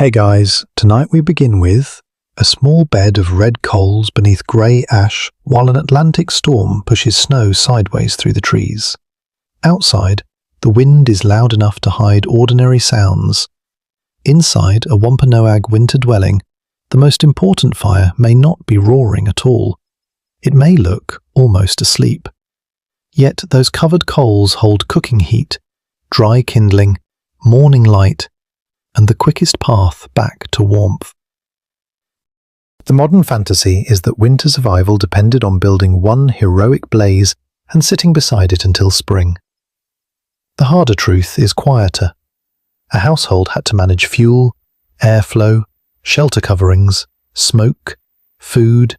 Hey guys, tonight we begin with a small bed of red coals beneath grey ash while an Atlantic storm pushes snow sideways through the trees. Outside, the wind is loud enough to hide ordinary sounds. Inside a Wampanoag winter dwelling, the most important fire may not be roaring at all. It may look almost asleep. Yet those covered coals hold cooking heat, dry kindling, morning light, and the quickest path back to warmth. The modern fantasy is that winter survival depended on building one heroic blaze and sitting beside it until spring. The harder truth is quieter. A household had to manage fuel, airflow, shelter coverings, smoke, food,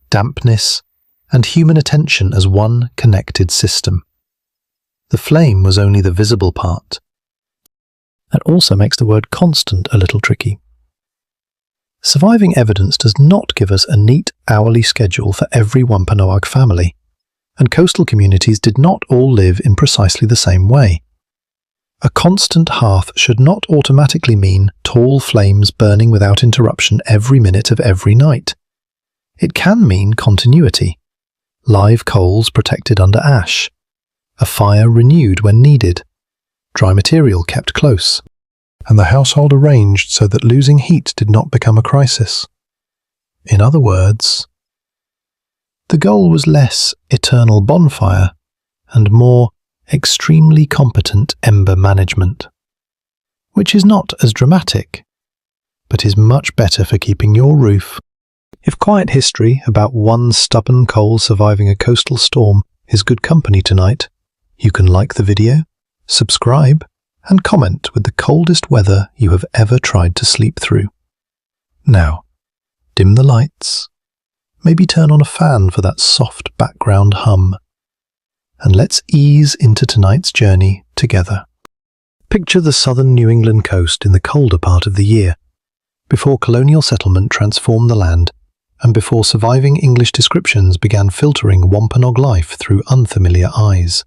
dampness, and human attention as one connected system. The flame was only the visible part. That also makes the word constant a little tricky. Surviving evidence does not give us a neat hourly schedule for every Wampanoag family, and coastal communities did not all live in precisely the same way. A constant hearth should not automatically mean tall flames burning without interruption every minute of every night. It can mean continuity, live coals protected under ash, a fire renewed when needed, dry material kept close, and the household arranged so that losing heat did not become a crisis. In other words, the goal was less eternal bonfire and more extremely competent ember management, which is not as dramatic, but is much better for keeping your roof. If quiet history about one stubborn coal surviving a coastal storm is good company tonight, you can like the video, subscribe, and comment with the coldest weather you have ever tried to sleep through. Now, dim the lights, maybe turn on a fan for that soft background hum, and let's ease into tonight's journey together. Picture the southern New England coast in the colder part of the year, before colonial settlement transformed the land, and before surviving English descriptions began filtering Wampanoag life through unfamiliar eyes.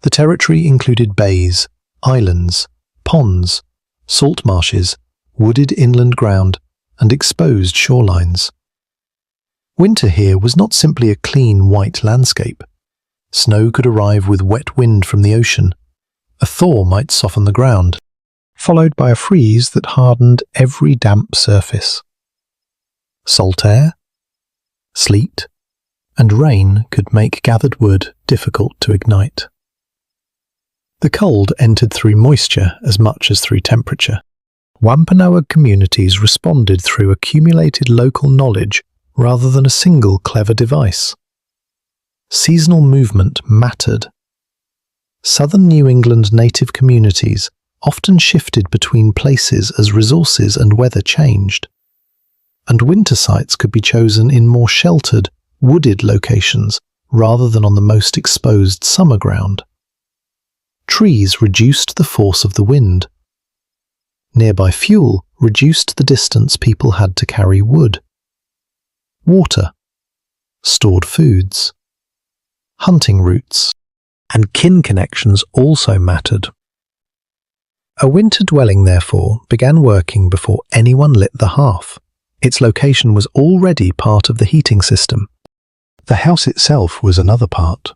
The territory included bays, islands, ponds, salt marshes, wooded inland ground, and exposed shorelines. Winter here was not simply a clean white landscape. Snow could arrive with wet wind from the ocean. A thaw might soften the ground, followed by a freeze that hardened every damp surface. Salt air, sleet, and rain could make gathered wood difficult to ignite. The cold entered through moisture as much as through temperature. Wampanoag communities responded through accumulated local knowledge rather than a single clever device. Seasonal movement mattered. Southern New England native communities often shifted between places as resources and weather changed, and winter sites could be chosen in more sheltered, wooded locations rather than on the most exposed summer ground. Trees reduced the force of the wind. Nearby fuel reduced the distance people had to carry wood. Water, stored foods, hunting routes, and kin connections also mattered. A winter dwelling, therefore, began working before anyone lit the hearth. Its location was already part of the heating system. The house itself was another part.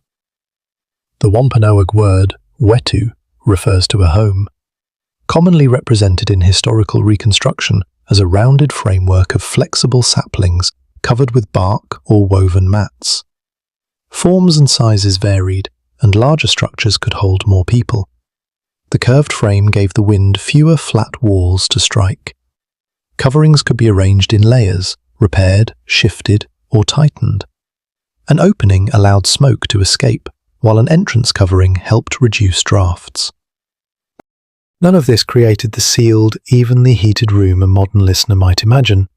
The Wampanoag word wetu refers to a home, commonly represented in historical reconstruction as a rounded framework of flexible saplings covered with bark or woven mats. Forms and sizes varied, and larger structures could hold more people. The curved frame gave the wind fewer flat walls to strike. Coverings could be arranged in layers, repaired, shifted, or tightened. An opening allowed smoke to escape, while an entrance covering helped reduce drafts. None of this created the sealed, evenly heated room a modern listener might imagine.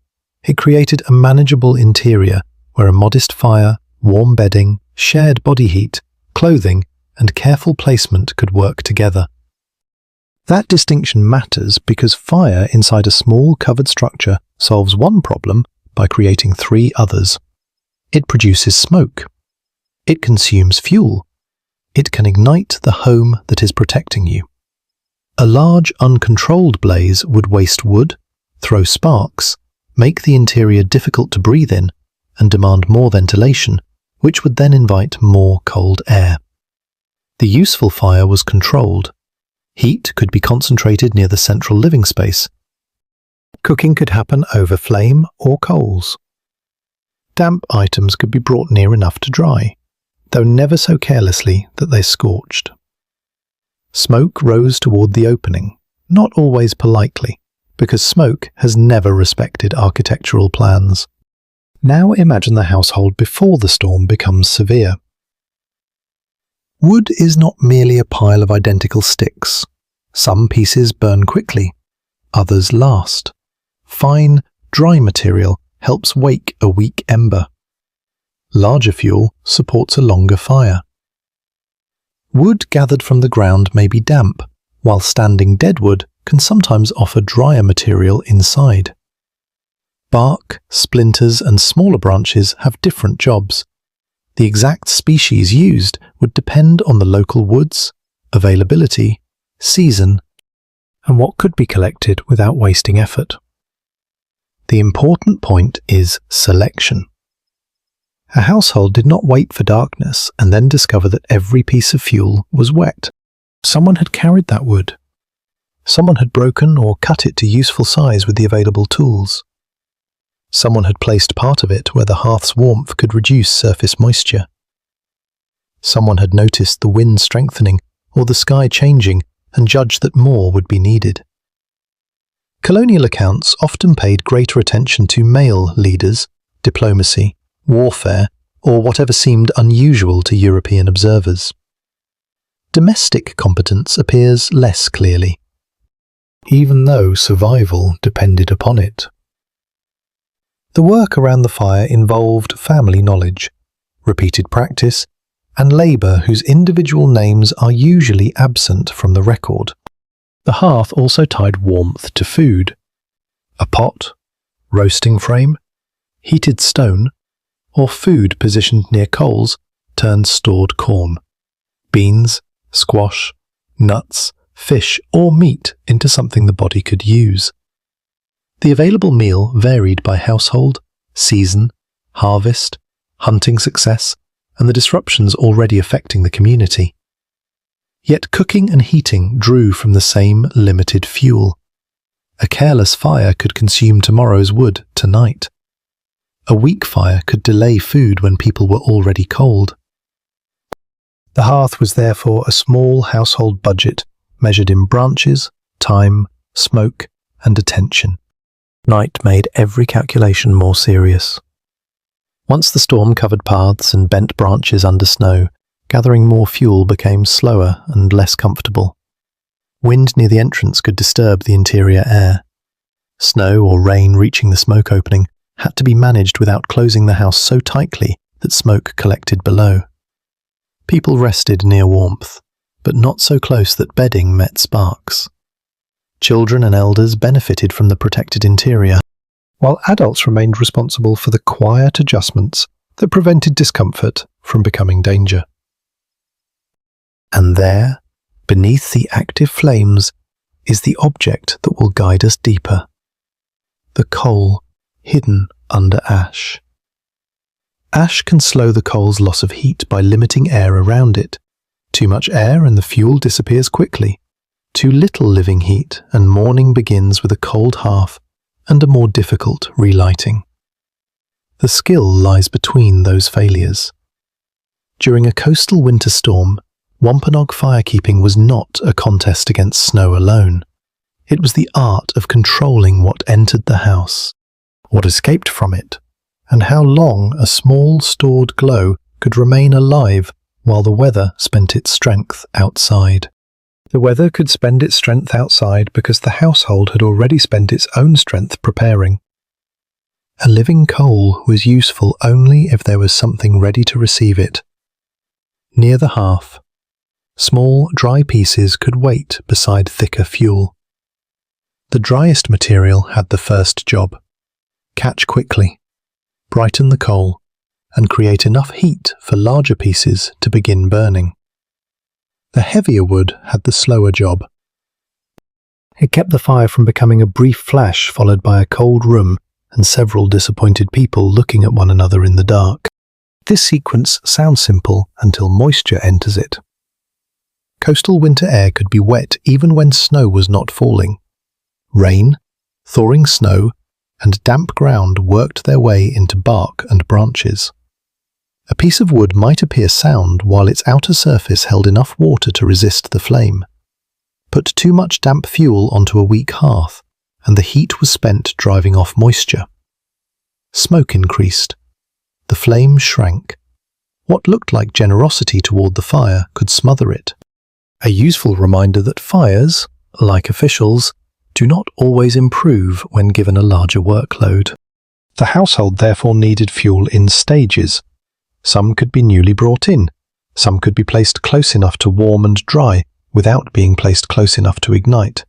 It created a manageable interior where a modest fire, warm bedding, shared body heat, clothing, and careful placement could work together. That distinction matters because fire inside a small covered structure solves one problem by creating three others. It produces smoke. It consumes fuel. It can ignite the home that is protecting you. A large, uncontrolled blaze would waste wood, throw sparks, make the interior difficult to breathe in, and demand more ventilation, which would then invite more cold air. The useful fire was controlled. Heat could be concentrated near the central living space. Cooking could happen over flame or coals. Damp items could be brought near enough to dry, though never so carelessly that they scorched. Smoke rose toward the opening, not always politely, because smoke has never respected architectural plans. Now imagine the household before the storm becomes severe. Wood is not merely a pile of identical sticks. Some pieces burn quickly, others last. Fine, dry material helps wake a weak ember. Larger fuel supports a longer fire. Wood gathered from the ground may be damp, while standing deadwood can sometimes offer drier material inside. Bark, splinters, and smaller branches have different jobs. The exact species used would depend on the local woods, availability, season, and what could be collected without wasting effort. The important point is selection. A household did not wait for darkness and then discover that every piece of fuel was wet. Someone had carried that wood. Someone had broken or cut it to useful size with the available tools. Someone had placed part of it where the hearth's warmth could reduce surface moisture. Someone had noticed the wind strengthening or the sky changing and judged that more would be needed. Colonial accounts often paid greater attention to male leaders, diplomacy, warfare, or whatever seemed unusual to European observers. Domestic competence appears less clearly, even though survival depended upon it. The work around the fire involved family knowledge, repeated practice, and labour whose individual names are usually absent from the record. The hearth also tied warmth to food. A pot, roasting frame, heated stone, or food positioned near coals turned stored corn, beans, squash, nuts, fish, or meat into something the body could use. The available meal varied by household, season, harvest, hunting success, and the disruptions already affecting the community. Yet cooking and heating drew from the same limited fuel. A careless fire could consume tomorrow's wood tonight. A weak fire could delay food when people were already cold. The hearth was therefore a small household budget measured in branches, time, smoke, and attention. Night made every calculation more serious. Once the storm covered paths and bent branches under snow, gathering more fuel became slower and less comfortable. Wind near the entrance could disturb the interior air. Snow or rain reaching the smoke opening had to be managed without closing the house so tightly that smoke collected below. People rested near warmth, but not so close that bedding met sparks. Children and elders benefited from the protected interior, while adults remained responsible for the quiet adjustments that prevented discomfort from becoming danger. And there, beneath the active flames, is the object that will guide us deeper. The coal hidden under ash. Ash can slow the coal's loss of heat by limiting air around it. Too much air and the fuel disappears quickly. Too little living heat and morning begins with a cold hearth and a more difficult relighting. The skill lies between those failures. During a coastal winter storm, Wampanoag firekeeping was not a contest against snow alone. It was the art of controlling what entered the house, what escaped from it, and how long a small stored glow could remain alive while the weather spent its strength outside. The weather could spend its strength outside because the household had already spent its own strength preparing. A living coal was useful only if there was something ready to receive it. Near the hearth, small, dry pieces could wait beside thicker fuel. The driest material had the first job: catch quickly, brighten the coal, and create enough heat for larger pieces to begin burning. The heavier wood had the slower job: It kept the fire from becoming a brief flash followed by a cold room and several disappointed people looking at one another in the dark. This sequence sounds simple until moisture enters it. Coastal winter air could be wet even when snow was not falling. Rain, thawing snow, and damp ground worked their way into bark and branches. A piece of wood might appear sound while its outer surface held enough water to resist the flame. Put too much damp fuel onto a weak hearth, and the heat was spent driving off moisture. Smoke increased. The flame shrank. What looked like generosity toward the fire could smother it. A useful reminder that fires, like officials, do not always improve when given a larger workload. The household therefore needed fuel in stages. Some could be newly brought in. Some could be placed close enough to warm and dry without being placed close enough to ignite.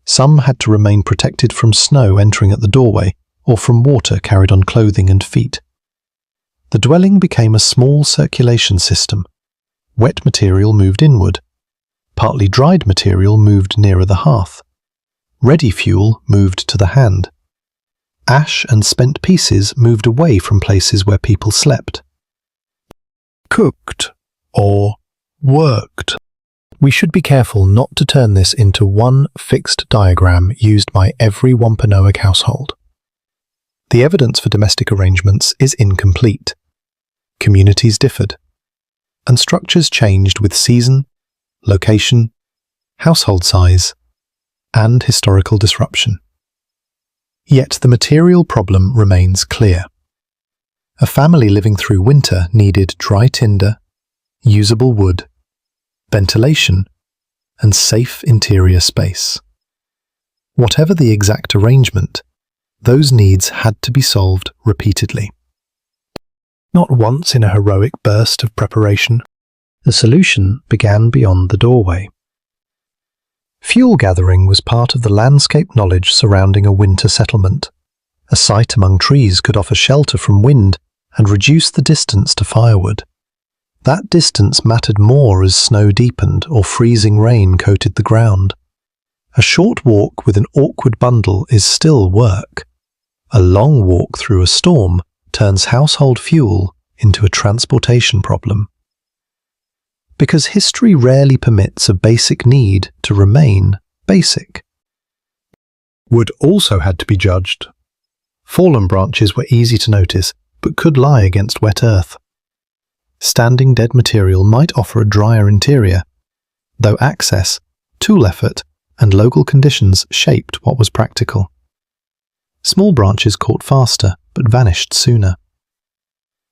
Some had to remain protected from snow entering at the doorway or from water carried on clothing and feet. The dwelling became a small circulation system. Wet material moved inward. Partly dried material moved nearer the hearth. Ready fuel moved to the hand. Ash and spent pieces moved away from places where people slept. Cooked or worked. We should be careful not to turn this into one fixed diagram used by every Wampanoag household. The evidence for domestic arrangements is incomplete. Communities differed, and structures changed with season, location, household size, and historical disruption. Yet the material problem remains clear. A family living through winter needed dry tinder, usable wood, ventilation, and safe interior space. Whatever the exact arrangement, those needs had to be solved repeatedly. Not once in a heroic burst of preparation. The solution began beyond the doorway. Fuel gathering was part of the landscape knowledge surrounding a winter settlement. A site among trees could offer shelter from wind and reduce the distance to firewood. That distance mattered more as snow deepened or freezing rain coated the ground. A short walk with an awkward bundle is still work. A long walk through a storm turns household fuel into a transportation problem. Because history rarely permits a basic need to remain basic. Wood also had to be judged. Fallen branches were easy to notice, but could lie against wet earth. Standing dead material might offer a drier interior, though access, tool effort, and local conditions shaped what was practical. Small branches caught faster, but vanished sooner.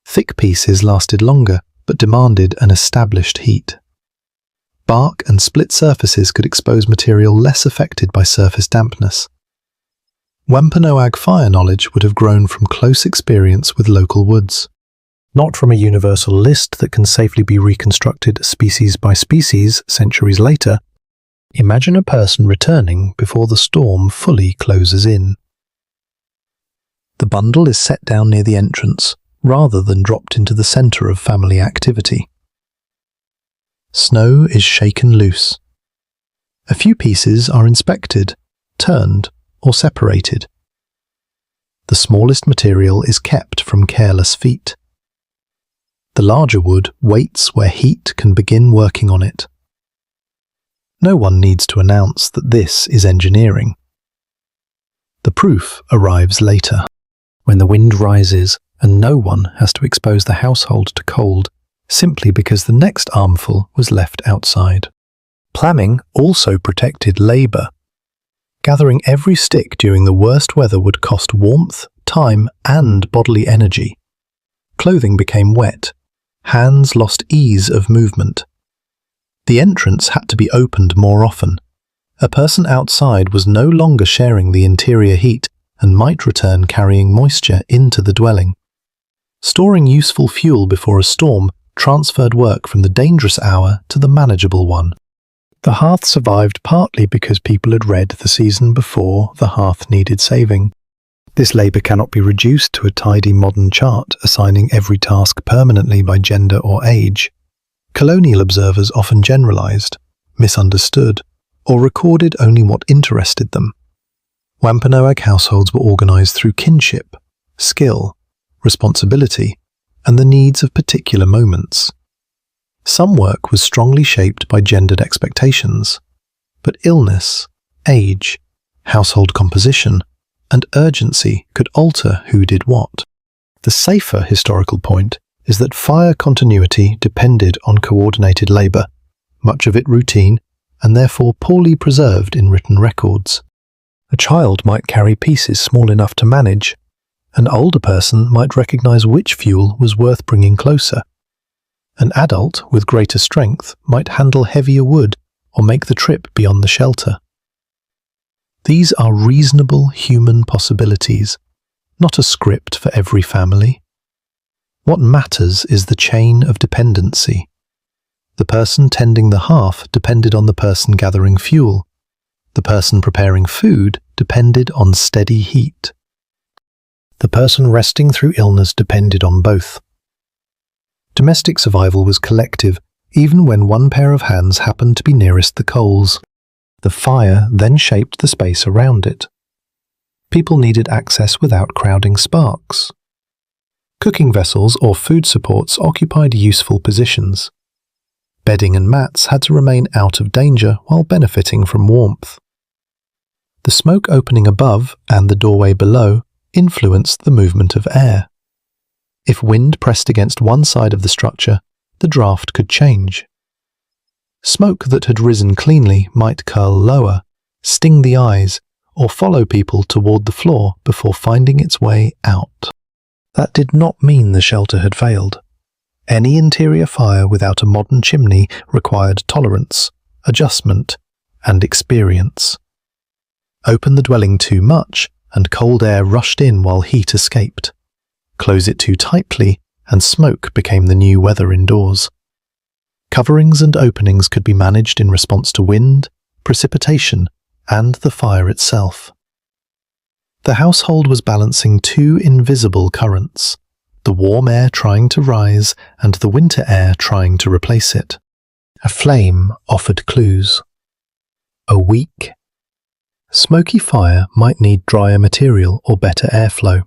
Thick pieces lasted longer, but demanded an established heat. Bark and split surfaces could expose material less affected by surface dampness. Wampanoag fire knowledge would have grown from close experience with local woods, not from a universal list that can safely be reconstructed species by species centuries later. Imagine a person returning before the storm fully closes in. The bundle is set down near the entrance, rather than dropped into the center of family activity. Snow is shaken loose. A few pieces are inspected, turned, or separated. The smallest material is kept from careless feet. The larger wood waits where heat can begin working on it. No one needs to announce that this is engineering. The proof arrives later, when the wind rises and no one has to expose the household to cold simply because the next armful was left outside. Planning also protected labour. Gathering every stick during the worst weather would cost warmth, time, and bodily energy. Clothing became wet. Hands lost ease of movement. The entrance had to be opened more often. A person outside was no longer sharing the interior heat and might return carrying moisture into the dwelling. Storing useful fuel before a storm transferred work from the dangerous hour to the manageable one. The hearth survived partly because people had read the season before the hearth needed saving. This labour cannot be reduced to a tidy modern chart assigning every task permanently by gender or age. Colonial observers often generalised, misunderstood, or recorded only what interested them. Wampanoag households were organized through kinship, skill, responsibility, and the needs of particular moments. Some work was strongly shaped by gendered expectations, but illness, age, household composition, and urgency could alter who did what. The safer historical point is that fire continuity depended on coordinated labour, much of it routine, and therefore poorly preserved in written records. A child might carry pieces small enough to manage. An older person might recognise which fuel was worth bringing closer. An adult with greater strength might handle heavier wood or make the trip beyond the shelter. These are reasonable human possibilities, not a script for every family. What matters is the chain of dependency. The person tending the hearth depended on the person gathering fuel. The person preparing food depended on steady heat. The person resting through illness depended on both. Domestic survival was collective, even when one pair of hands happened to be nearest the coals. The fire then shaped the space around it. People needed access without crowding sparks. Cooking vessels or food supports occupied useful positions. Bedding and mats had to remain out of danger while benefiting from warmth. The smoke opening above and the doorway below influenced the movement of air. If wind pressed against one side of the structure, the draft could change. Smoke that had risen cleanly might curl lower, sting the eyes, or follow people toward the floor before finding its way out. That did not mean the shelter had failed. Any interior fire without a modern chimney required tolerance, adjustment, and experience. Open the dwelling too much, and cold air rushed in while heat escaped. Close it too tightly, and smoke became the new weather indoors. Coverings and openings could be managed in response to wind, precipitation, and the fire itself. The household was balancing two invisible currents, the warm air trying to rise and the winter air trying to replace it. A flame offered clues. A weak, smoky fire might need drier material or better airflow.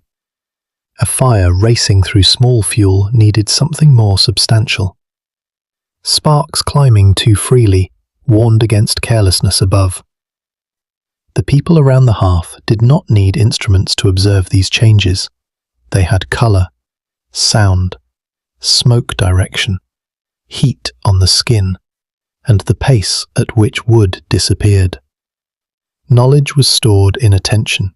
A fire racing through small fuel needed something more substantial. Sparks climbing too freely warned against carelessness above. The people around the hearth did not need instruments to observe these changes. They had colour, sound, smoke direction, heat on the skin, and the pace at which wood disappeared. Knowledge was stored in attention,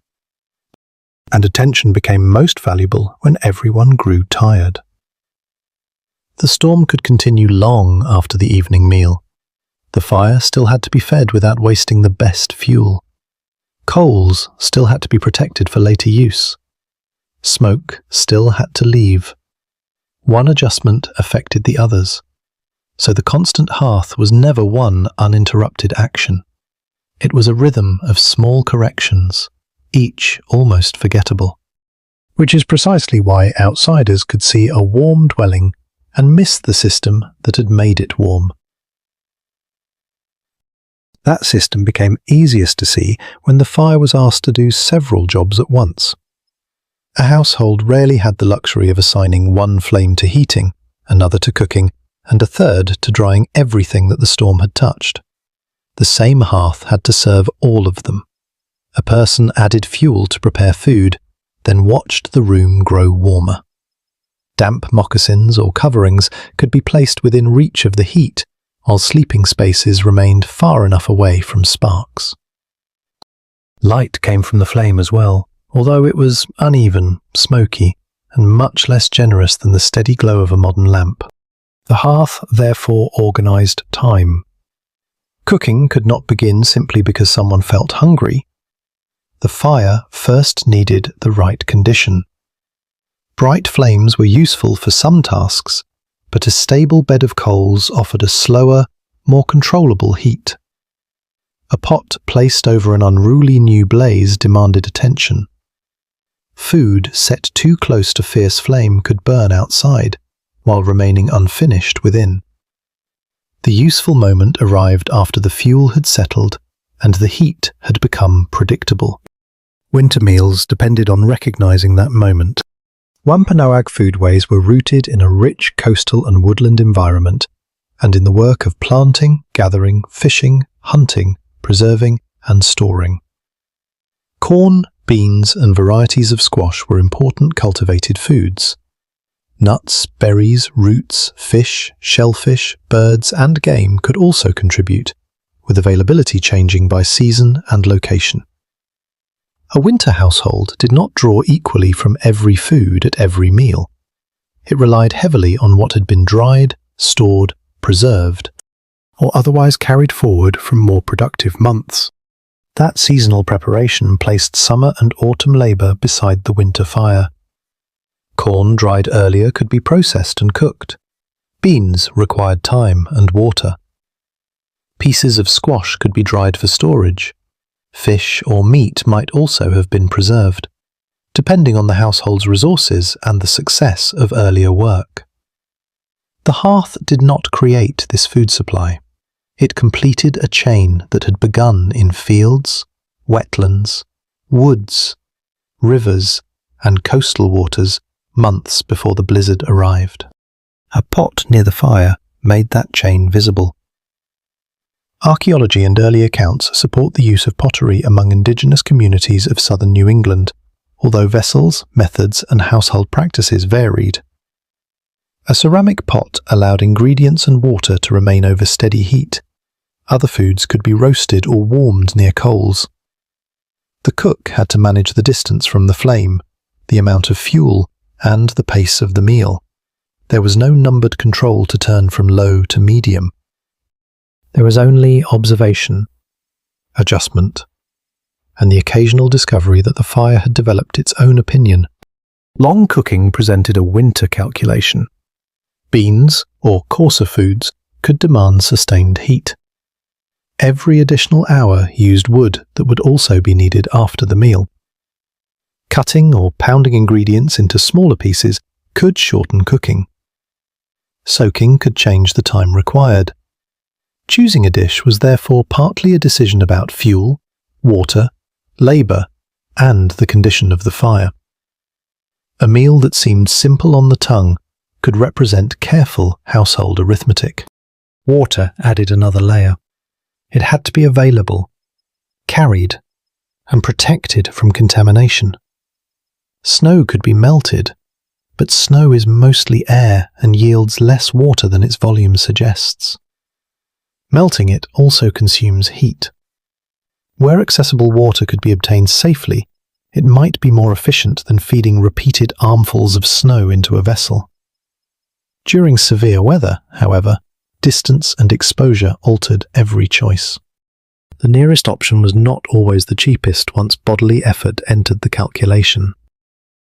and attention became most valuable when everyone grew tired. The storm could continue long after the evening meal. The fire still had to be fed without wasting the best fuel. Coals still had to be protected for later use. Smoke still had to leave. One adjustment affected the others, so the constant hearth was never one uninterrupted action. It was a rhythm of small corrections, each almost forgettable. Which is precisely why outsiders could see a warm dwelling and miss the system that had made it warm. That system became easiest to see when the fire was asked to do several jobs at once. A household rarely had the luxury of assigning one flame to heating, another to cooking, and a third to drying everything that the storm had touched. The same hearth had to serve all of them. A person added fuel to prepare food, then watched the room grow warmer. Damp moccasins or coverings could be placed within reach of the heat, while sleeping spaces remained far enough away from sparks. Light came from the flame as well, although it was uneven, smoky, and much less generous than the steady glow of a modern lamp. The hearth therefore organised time. Cooking could not begin simply because someone felt hungry. The fire first needed the right condition. Bright flames were useful for some tasks, but a stable bed of coals offered a slower, more controllable heat. A pot placed over an unruly new blaze demanded attention. Food set too close to fierce flame could burn outside, while remaining unfinished within. The useful moment arrived after the fuel had settled and the heat had become predictable. Winter meals depended on recognizing that moment. Wampanoag foodways were rooted in a rich coastal and woodland environment, and in the work of planting, gathering, fishing, hunting, preserving, and storing. Corn, beans, and varieties of squash were important cultivated foods. Nuts, berries, roots, fish, shellfish, birds, and game could also contribute, with availability changing by season and location. A winter household did not draw equally from every food at every meal. It relied heavily on what had been dried, stored, preserved, or otherwise carried forward from more productive months. That seasonal preparation placed summer and autumn labour beside the winter fire. Corn dried earlier could be processed and cooked. Beans required time and water. Pieces of squash could be dried for storage. Fish or meat might also have been preserved, depending on the household's resources and the success of earlier work. The hearth did not create this food supply. It completed a chain that had begun in fields, wetlands, woods, rivers, and coastal waters months before the blizzard arrived. A pot near the fire made that chain visible. Archaeology and early accounts support the use of pottery among indigenous communities of southern New England, although vessels, methods, and household practices varied. A ceramic pot allowed ingredients and water to remain over steady heat. Other foods could be roasted or warmed near coals. The cook had to manage the distance from the flame, the amount of fuel, and the pace of the meal. There was no numbered control to turn from low to medium. There was only observation, adjustment, and the occasional discovery that the fire had developed its own opinion. Long cooking presented a winter calculation. Beans, or coarser foods, could demand sustained heat. Every additional hour used wood that would also be needed after the meal. Cutting or pounding ingredients into smaller pieces could shorten cooking. Soaking could change the time required. Choosing a dish was therefore partly a decision about fuel, water, labour, and the condition of the fire. A meal that seemed simple on the tongue could represent careful household arithmetic. Water added another layer. It had to be available, carried, and protected from contamination. Snow could be melted, but snow is mostly air and yields less water than its volume suggests. Melting it also consumes heat. Where accessible water could be obtained safely, it might be more efficient than feeding repeated armfuls of snow into a vessel. During severe weather, however, distance and exposure altered every choice. The nearest option was not always the cheapest once bodily effort entered the calculation.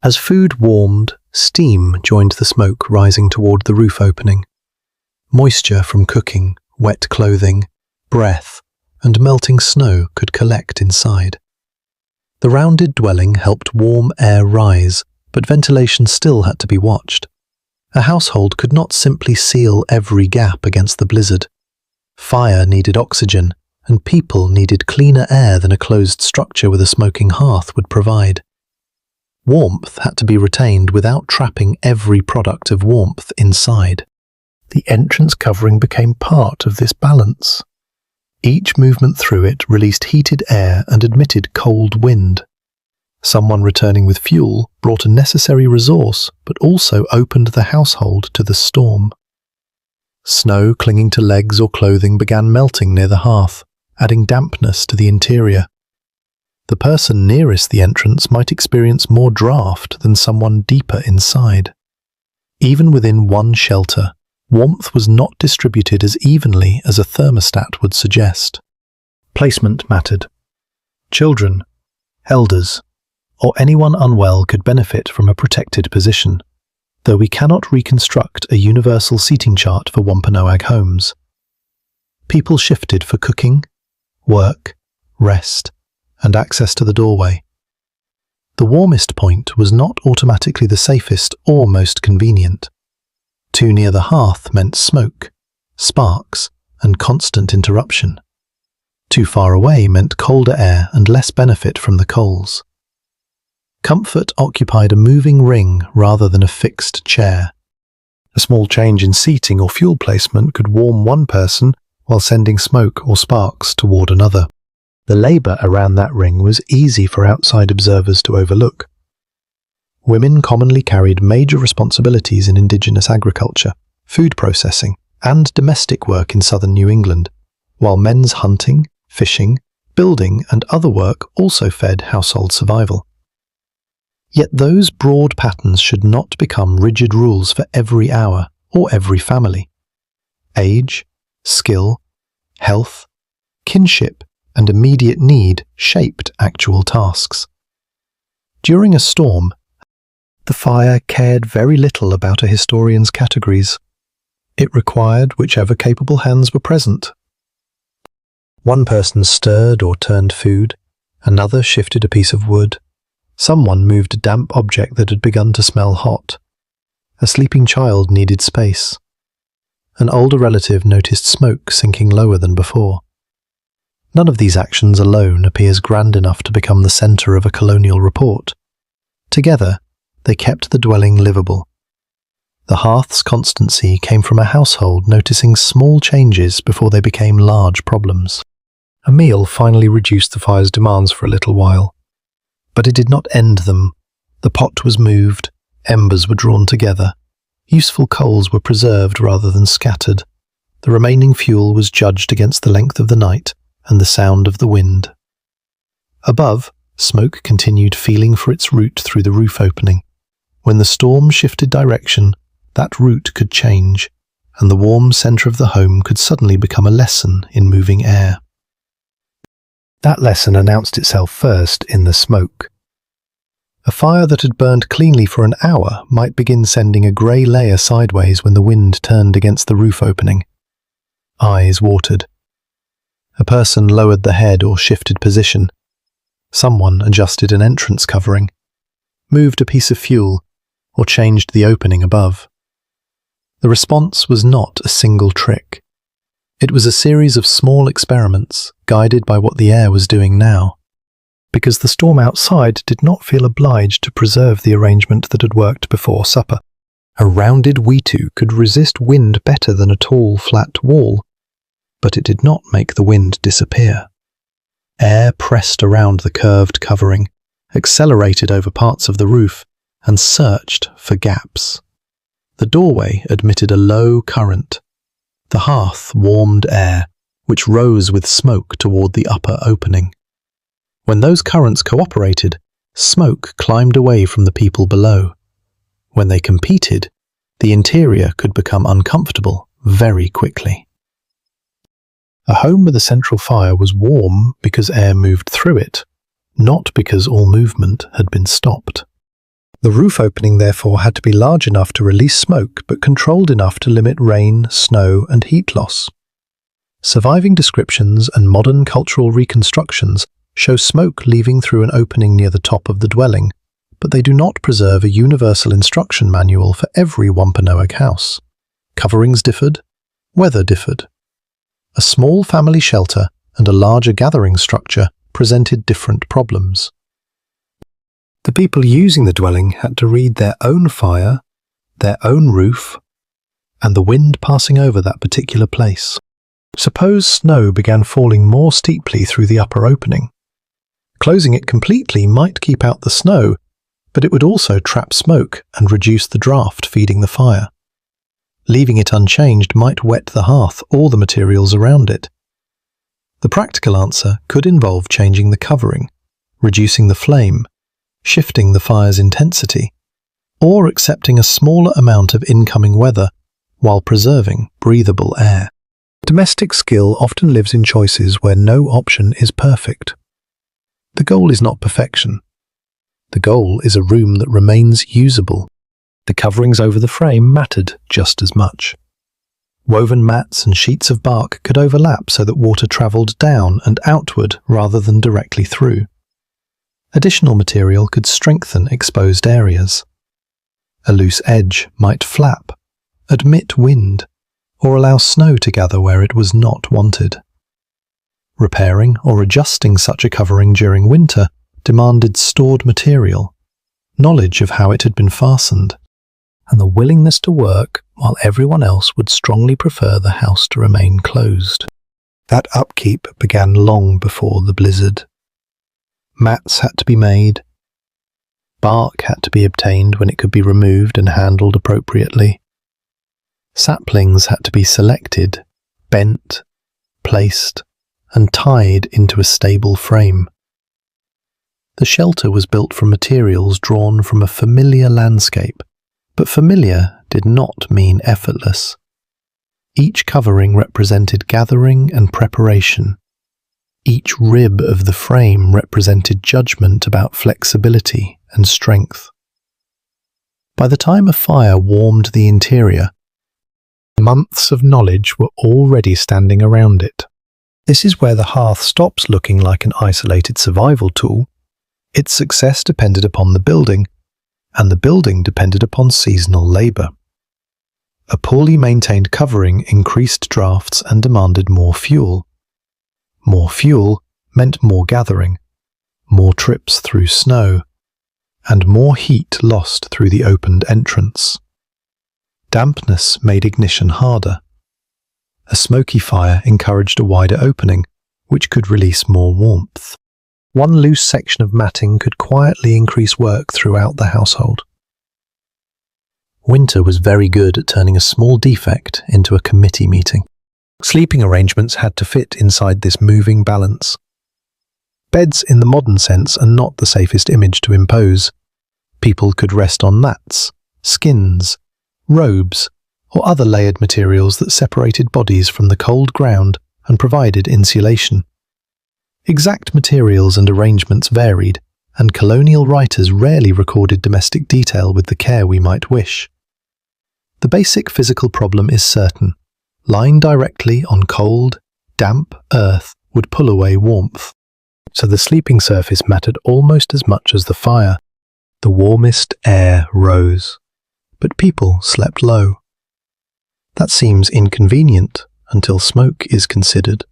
As food warmed, steam joined the smoke rising toward the roof opening. Moisture from cooking, wet clothing, breath, and melting snow could collect inside. The rounded dwelling helped warm air rise, but ventilation still had to be watched. A household could not simply seal every gap against the blizzard. Fire needed oxygen, and people needed cleaner air than a closed structure with a smoking hearth would provide. Warmth had to be retained without trapping every product of warmth inside. The entrance covering became part of this balance. Each movement through it released heated air and admitted cold wind. Someone returning with fuel brought a necessary resource, but also opened the household to the storm. Snow clinging to legs or clothing began melting near the hearth, adding dampness to the interior. The person nearest the entrance might experience more draft than someone deeper inside. Even within one shelter, warmth was not distributed as evenly as a thermostat would suggest. Placement mattered. Children, elders, or anyone unwell could benefit from a protected position, though we cannot reconstruct a universal seating chart for Wampanoag homes. People shifted for cooking, work, rest, and access to the doorway. The warmest point was not automatically the safest or most convenient. Too near the hearth meant smoke, sparks, and constant interruption. Too far away meant colder air and less benefit from the coals. Comfort occupied a moving ring rather than a fixed chair. A small change in seating or fuel placement could warm one person while sending smoke or sparks toward another. The labour around that ring was easy for outside observers to overlook. Women commonly carried major responsibilities in indigenous agriculture, food processing, and domestic work in southern New England, while men's hunting, fishing, building, and other work also fed household survival. Yet those broad patterns should not become rigid rules for every hour or every family. Age, skill, health, kinship, and immediate need shaped actual tasks. During a storm, the fire cared very little about a historian's categories. It required whichever capable hands were present. One person stirred or turned food, another shifted a piece of wood, someone moved a damp object that had begun to smell hot. A sleeping child needed space. An older relative noticed smoke sinking lower than before. None of these actions alone appears grand enough to become the centre of a colonial report. Together, they kept the dwelling livable. The hearth's constancy came from a household noticing small changes before they became large problems. A meal finally reduced the fire's demands for a little while. But it did not end them. The pot was moved, embers were drawn together. Useful coals were preserved rather than scattered. The remaining fuel was judged against the length of the night and the sound of the wind. Above, smoke continued feeling for its route through the roof opening. When the storm shifted direction, that route could change, and the warm centre of the home could suddenly become a lesson in moving air. That lesson announced itself first in the smoke. A fire that had burned cleanly for an hour might begin sending a grey layer sideways when the wind turned against the roof opening. Eyes watered. A person lowered the head or shifted position. Someone adjusted an entrance covering, moved a piece of fuel, or changed the opening above. The response was not a single trick. It was a series of small experiments, guided by what the air was doing now, because the storm outside did not feel obliged to preserve the arrangement that had worked before supper. A rounded wetu could resist wind better than a tall, flat wall, but it did not make the wind disappear. Air pressed around the curved covering, accelerated over parts of the roof, and searched for gaps. The doorway admitted a low current. The hearth warmed air, which rose with smoke toward the upper opening. When those currents cooperated, smoke climbed away from the people below. When they competed, the interior could become uncomfortable very quickly. A home with a central fire was warm because air moved through it, not because all movement had been stopped. The roof opening therefore had to be large enough to release smoke, but controlled enough to limit rain, snow, and heat loss. Surviving descriptions and modern cultural reconstructions show smoke leaving through an opening near the top of the dwelling, but they do not preserve a universal instruction manual for every Wampanoag house. Coverings differed, weather differed. A small family shelter and a larger gathering structure presented different problems. The people using the dwelling had to read their own fire, their own roof, and the wind passing over that particular place. Suppose snow began falling more steeply through the upper opening. Closing it completely might keep out the snow, but it would also trap smoke and reduce the draft feeding the fire. Leaving it unchanged might wet the hearth or the materials around it. The practical answer could involve changing the covering, reducing the flame, shifting the fire's intensity, or accepting a smaller amount of incoming weather while preserving breathable air. Domestic skill often lives in choices where no option is perfect. The goal is not perfection. The goal is a room that remains usable. The coverings over the frame mattered just as much. Woven mats and sheets of bark could overlap so that water travelled down and outward rather than directly through. Additional material could strengthen exposed areas. A loose edge might flap, admit wind, or allow snow to gather where it was not wanted. Repairing or adjusting such a covering during winter demanded stored material, knowledge of how it had been fastened, and the willingness to work while everyone else would strongly prefer the house to remain closed. That upkeep began long before the blizzard. Mats had to be made. Bark had to be obtained when it could be removed and handled appropriately. Saplings had to be selected, bent, placed, and tied into a stable frame. The shelter was built from materials drawn from a familiar landscape, but familiar did not mean effortless. Each covering represented gathering and preparation. Each rib of the frame represented judgment about flexibility and strength. By the time a fire warmed the interior, months of knowledge were already standing around it. This is where the hearth stops looking like an isolated survival tool. Its success depended upon the building, and the building depended upon seasonal labor. A poorly maintained covering increased drafts and demanded more fuel. More fuel meant more gathering, more trips through snow, and more heat lost through the opened entrance. Dampness made ignition harder. A smoky fire encouraged a wider opening, which could release more warmth. One loose section of matting could quietly increase work throughout the household. Winter was very good at turning a small defect into a committee meeting. Sleeping arrangements had to fit inside this moving balance. Beds in the modern sense are not the safest image to impose. People could rest on mats, skins, robes, or other layered materials that separated bodies from the cold ground and provided insulation. Exact materials and arrangements varied, and colonial writers rarely recorded domestic detail with the care we might wish. The basic physical problem is certain. Lying directly on cold, damp earth would pull away warmth, so the sleeping surface mattered almost as much as the fire. The warmest air rose, but people slept low. That seems inconvenient until smoke is considered.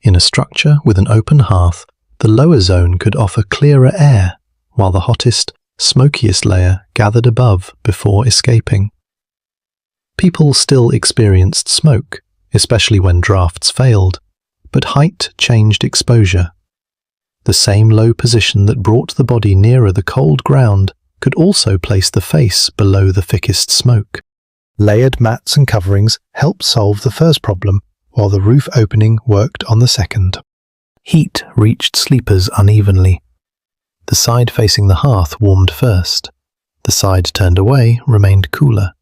In a structure with an open hearth, the lower zone could offer clearer air, while the hottest, smokiest layer gathered above before escaping. People still experienced smoke, especially when drafts failed, but height changed exposure. The same low position that brought the body nearer the cold ground could also place the face below the thickest smoke. Layered mats and coverings helped solve the first problem, while the roof opening worked on the second. Heat reached sleepers unevenly. The side facing the hearth warmed first. The side turned away remained cooler.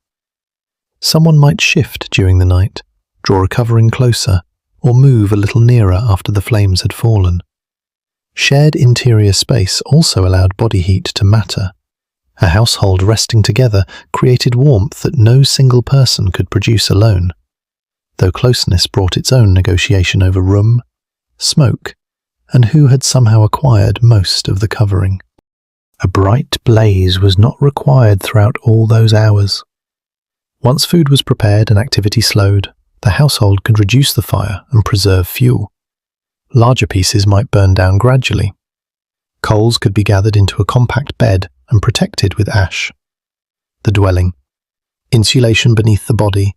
Someone might shift during the night, draw a covering closer, or move a little nearer after the flames had fallen. Shared interior space also allowed body heat to matter. A household resting together created warmth that no single person could produce alone, though closeness brought its own negotiation over room, smoke, and who had somehow acquired most of the covering. A bright blaze was not required throughout all those hours. Once food was prepared and activity slowed, the household could reduce the fire and preserve fuel. Larger pieces might burn down gradually. Coals could be gathered into a compact bed and protected with ash. The dwelling, insulation beneath the body,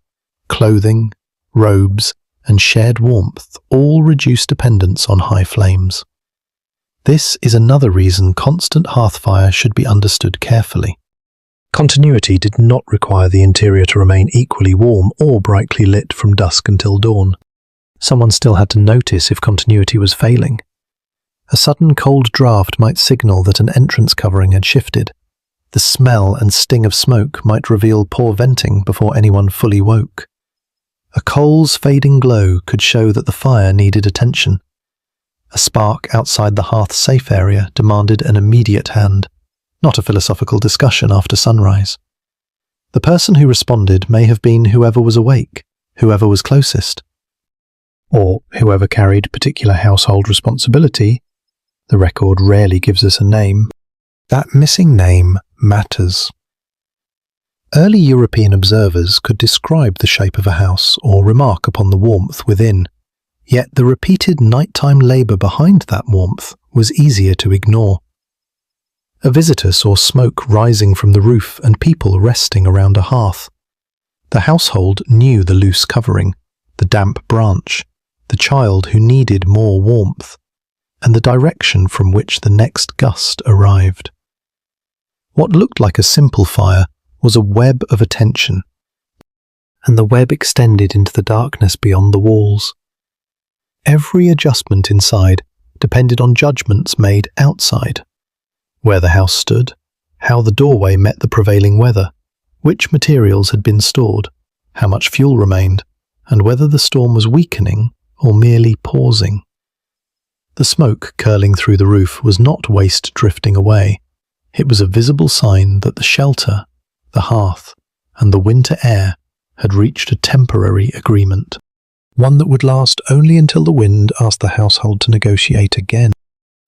clothing, robes, and shared warmth all reduced dependence on high flames. This is another reason constant hearth fire should be understood carefully. Continuity did not require the interior to remain equally warm or brightly lit from dusk until dawn. Someone still had to notice if continuity was failing. A sudden cold draft might signal that an entrance covering had shifted. The smell and sting of smoke might reveal poor venting before anyone fully woke. A coal's fading glow could show that the fire needed attention. A spark outside the hearth's safe area demanded an immediate hand, not a philosophical discussion after sunrise. The person who responded may have been whoever was awake, whoever was closest, or whoever carried particular household responsibility. The record rarely gives us a name. That missing name matters. Early European observers could describe the shape of a house or remark upon the warmth within, Yet the repeated nighttime labour behind that warmth was easier to ignore. A visitor saw smoke rising from the roof and people resting around a hearth. The household knew the loose covering, the damp branch, the child who needed more warmth, and the direction from which the next gust arrived. What looked like a simple fire was a web of attention, and the web extended into the darkness beyond the walls. Every adjustment inside depended on judgments made outside. Where the house stood, how the doorway met the prevailing weather, which materials had been stored, how much fuel remained, and whether the storm was weakening or merely pausing. The smoke curling through the roof was not waste drifting away. It was a visible sign that the shelter, the hearth, and the winter air had reached a temporary agreement, one that would last only until the wind asked the household to negotiate again.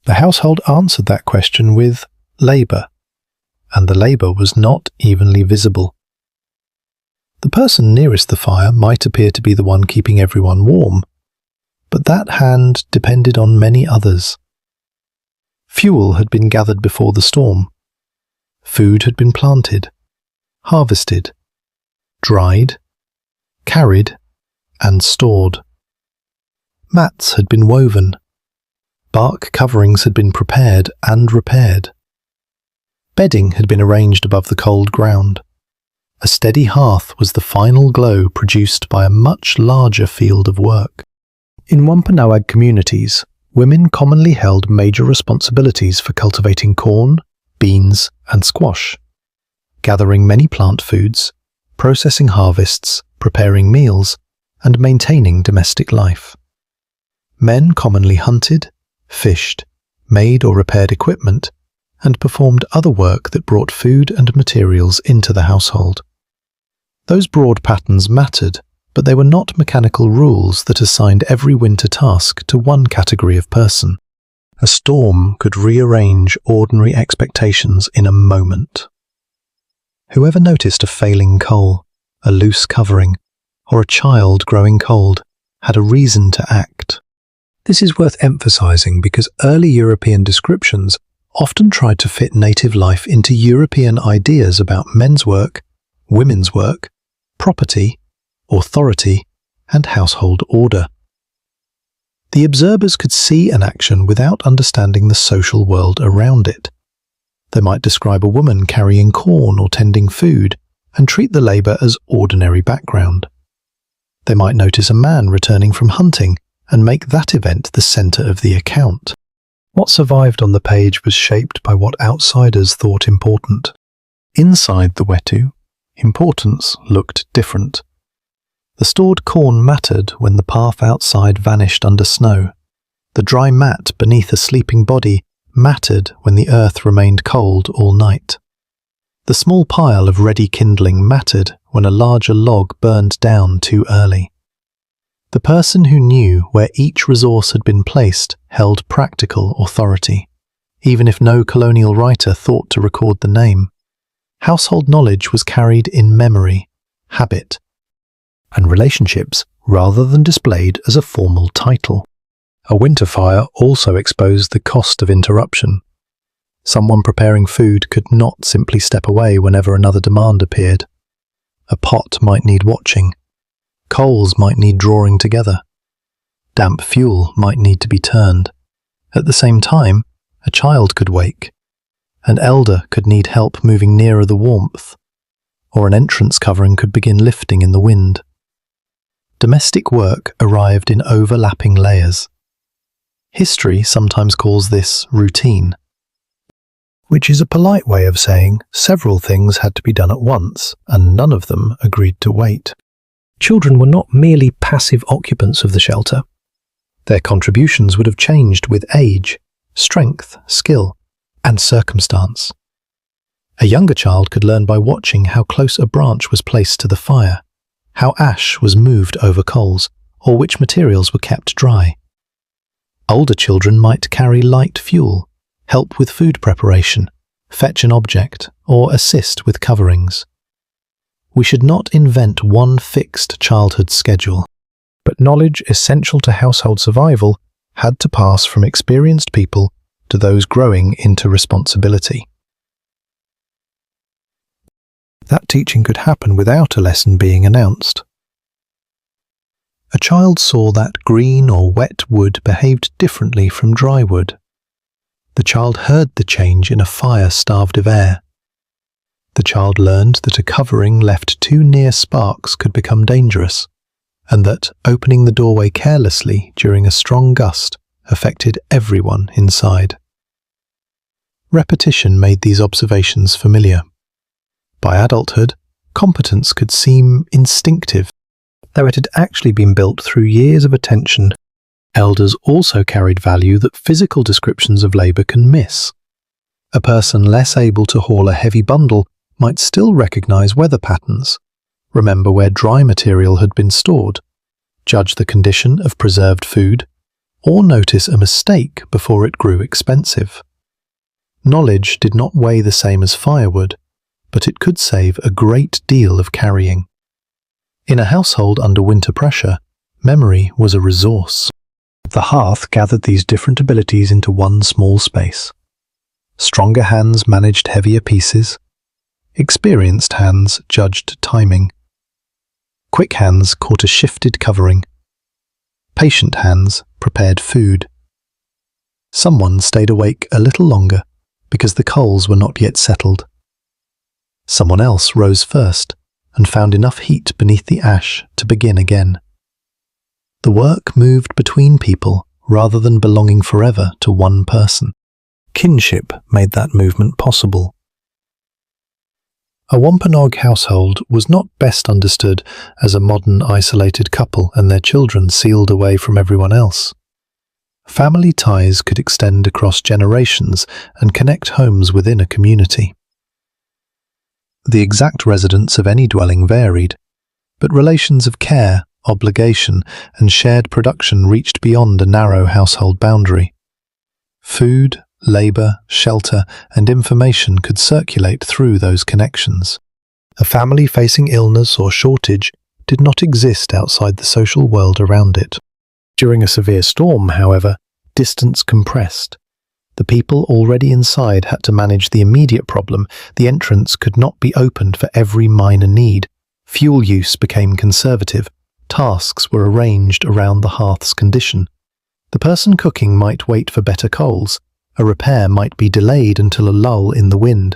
The household answered that question with labour, and the labour was not evenly visible. The person nearest the fire might appear to be the one keeping everyone warm, but that hand depended on many others. Fuel had been gathered before the storm. Food had been planted, harvested, dried, carried, and stored. Mats had been woven. Bark coverings had been prepared and repaired. Bedding had been arranged above the cold ground. A steady hearth was the final glow produced by a much larger field of work. In Wampanoag communities, women commonly held major responsibilities for cultivating corn, beans, and squash, gathering many plant foods, processing harvests, preparing meals, and maintaining domestic life. Men commonly hunted, fished, made or repaired equipment, and performed other work that brought food and materials into the household. Those broad patterns mattered, but they were not mechanical rules that assigned every winter task to one category of person. A storm could rearrange ordinary expectations in a moment. Whoever noticed a failing coal, a loose covering, or a child growing cold had a reason to act. This is worth emphasizing because early European descriptions often tried to fit native life into European ideas about men's work, women's work, property, authority, and household order. The observers could see an action without understanding the social world around it. They might describe a woman carrying corn or tending food and treat the labour as ordinary background. They might notice a man returning from hunting and make that event the centre of the account. What survived on the page was shaped by what outsiders thought important. Inside the wetu, importance looked different. The stored corn mattered when the path outside vanished under snow. The dry mat beneath a sleeping body mattered when the earth remained cold all night. The small pile of ready kindling mattered when a larger log burned down too early. The person who knew where each resource had been placed held practical authority, even if no colonial writer thought to record the name. Household knowledge was carried in memory, habit, and relationships rather than displayed as a formal title. A winter fire also exposed the cost of interruption. Someone preparing food could not simply step away whenever another demand appeared. A pot might need watching. Coals might need drawing together. Damp fuel might need to be turned. At the same time, a child could wake. An elder could need help moving nearer the warmth, or an entrance covering could begin lifting in the wind. Domestic work arrived in overlapping layers. History sometimes calls this routine, which is a polite way of saying several things had to be done at once, and none of them agreed to wait. Children were not merely passive occupants of the shelter. Their contributions would have changed with age, strength, skill, and circumstance. A younger child could learn by watching how close a branch was placed to the fire, how ash was moved over coals, or which materials were kept dry. Older children might carry light fuel, help with food preparation, fetch an object, or assist with coverings. We should not invent one fixed childhood schedule. but knowledge essential to household survival had to pass from experienced people to those growing into responsibility. That teaching could happen without a lesson being announced. A child saw that green or wet wood behaved differently from dry wood. The child heard the change in a fire-starved air. The child learned that a covering left too near sparks could become dangerous, and that opening the doorway carelessly during a strong gust affected everyone inside. Repetition made these observations familiar. By adulthood, competence could seem instinctive, though it had actually been built through years of attention. Elders also carried value that physical descriptions of labour can miss. A person less able to haul a heavy bundle might still recognise weather patterns, remember where dry material had been stored, judge the condition of preserved food, or notice a mistake before it grew expensive. Knowledge did not weigh the same as firewood, but it could save a great deal of carrying. In a household under winter pressure, memory was a resource. The hearth gathered these different abilities into one small space. Stronger hands managed heavier pieces. Experienced hands judged timing. Quick hands caught a shifted covering. Patient hands prepared food. Someone stayed awake a little longer because the coals were not yet settled. Someone else rose first and found enough heat beneath the ash to begin again. The work moved between people rather than belonging forever to one person. Kinship made that movement possible. A Wampanoag household was not best understood as a modern isolated couple and their children sealed away from everyone else. Family ties could extend across generations and connect homes within a community. The exact residence of any dwelling varied, but relations of care, obligation, and shared production reached beyond a narrow household boundary. Food, labour, shelter, and information could circulate through those connections. A family facing illness or shortage did not exist outside the social world around it. During a severe storm, however, distance compressed. The people already inside had to manage the immediate problem. The entrance could not be opened for every minor need. Fuel use became conservative. Tasks were arranged around the hearth's condition. The person cooking might wait for better coals. A repair might be delayed until a lull in the wind.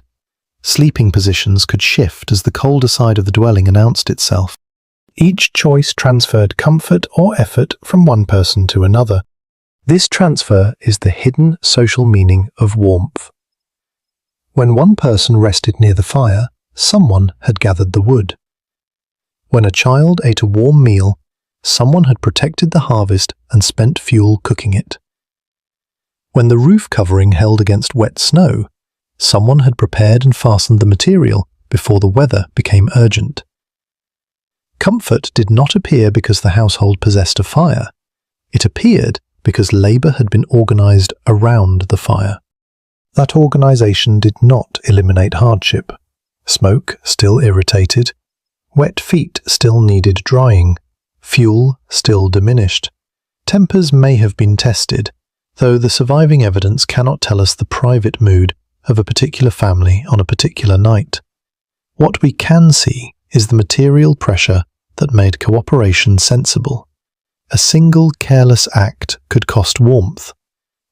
Sleeping positions could shift as the colder side of the dwelling announced itself. Each choice transferred comfort or effort from one person to another. This transfer is the hidden social meaning of warmth. When one person rested near the fire, someone had gathered the wood. When a child ate a warm meal, someone had protected the harvest and spent fuel cooking it. When the roof covering held against wet snow, someone had prepared and fastened the material before the weather became urgent. Comfort did not appear because the household possessed a fire. It appeared because labour had been organised around the fire. That organisation did not eliminate hardship. Smoke still irritated. Wet feet still needed drying. Fuel still diminished. Tempers may have been tested, though the surviving evidence cannot tell us the private mood of a particular family on a particular night. What we can see is the material pressure that made cooperation sensible. A single careless act could cost warmth,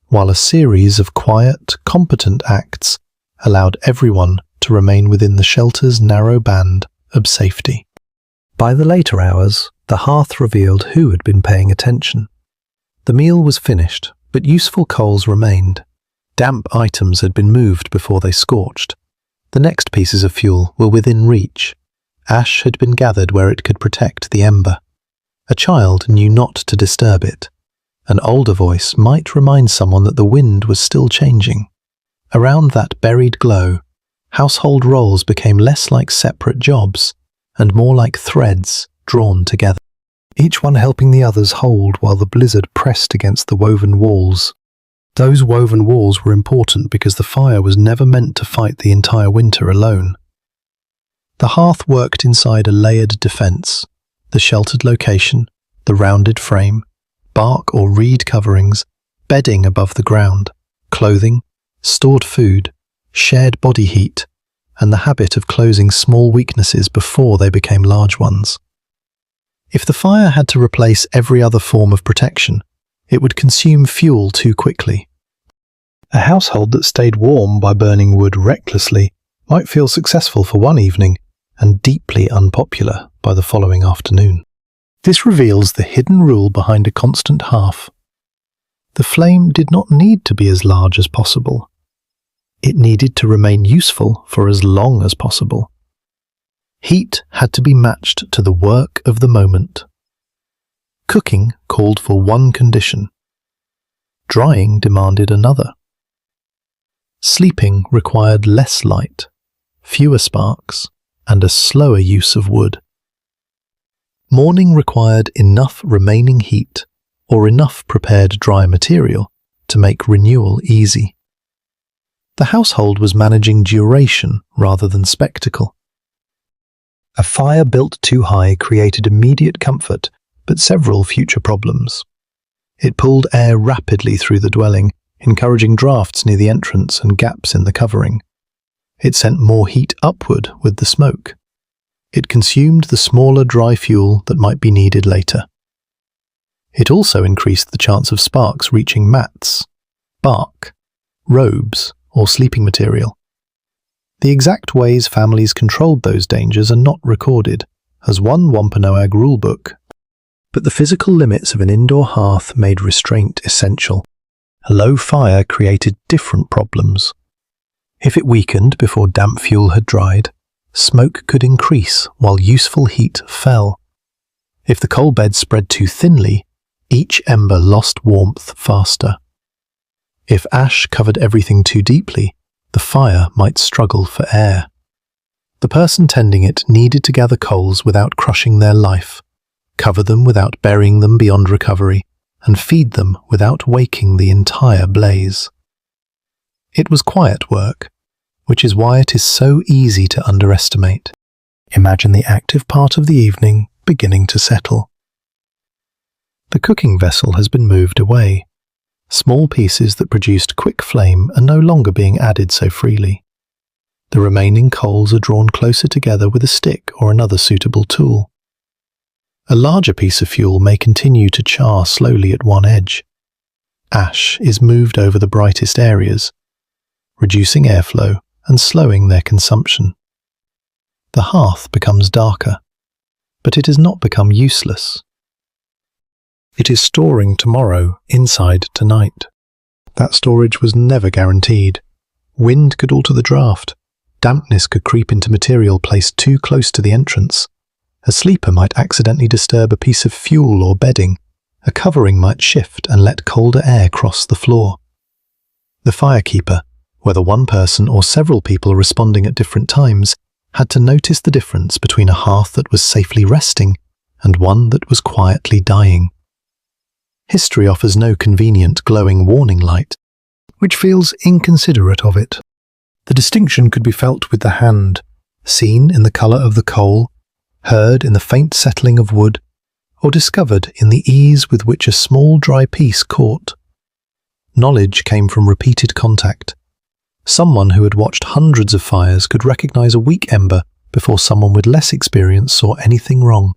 while a series of quiet, competent acts allowed everyone to remain within the shelter's narrow band of safety. By the later hours, the hearth revealed who had been paying attention. The meal was finished, but useful coals remained. Damp items had been moved before they scorched. The next pieces of fuel were within reach. Ash had been gathered where it could protect the ember. A child knew not to disturb it. An older voice might remind someone that the wind was still changing. Around that buried glow, household roles became less like separate jobs and more like threads drawn together, each one helping the others hold while the blizzard pressed against the woven walls. Those woven walls were important because the fire was never meant to fight the entire winter alone. The hearth worked inside a layered defense, the sheltered location, the rounded frame, bark or reed coverings, bedding above the ground, clothing, stored food, shared body heat, and the habit of closing small weaknesses before they became large ones. If the fire had to replace every other form of protection, it would consume fuel too quickly. A household that stayed warm by burning wood recklessly might feel successful for one evening and deeply unpopular by the following afternoon. This reveals the hidden rule behind a constant hearth. The flame did not need to be as large as possible. It needed to remain useful for as long as possible. Heat had to be matched to the work of the moment. Cooking called for one condition. Drying demanded another. Sleeping required less light, fewer sparks, and a slower use of wood. Mourning required enough remaining heat or enough prepared dry material to make renewal easy. The household was managing duration rather than spectacle. A fire built too high created immediate comfort, but several future problems. It pulled air rapidly through the dwelling, encouraging drafts near the entrance and gaps in the covering. It sent more heat upward with the smoke. It consumed the smaller dry fuel that might be needed later. It also increased the chance of sparks reaching mats, bark, robes, or sleeping material. The exact ways families controlled those dangers are not recorded, as one Wampanoag rulebook, but the physical limits of an indoor hearth made restraint essential. A low fire created different problems. If it weakened before damp fuel had dried, smoke could increase while useful heat fell. If the coal bed spread too thinly, each ember lost warmth faster. If ash covered everything too deeply, the fire might struggle for air. The person tending it needed to gather coals without crushing their life, cover them without burying them beyond recovery, and feed them without waking the entire blaze. It was quiet work, which is why it is so easy to underestimate. Imagine the active part of the evening beginning to settle. The cooking vessel has been moved away. Small pieces that produced quick flame are no longer being added so freely. The remaining coals are drawn closer together with a stick or another suitable tool. A larger piece of fuel may continue to char slowly at one edge. Ash is moved over the brightest areas, reducing airflow and slowing their consumption. The hearth becomes darker, but it has not become useless. It is storing tomorrow inside tonight. That storage was never guaranteed. Wind could alter the draft. Dampness could creep into material placed too close to the entrance. A sleeper might accidentally disturb a piece of fuel or bedding. A covering might shift and let colder air cross the floor. The firekeeper, whether one person or several people responding at different times, had to notice the difference between a hearth that was safely resting and one that was quietly dying. History offers no convenient glowing warning light, which feels inconsiderate of it. The distinction could be felt with the hand, seen in the colour of the coal, heard in the faint settling of wood, or discovered in the ease with which a small dry piece caught. Knowledge came from repeated contact. Someone who had watched hundreds of fires could recognise a weak ember before someone with less experience saw anything wrong.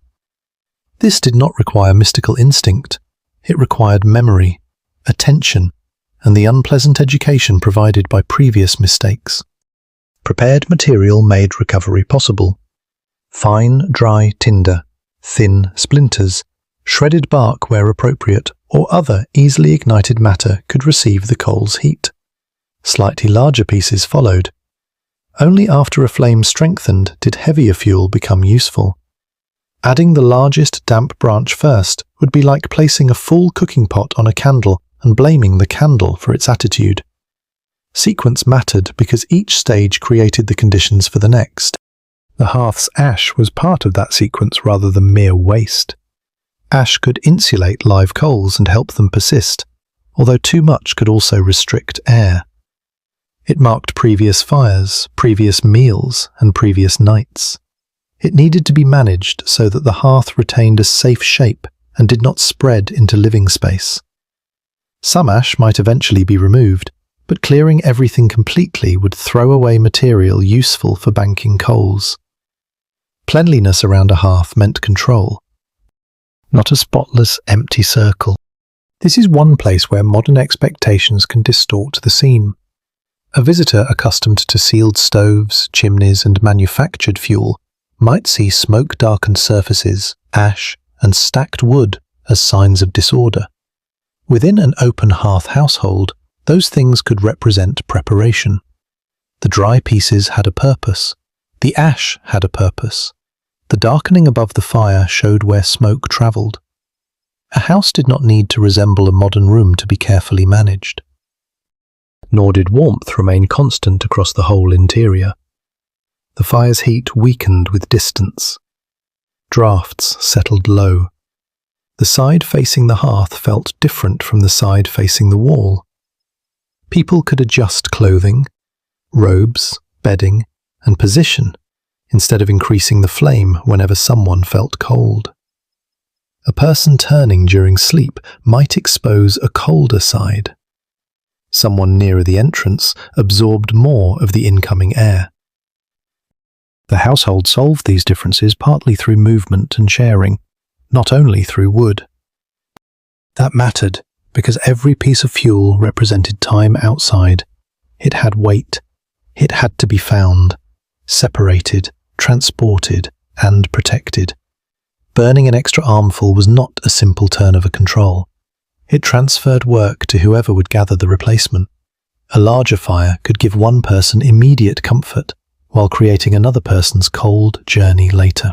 This did not require mystical instinct. It required memory, attention, and the unpleasant education provided by previous mistakes. Prepared material made recovery possible. Fine, dry tinder, thin splinters, shredded bark where appropriate, or other easily ignited matter could receive the coal's heat. Slightly larger pieces followed. Only after a flame strengthened did heavier fuel become useful. Adding the largest damp branch first would be like placing a full cooking pot on a candle and blaming the candle for its attitude. Sequence mattered because each stage created the conditions for the next. The hearth's ash was part of that sequence rather than mere waste. Ash could insulate live coals and help them persist, although too much could also restrict air. It marked previous fires, previous meals, and previous nights. It needed to be managed so that the hearth retained a safe shape and did not spread into living space. Some ash might eventually be removed, but clearing everything completely would throw away material useful for banking coals. Cleanliness around a hearth meant control, not a spotless, empty circle. This is one place where modern expectations can distort the scene. A visitor accustomed to sealed stoves, chimneys, and manufactured fuel might see smoke-darkened surfaces, ash, and stacked wood as signs of disorder. Within an open hearth household, those things could represent preparation. The dry pieces had a purpose. The ash had a purpose. The darkening above the fire showed where smoke travelled. A house did not need to resemble a modern room to be carefully managed. Nor did warmth remain constant across the whole interior. The fire's heat weakened with distance. Drafts settled low. The side facing the hearth felt different from the side facing the wall. People could adjust clothing, robes, bedding, and position instead of increasing the flame whenever someone felt cold. A person turning during sleep might expose a colder side. Someone nearer the entrance absorbed more of the incoming air. The household solved these differences partly through movement and sharing, not only through wood. That mattered because every piece of fuel represented time outside. It had weight. It had to be found, separated, transported, and protected. Burning an extra armful was not a simple turn of a control. It transferred work to whoever would gather the replacement. A larger fire could give one person immediate comfort, while creating another person's cold journey later.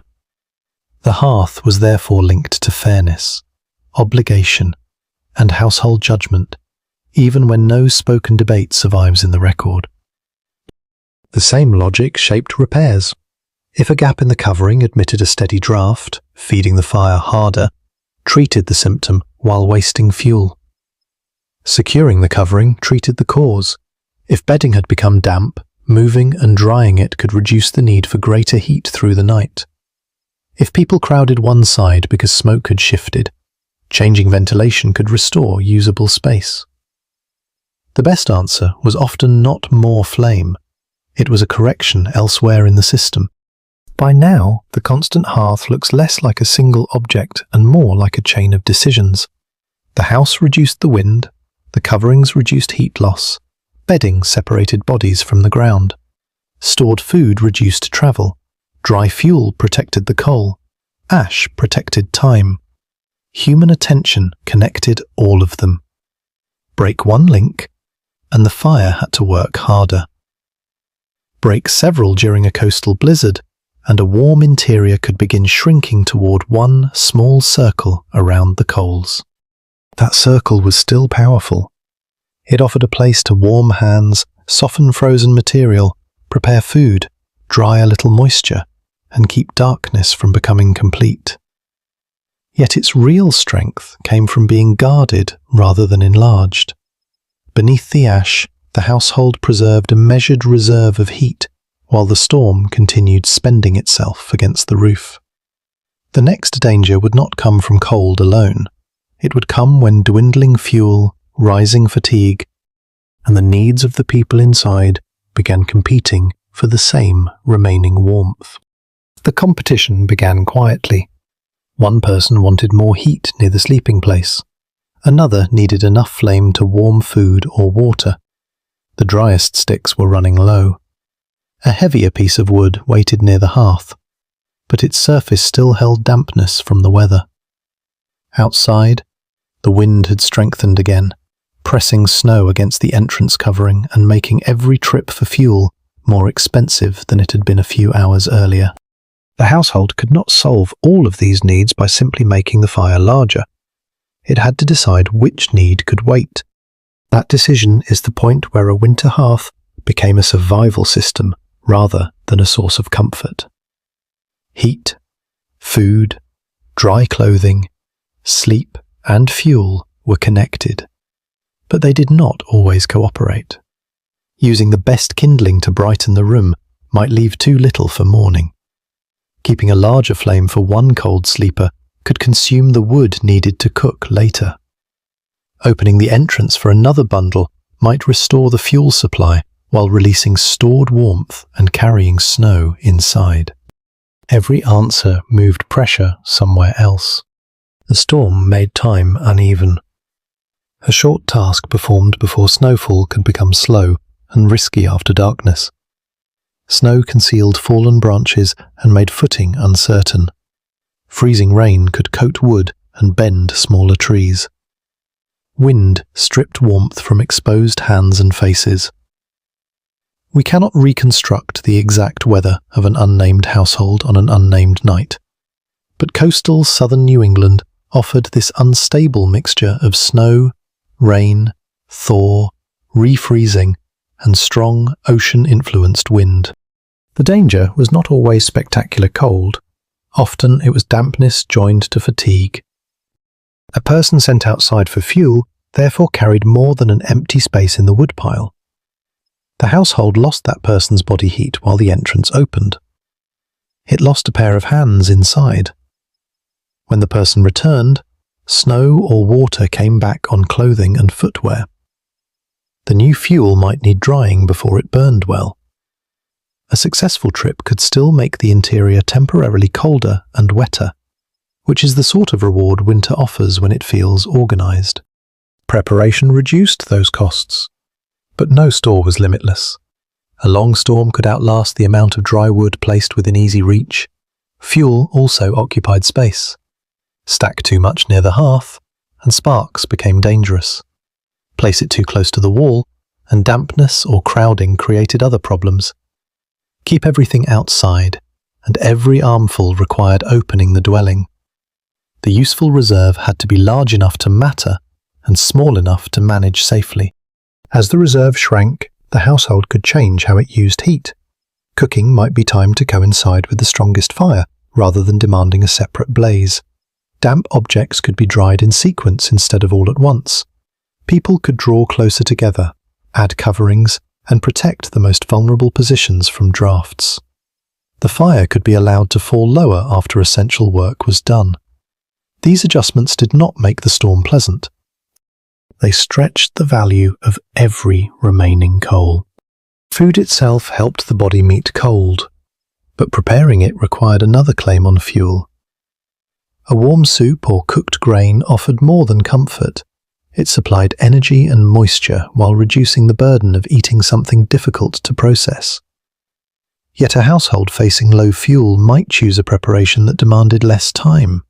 The hearth was therefore linked to fairness, obligation, and household judgment, even when no spoken debate survives in the record. The same logic shaped repairs. If a gap in the covering admitted a steady draft, feeding the fire harder, treated the symptom while wasting fuel. Securing the covering treated the cause. If bedding had become damp, moving and drying it could reduce the need for greater heat through the night. If people crowded one side because smoke had shifted, changing ventilation could restore usable space. The best answer was often not more flame. It was a correction elsewhere in the system. By now, the constant hearth looks less like a single object and more like a chain of decisions. The house reduced the wind, the coverings reduced heat loss, bedding separated bodies from the ground, stored food reduced travel, dry fuel protected the coal, ash protected time. Human attention connected all of them. Break one link, and the fire had to work harder. Break several during a coastal blizzard, and a warm interior could begin shrinking toward one small circle around the coals. That circle was still powerful. It offered a place to warm hands, soften frozen material, prepare food, dry a little moisture, and keep darkness from becoming complete. Yet its real strength came from being guarded rather than enlarged. Beneath the ash, the household preserved a measured reserve of heat, while the storm continued spending itself against the roof. The next danger would not come from cold alone. It would come when dwindling fuel, rising fatigue, and the needs of the people inside began competing for the same remaining warmth. The competition began quietly. One person wanted more heat near the sleeping place. Another needed enough flame to warm food or water. The driest sticks were running low. A heavier piece of wood waited near the hearth, but its surface still held dampness from the weather. Outside, the wind had strengthened again, pressing snow against the entrance covering and making every trip for fuel more expensive than it had been a few hours earlier. The household could not solve all of these needs by simply making the fire larger. It had to decide which need could wait. That decision is the point where a winter hearth became a survival system rather than a source of comfort. Heat, food, dry clothing, sleep, and fuel were connected, but they did not always cooperate. Using the best kindling to brighten the room might leave too little for morning. Keeping a larger flame for one cold sleeper could consume the wood needed to cook later. Opening the entrance for another bundle might restore the fuel supply while releasing stored warmth and carrying snow inside. Every answer moved pressure somewhere else. The storm made time uneven. A short task performed before snowfall could become slow and risky after darkness. Snow concealed fallen branches and made footing uncertain. Freezing rain could coat wood and bend smaller trees. Wind stripped warmth from exposed hands and faces. We cannot reconstruct the exact weather of an unnamed household on an unnamed night, but coastal southern New England offered this unstable mixture of snow, rain, thaw, refreezing, and strong ocean-influenced wind. The danger was not always spectacular cold. Often it was dampness joined to fatigue. A person sent outside for fuel therefore carried more than an empty space in the woodpile. The household lost that person's body heat while the entrance opened. It lost a pair of hands inside. When the person returned, snow or water came back on clothing and footwear. The new fuel might need drying before it burned well. A successful trip could still make the interior temporarily colder and wetter, which is the sort of reward winter offers when it feels organized. Preparation reduced those costs, but no store was limitless. A long storm could outlast the amount of dry wood placed within easy reach. Fuel also occupied space. Stack too much near the hearth, and sparks became dangerous. Place it too close to the wall, and dampness or crowding created other problems. Keep everything outside, and every armful required opening the dwelling. The useful reserve had to be large enough to matter and small enough to manage safely. As the reserve shrank, the household could change how it used heat. Cooking might be timed to coincide with the strongest fire, rather than demanding a separate blaze. Damp objects could be dried in sequence instead of all at once. People could draw closer together, add coverings, and protect the most vulnerable positions from drafts. The fire could be allowed to fall lower after essential work was done. These adjustments did not make the storm pleasant. They stretched the value of every remaining coal. Food itself helped the body meet cold, but preparing it required another claim on fuel. A warm soup or cooked grain offered more than comfort. It supplied energy and moisture while reducing the burden of eating something difficult to process. Yet a household facing low fuel might choose a preparation that demanded less time.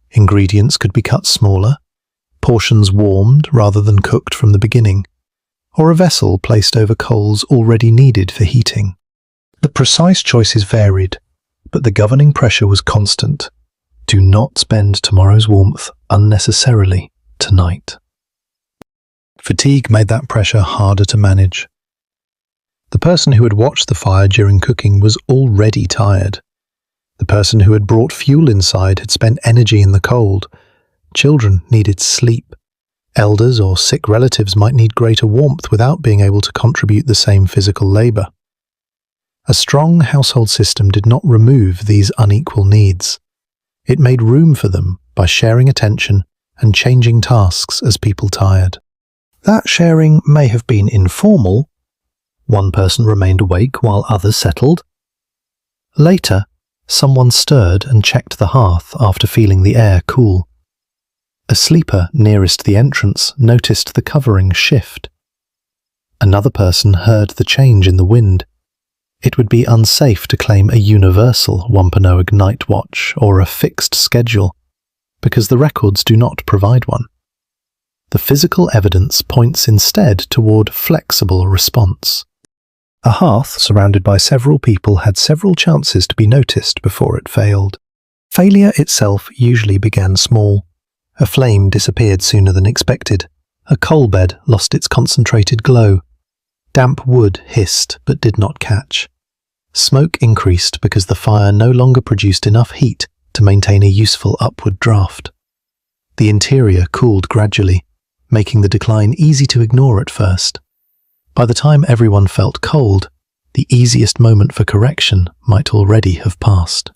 Ingredients could be cut smaller, portions warmed rather than cooked from the beginning, or a vessel placed over coals already needed for heating. The precise choices varied, but the governing pressure was constant. Do not spend tomorrow's warmth unnecessarily tonight. Fatigue made that pressure harder to manage. The person who had watched the fire during cooking was already tired. The person who had brought fuel inside had spent energy in the cold. Children needed sleep. Elders or sick relatives might need greater warmth without being able to contribute the same physical labor. A strong household system did not remove these unequal needs. It made room for them by sharing attention and changing tasks as people tired. That sharing may have been informal. One person remained awake while others settled. Later, someone stirred and checked the hearth after feeling the air cool. A sleeper nearest the entrance noticed the covering shift. Another person heard the change in the wind. It would be unsafe to claim a universal Wampanoag night watch or a fixed schedule, because the records do not provide one. The physical evidence points instead toward flexible response. A hearth surrounded by several people had several chances to be noticed before it failed. Failure itself usually began small. A flame disappeared sooner than expected. A coal bed lost its concentrated glow. Damp wood hissed but did not catch. Smoke increased because the fire no longer produced enough heat to maintain a useful upward draft. The interior cooled gradually, making the decline easy to ignore at first. By the time everyone felt cold, the easiest moment for correction might already have passed.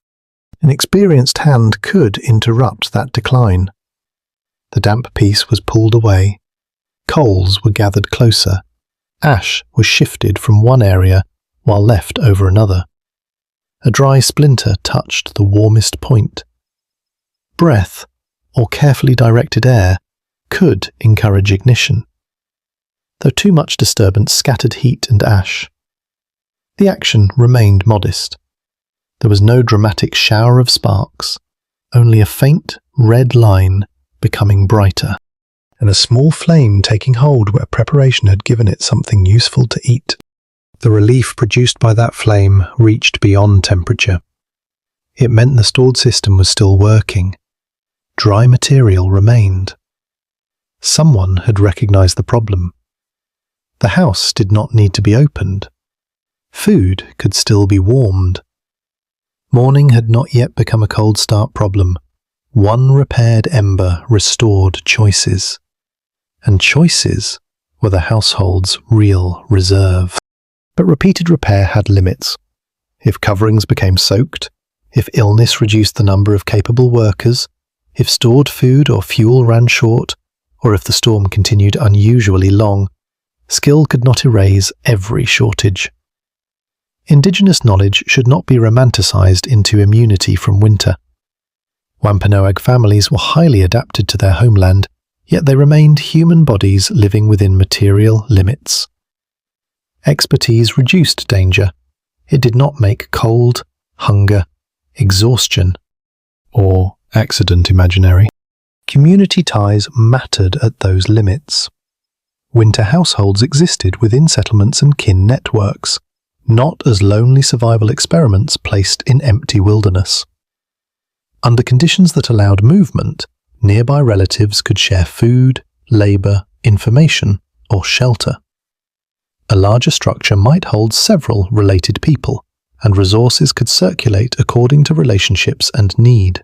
An experienced hand could interrupt that decline. The damp piece was pulled away. Coals were gathered closer. Ash was shifted from one area while left over another. A dry splinter touched the warmest point. Breath, or carefully directed air, could encourage ignition, though too much disturbance scattered heat and ash. The action remained modest. There was no dramatic shower of sparks, only a faint red line becoming brighter, and a small flame taking hold where preparation had given it something useful to eat. The relief produced by that flame reached beyond temperature. It meant the stored system was still working. Dry material remained. Someone had recognized the problem. The house did not need to be opened. Food could still be warmed. Morning had not yet become a cold start problem. One repaired ember restored choices. And choices were the household's real reserve. But repeated repair had limits. If coverings became soaked, if illness reduced the number of capable workers, if stored food or fuel ran short, or if the storm continued unusually long, skill could not erase every shortage. Indigenous knowledge should not be romanticized into immunity from winter. Wampanoag families were highly adapted to their homeland, yet they remained human bodies living within material limits. Expertise reduced danger. It did not make cold, hunger, exhaustion, or accident imaginary. Community ties mattered at those limits. Winter households existed within settlements and kin networks, not as lonely survival experiments placed in empty wilderness. Under conditions that allowed movement, nearby relatives could share food, labor, information, or shelter. A larger structure might hold several related people, and resources could circulate according to relationships and need.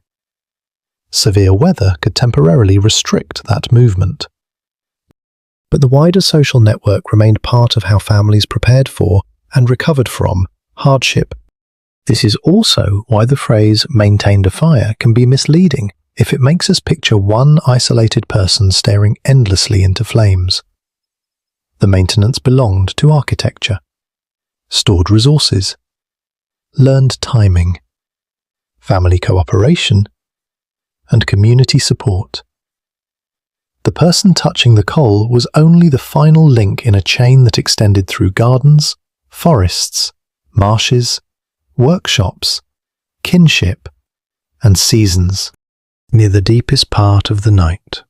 Severe weather could temporarily restrict that movement. But the wider social network remained part of how families prepared for and recovered from hardship. This is also why the phrase "maintained a fire" can be misleading if it makes us picture one isolated person staring endlessly into flames. The maintenance belonged to architecture, stored resources, learned timing, family cooperation, and community support. The person touching the coal was only the final link in a chain that extended through gardens, forests, marshes, workshops, kinship, and seasons, near the deepest part of the night.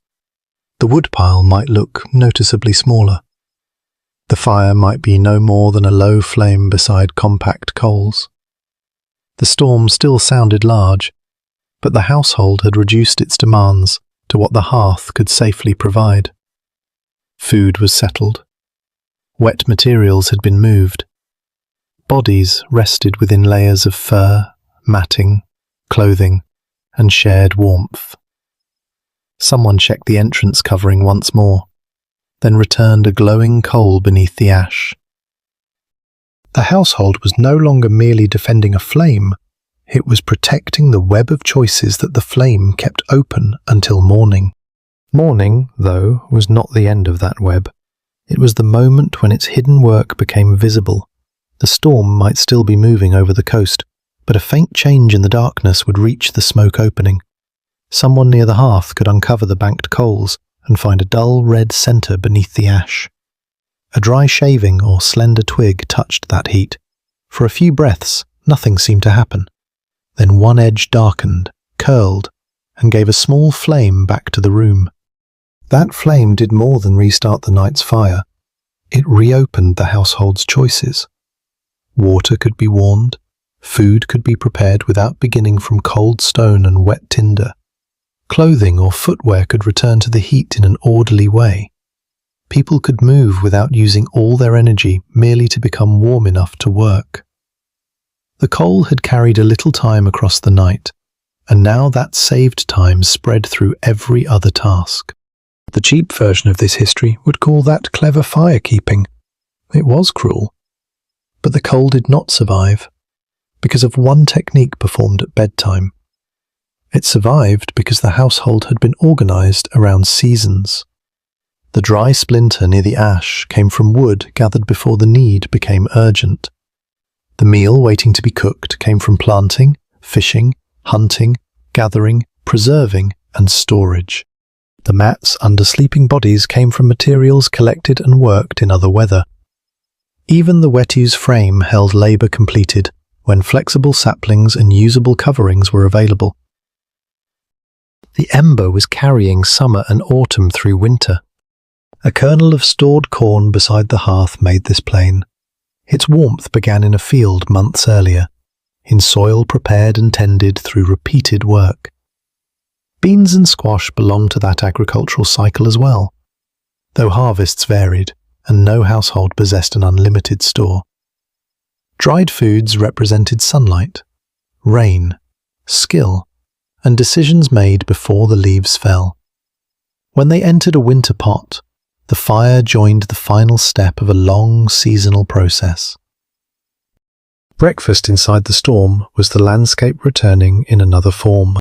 The woodpile might look noticeably smaller. The fire might be no more than a low flame beside compact coals. The storm still sounded large, but the household had reduced its demands to what the hearth could safely provide. Food was settled. Wet materials had been moved. Bodies rested within layers of fur, matting, clothing, and shared warmth. Someone checked the entrance covering once more, then returned a glowing coal beneath the ash. The household was no longer merely defending a flame, it was protecting the web of choices that the flame kept open until morning. Morning, though, was not the end of that web. It was the moment when its hidden work became visible. The storm might still be moving over the coast, but a faint change in the darkness would reach the smoke opening. Someone near the hearth could uncover the banked coals and find a dull red centre beneath the ash. A dry shaving or slender twig touched that heat. For a few breaths, nothing seemed to happen. Then one edge darkened, curled, and gave a small flame back to the room. That flame did more than restart the night's fire. It reopened the household's choices. Water could be warmed, food could be prepared without beginning from cold stone and wet tinder. Clothing or footwear could return to the heat in an orderly way. People could move without using all their energy merely to become warm enough to work. The coal had carried a little time across the night, and now that saved time spread through every other task. The cheap version of this history would call that clever firekeeping. It was cruel. But the coal did not survive, because of one technique performed at bedtime. It survived because the household had been organised around seasons. The dry splinter near the ash came from wood gathered before the need became urgent. The meal waiting to be cooked came from planting, fishing, hunting, gathering, preserving, and storage. The mats under sleeping bodies came from materials collected and worked in other weather. Even the wetu's frame held labour completed when flexible saplings and usable coverings were available. The ember was carrying summer and autumn through winter. A kernel of stored corn beside the hearth made this plain. Its warmth began in a field months earlier, in soil prepared and tended through repeated work. Beans and squash belonged to that agricultural cycle as well, though harvests varied and no household possessed an unlimited store. Dried foods represented sunlight, rain, skill, and decisions made before the leaves fell. When they entered a winter pot, the fire joined the final step of a long seasonal process. Breakfast inside the storm was the landscape returning in another form.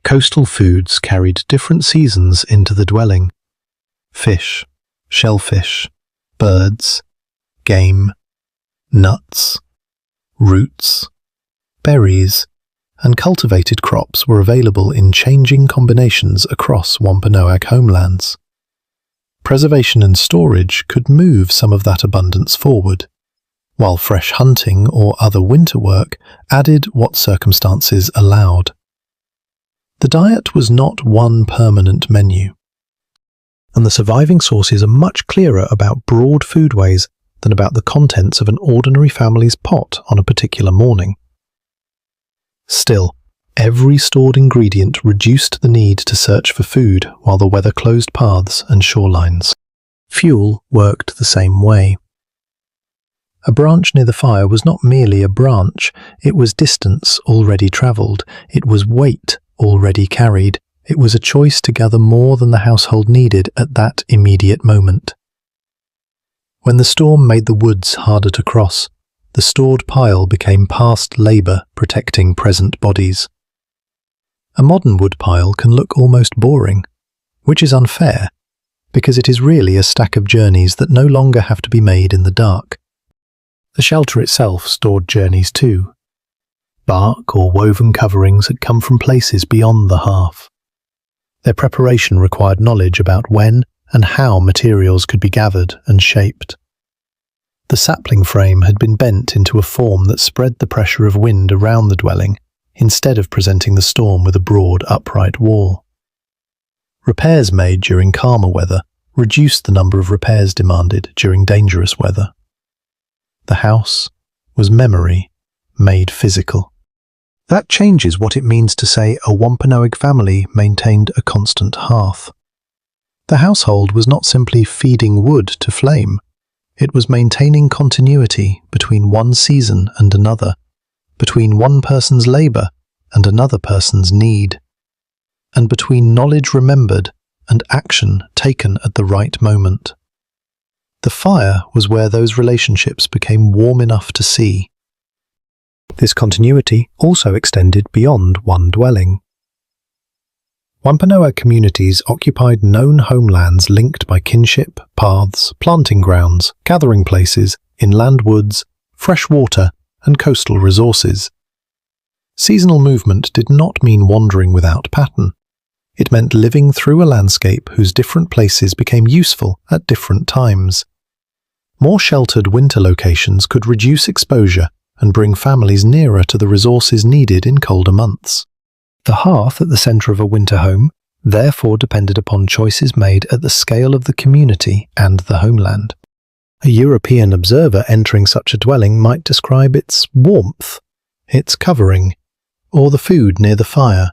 Coastal foods carried different seasons into the dwelling. Fish, shellfish, birds, game, nuts, roots, berries, and cultivated crops were available in changing combinations across Wampanoag homelands. Preservation and storage could move some of that abundance forward, while fresh hunting or other winter work added what circumstances allowed. The diet was not one permanent menu, and the surviving sources are much clearer about broad foodways than about the contents of an ordinary family's pot on a particular morning. Still, every stored ingredient reduced the need to search for food while the weather closed paths and shorelines. Fuel worked the same way. A branch near the fire was not merely a branch, it was distance already travelled, it was weight already carried, it was a choice to gather more than the household needed at that immediate moment. When the storm made the woods harder to cross, the stored pile became past labour protecting present bodies. A modern wood pile can look almost boring, which is unfair, because it is really a stack of journeys that no longer have to be made in the dark. The shelter itself stored journeys too. Bark or woven coverings had come from places beyond the hearth. Their preparation required knowledge about when and how materials could be gathered and shaped. The sapling frame had been bent into a form that spread the pressure of wind around the dwelling, instead of presenting the storm with a broad, upright wall. Repairs made during calmer weather reduced the number of repairs demanded during dangerous weather. The house was memory made physical. That changes what it means to say a Wampanoag family maintained a constant hearth. The household was not simply feeding wood to flame. It was maintaining continuity between one season and another, between one person's labour and another person's need, and between knowledge remembered and action taken at the right moment. The fire was where those relationships became warm enough to see. This continuity also extended beyond one dwelling. Wampanoag communities occupied known homelands linked by kinship, paths, planting grounds, gathering places, inland woods, fresh water, and coastal resources. Seasonal movement did not mean wandering without pattern. It meant living through a landscape whose different places became useful at different times. More sheltered winter locations could reduce exposure and bring families nearer to the resources needed in colder months. The hearth at the centre of a winter home therefore depended upon choices made at the scale of the community and the homeland. A European observer entering such a dwelling might describe its warmth, its covering, or the food near the fire.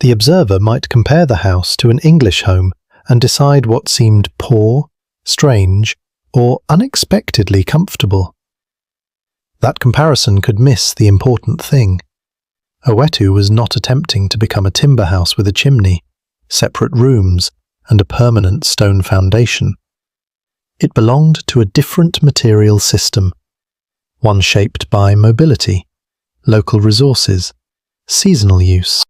The observer might compare the house to an English home and decide what seemed poor, strange, or unexpectedly comfortable. That comparison could miss the important thing. A wetu was not attempting to become a timber house with a chimney, separate rooms, and a permanent stone foundation. It belonged to a different material system, one shaped by mobility, local resources, seasonal use,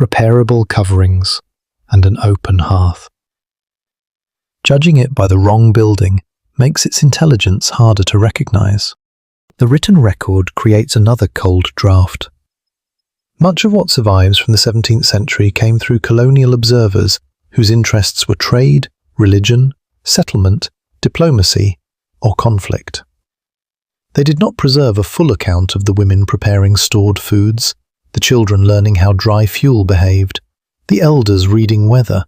repairable coverings, and an open hearth. Judging it by the wrong building makes its intelligence harder to recognize. The written record creates another cold draft. Much of what survives from the 17th century came through colonial observers whose interests were trade, religion, settlement, diplomacy, or conflict. They did not preserve a full account of the women preparing stored foods, the children learning how dry fuel behaved, the elders reading weather,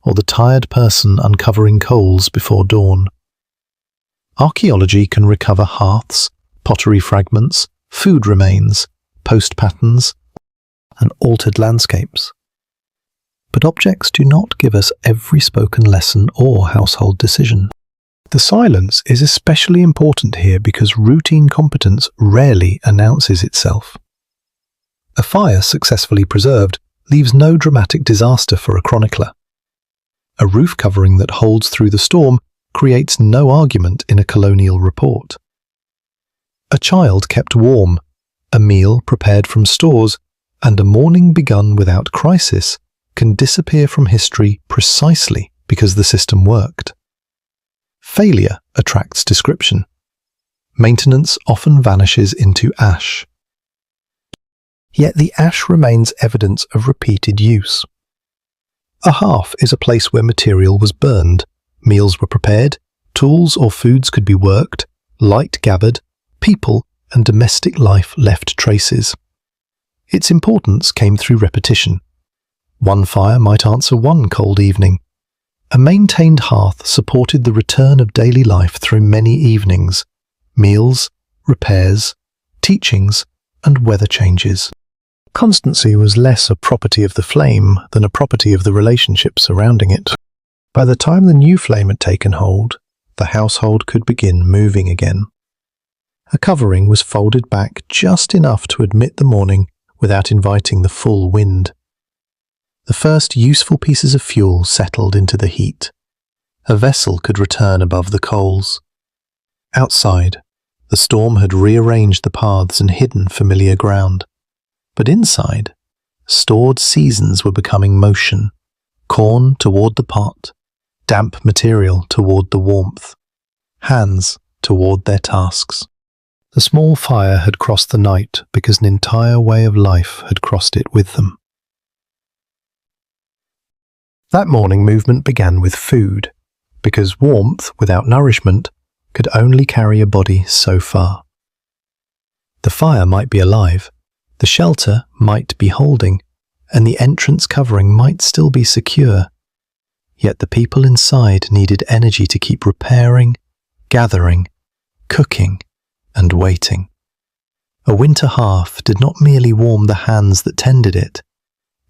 or the tired person uncovering coals before dawn. Archaeology can recover hearths, pottery fragments, food remains, post patterns, and altered landscapes. But objects do not give us every spoken lesson or household decision. The silence is especially important here because routine competence rarely announces itself. A fire successfully preserved leaves no dramatic disaster for a chronicler. A roof covering that holds through the storm creates no argument in a colonial report. A child kept warm, a meal prepared from stores, and a morning begun without crisis can disappear from history precisely because the system worked. Failure attracts description. Maintenance often vanishes into ash. Yet the ash remains evidence of repeated use. A hearth is a place where material was burned, meals were prepared, tools or foods could be worked, light gathered, people and domestic life left traces. Its importance came through repetition. One fire might answer one cold evening. A maintained hearth supported the return of daily life through many evenings, meals, repairs, teachings, and weather changes. Constancy was less a property of the flame than a property of the relationship surrounding it. By the time the new flame had taken hold, the household could begin moving again. A covering was folded back just enough to admit the morning without inviting the full wind. The first useful pieces of fuel settled into the heat. A vessel could return above the coals. Outside, the storm had rearranged the paths and hidden familiar ground. But inside, stored seasons were becoming motion, corn toward the pot, damp material toward the warmth, hands toward their tasks. The small fire had crossed the night because an entire way of life had crossed it with them. That morning movement began with food, because warmth without nourishment could only carry a body so far. The fire might be alive, the shelter might be holding, and the entrance covering might still be secure. Yet the people inside needed energy to keep repairing, gathering, cooking, and waiting. A winter hearth did not merely warm the hands that tended it.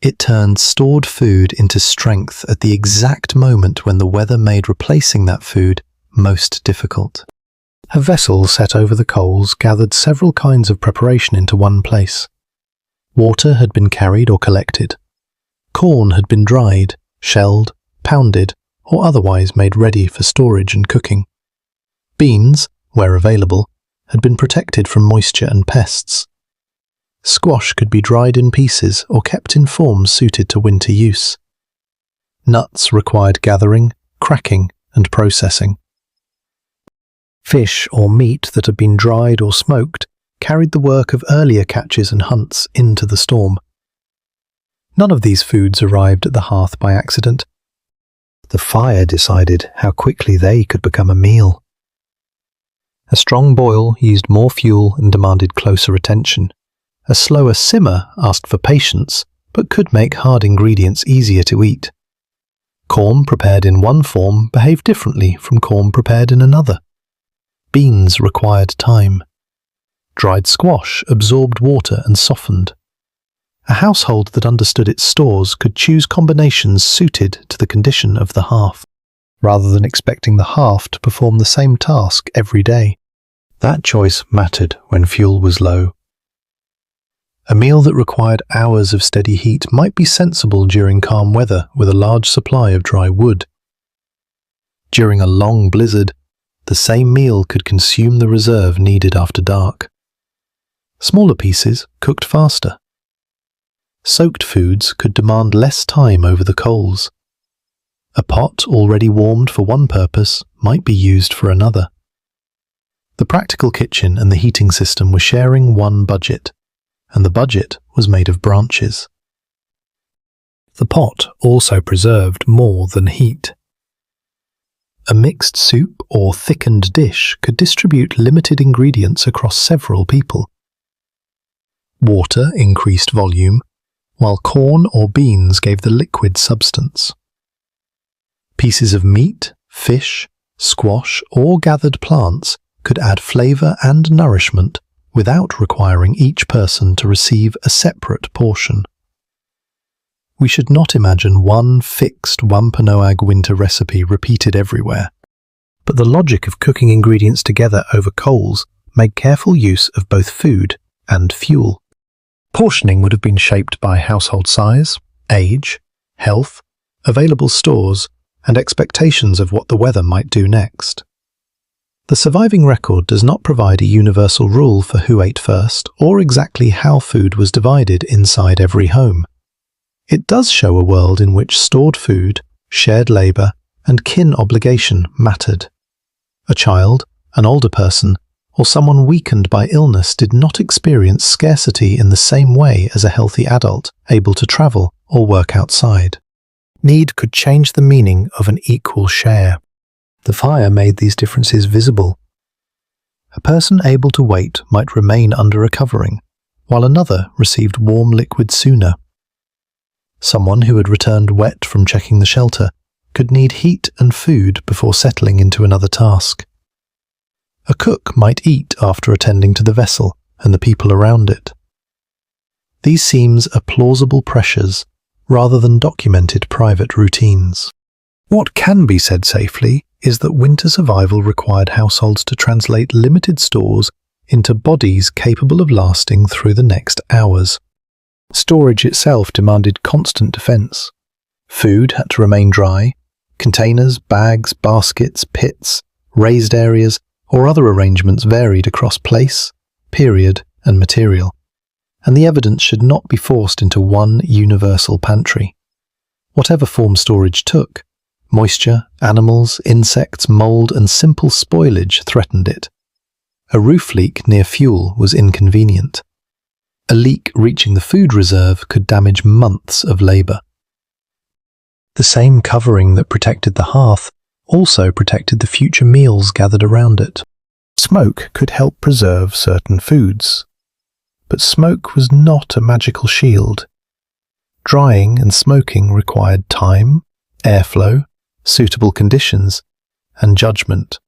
It turned stored food into strength at the exact moment when the weather made replacing that food most difficult. A vessel set over the coals gathered several kinds of preparation into one place. Water had been carried or collected. Corn had been dried, shelled, pounded, or otherwise made ready for storage and cooking. Beans, where available, had been protected from moisture and pests. Squash could be dried in pieces or kept in forms suited to winter use. Nuts required gathering, cracking, and processing. Fish or meat that had been dried or smoked carried the work of earlier catches and hunts into the storm. None of these foods arrived at the hearth by accident. The fire decided how quickly they could become a meal. A strong boil used more fuel and demanded closer attention. A slower simmer asked for patience, but could make hard ingredients easier to eat. Corn prepared in one form behaved differently from corn prepared in another. Beans required time. Dried squash absorbed water and softened. A household that understood its stores could choose combinations suited to the condition of the hearth, rather than expecting the hearth to perform the same task every day. That choice mattered when fuel was low. A meal that required hours of steady heat might be sensible during calm weather with a large supply of dry wood. During a long blizzard, the same meal could consume the reserve needed after dark. Smaller pieces cooked faster. soaked foods could demand less time over the coals. A pot already warmed for one purpose might be used for another. The practical kitchen and the heating system were sharing one budget, and the budget was made of branches. The pot also preserved more than heat. A mixed soup or thickened dish could distribute limited ingredients across several people. Water increased volume, while corn or beans gave the liquid substance. Pieces of meat, fish, squash, or gathered plants could add flavour and nourishment without requiring each person to receive a separate portion. We should not imagine one fixed Wampanoag winter recipe repeated everywhere, but the logic of cooking ingredients together over coals made careful use of both food and fuel. Portioning would have been shaped by household size, age, health, available stores, and expectations of what the weather might do next. The surviving record does not provide a universal rule for who ate first or exactly how food was divided inside every home. It does show a world in which stored food, shared labour, and kin obligation mattered. A child, an older person, or someone weakened by illness did not experience scarcity in the same way as a healthy adult able to travel or work outside. Need could change the meaning of an equal share. The fire made these differences visible. A person able to wait might remain under a covering, while another received warm liquid sooner. Someone who had returned wet from checking the shelter could need heat and food before settling into another task. A cook might eat after attending to the vessel and the people around it. These seem plausible pressures rather than documented private routines. What can be said safely is that winter survival required households to translate limited stores into bodies capable of lasting through the next hours. Storage itself demanded constant defense. Food had to remain dry. Containers, bags, baskets, pits, raised areas, or other arrangements varied across place, period, and material, and the evidence should not be forced into one universal pantry. Whatever form storage took, moisture, animals, insects, mold, and simple spoilage threatened it. A roof leak near fuel was inconvenient. A leak reaching the food reserve could damage months of labour. The same covering that protected the hearth also protected the future meals gathered around it. Smoke could help preserve certain foods, but smoke was not a magical shield. Drying and smoking required time, airflow, suitable conditions, and judgment.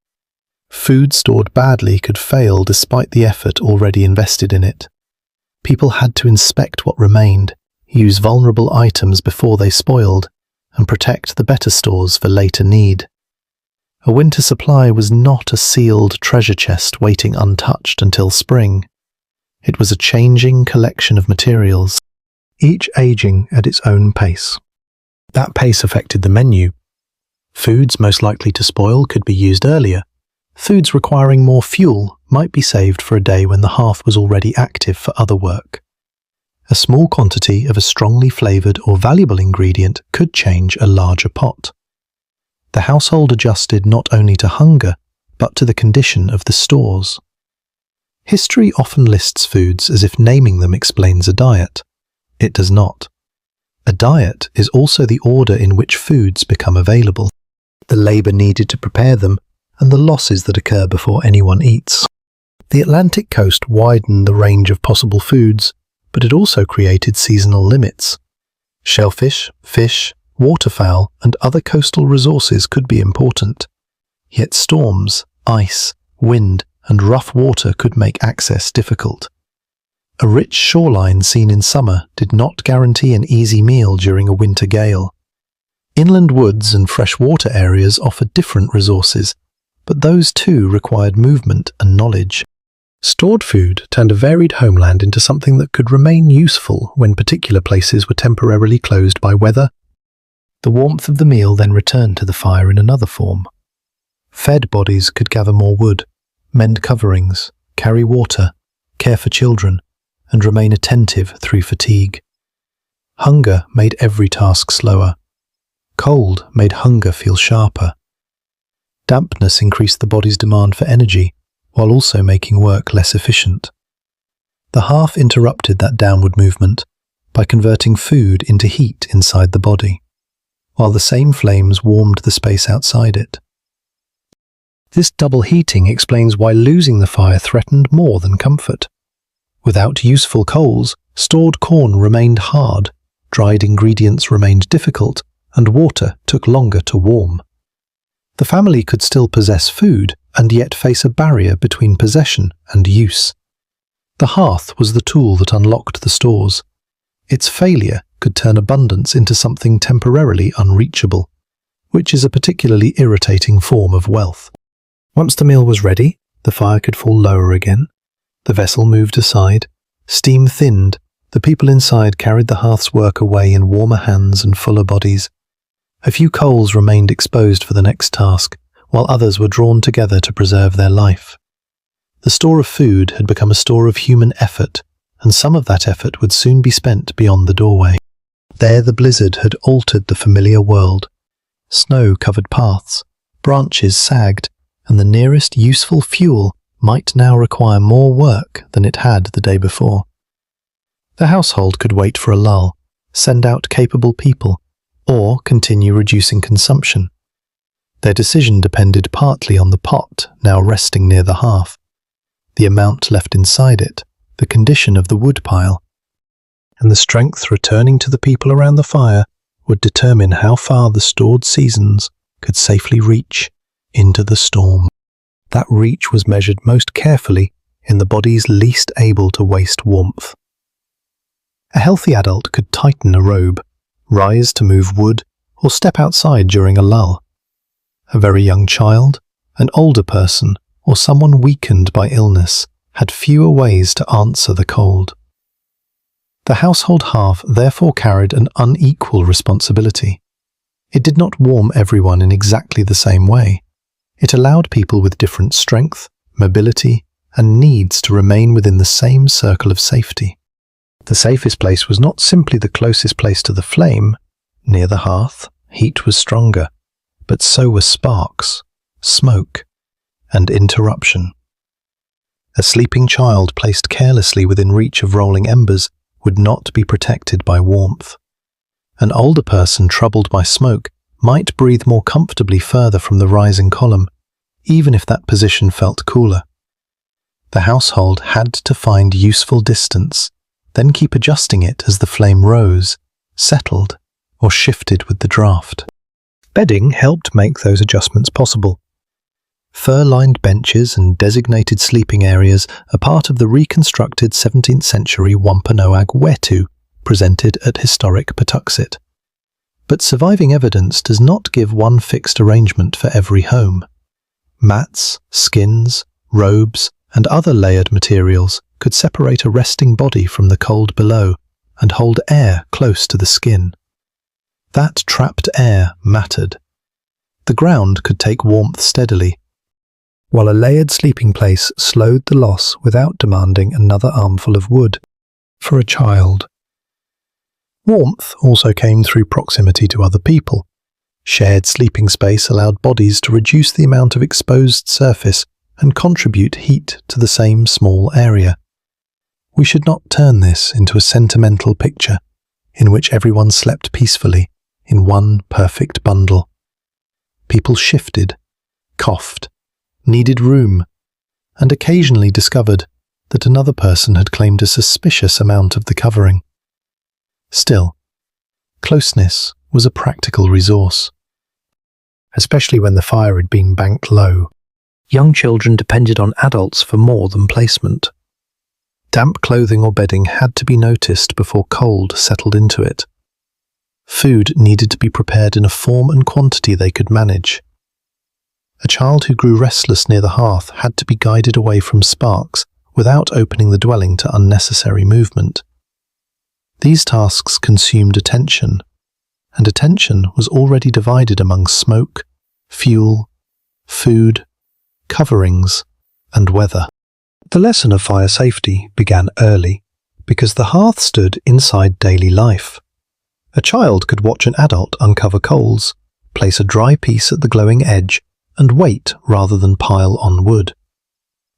Food stored badly could fail despite the effort already invested in it. People had to inspect what remained, use vulnerable items before they spoiled, and protect the better stores for later need. A winter supply was not a sealed treasure chest waiting untouched until spring. It was a changing collection of materials, each aging at its own pace. That pace affected the menu. Foods most likely to spoil could be used earlier. Foods requiring more fuel might be saved for a day when the hearth was already active for other work. A small quantity of a strongly flavoured or valuable ingredient could change a larger pot. The household adjusted not only to hunger, but to the condition of the stores. History often lists foods as if naming them explains a diet. It does not. A diet is also the order in which foods become available, the labour needed to prepare them, and the losses that occur before anyone eats. The Atlantic coast widened the range of possible foods, but it also created seasonal limits. Shellfish, fish, waterfowl, and other coastal resources could be important. Yet storms, ice, wind, and rough water could make access difficult. A rich shoreline seen in summer did not guarantee an easy meal during a winter gale. Inland woods and freshwater areas offered different resources, but those too required movement and knowledge. Stored food turned a varied homeland into something that could remain useful when particular places were temporarily closed by weather. The warmth of the meal then returned to the fire in another form. Fed bodies could gather more wood, mend coverings, carry water, care for children, and remain attentive through fatigue. Hunger made every task slower. Cold made hunger feel sharper. Dampness increased the body's demand for energy, while also making work less efficient. The hearth interrupted that downward movement by converting food into heat inside the body, while the same flames warmed the space outside it. This double heating explains why losing the fire threatened more than comfort. Without useful coals, stored corn remained hard, dried ingredients remained difficult, and water took longer to warm. The family could still possess food and yet face a barrier between possession and use. The hearth was the tool that unlocked the stores. Its failure could turn abundance into something temporarily unreachable, which is a particularly irritating form of wealth. Once the meal was ready, the fire could fall lower again. The vessel moved aside, steam thinned, the people inside carried the hearth's work away in warmer hands and fuller bodies. A few coals remained exposed for the next task, while others were drawn together to preserve their life. The store of food had become a store of human effort, and some of that effort would soon be spent beyond the doorway. There the blizzard had altered the familiar world. Snow covered paths, branches sagged, and the nearest useful fuel might now require more work than it had the day before. The household could wait for a lull, send out capable people, or continue reducing consumption. Their decision depended partly on the pot now resting near the hearth, the amount left inside it, the condition of the wood pile, and the strength returning to the people around the fire would determine how far the stored seasons could safely reach into the storm. That reach was measured most carefully in the bodies least able to waste warmth. A healthy adult could tighten a robe, rise to move wood, or step outside during a lull. A very young child, an older person, or someone weakened by illness had fewer ways to answer the cold. The household hearth therefore carried an unequal responsibility. It did not warm everyone in exactly the same way. It allowed people with different strength, mobility, and needs to remain within the same circle of safety. The safest place was not simply the closest place to the flame. Near the hearth, heat was stronger, but so were sparks, smoke, and interruption. A sleeping child placed carelessly within reach of rolling embers would not be protected by warmth. An older person troubled by smoke might breathe more comfortably further from the rising column, even if that position felt cooler. The household had to find useful distance, then keep adjusting it as the flame rose, settled, or shifted with the draft. Bedding helped make those adjustments possible. Fur-lined benches and designated sleeping areas are part of the reconstructed 17th century Wampanoag wetu presented at historic Patuxet. But surviving evidence does not give one fixed arrangement for every home. Mats, skins, robes, and other layered materials could separate a resting body from the cold below and hold air close to the skin. That trapped air mattered. The ground could take warmth steadily, while a layered sleeping place slowed the loss without demanding another armful of wood for a child. Warmth also came through proximity to other people. Shared sleeping space allowed bodies to reduce the amount of exposed surface and contribute heat to the same small area. We should not turn this into a sentimental picture in which everyone slept peacefully in one perfect bundle. People shifted, coughed, needed room, and occasionally discovered that another person had claimed a suspicious amount of the covering. Still, closeness was a practical resource, especially when the fire had been banked low. Young children depended on adults for more than placement. Damp clothing or bedding had to be noticed before cold settled into it. Food needed to be prepared in a form and quantity they could manage. A child who grew restless near the hearth had to be guided away from sparks without opening the dwelling to unnecessary movement. These tasks consumed attention, and attention was already divided among smoke, fuel, food, coverings, and weather. The lesson of fire safety began early because the hearth stood inside daily life. A child could watch an adult uncover coals, place a dry piece at the glowing edge, and wait rather than pile on wood.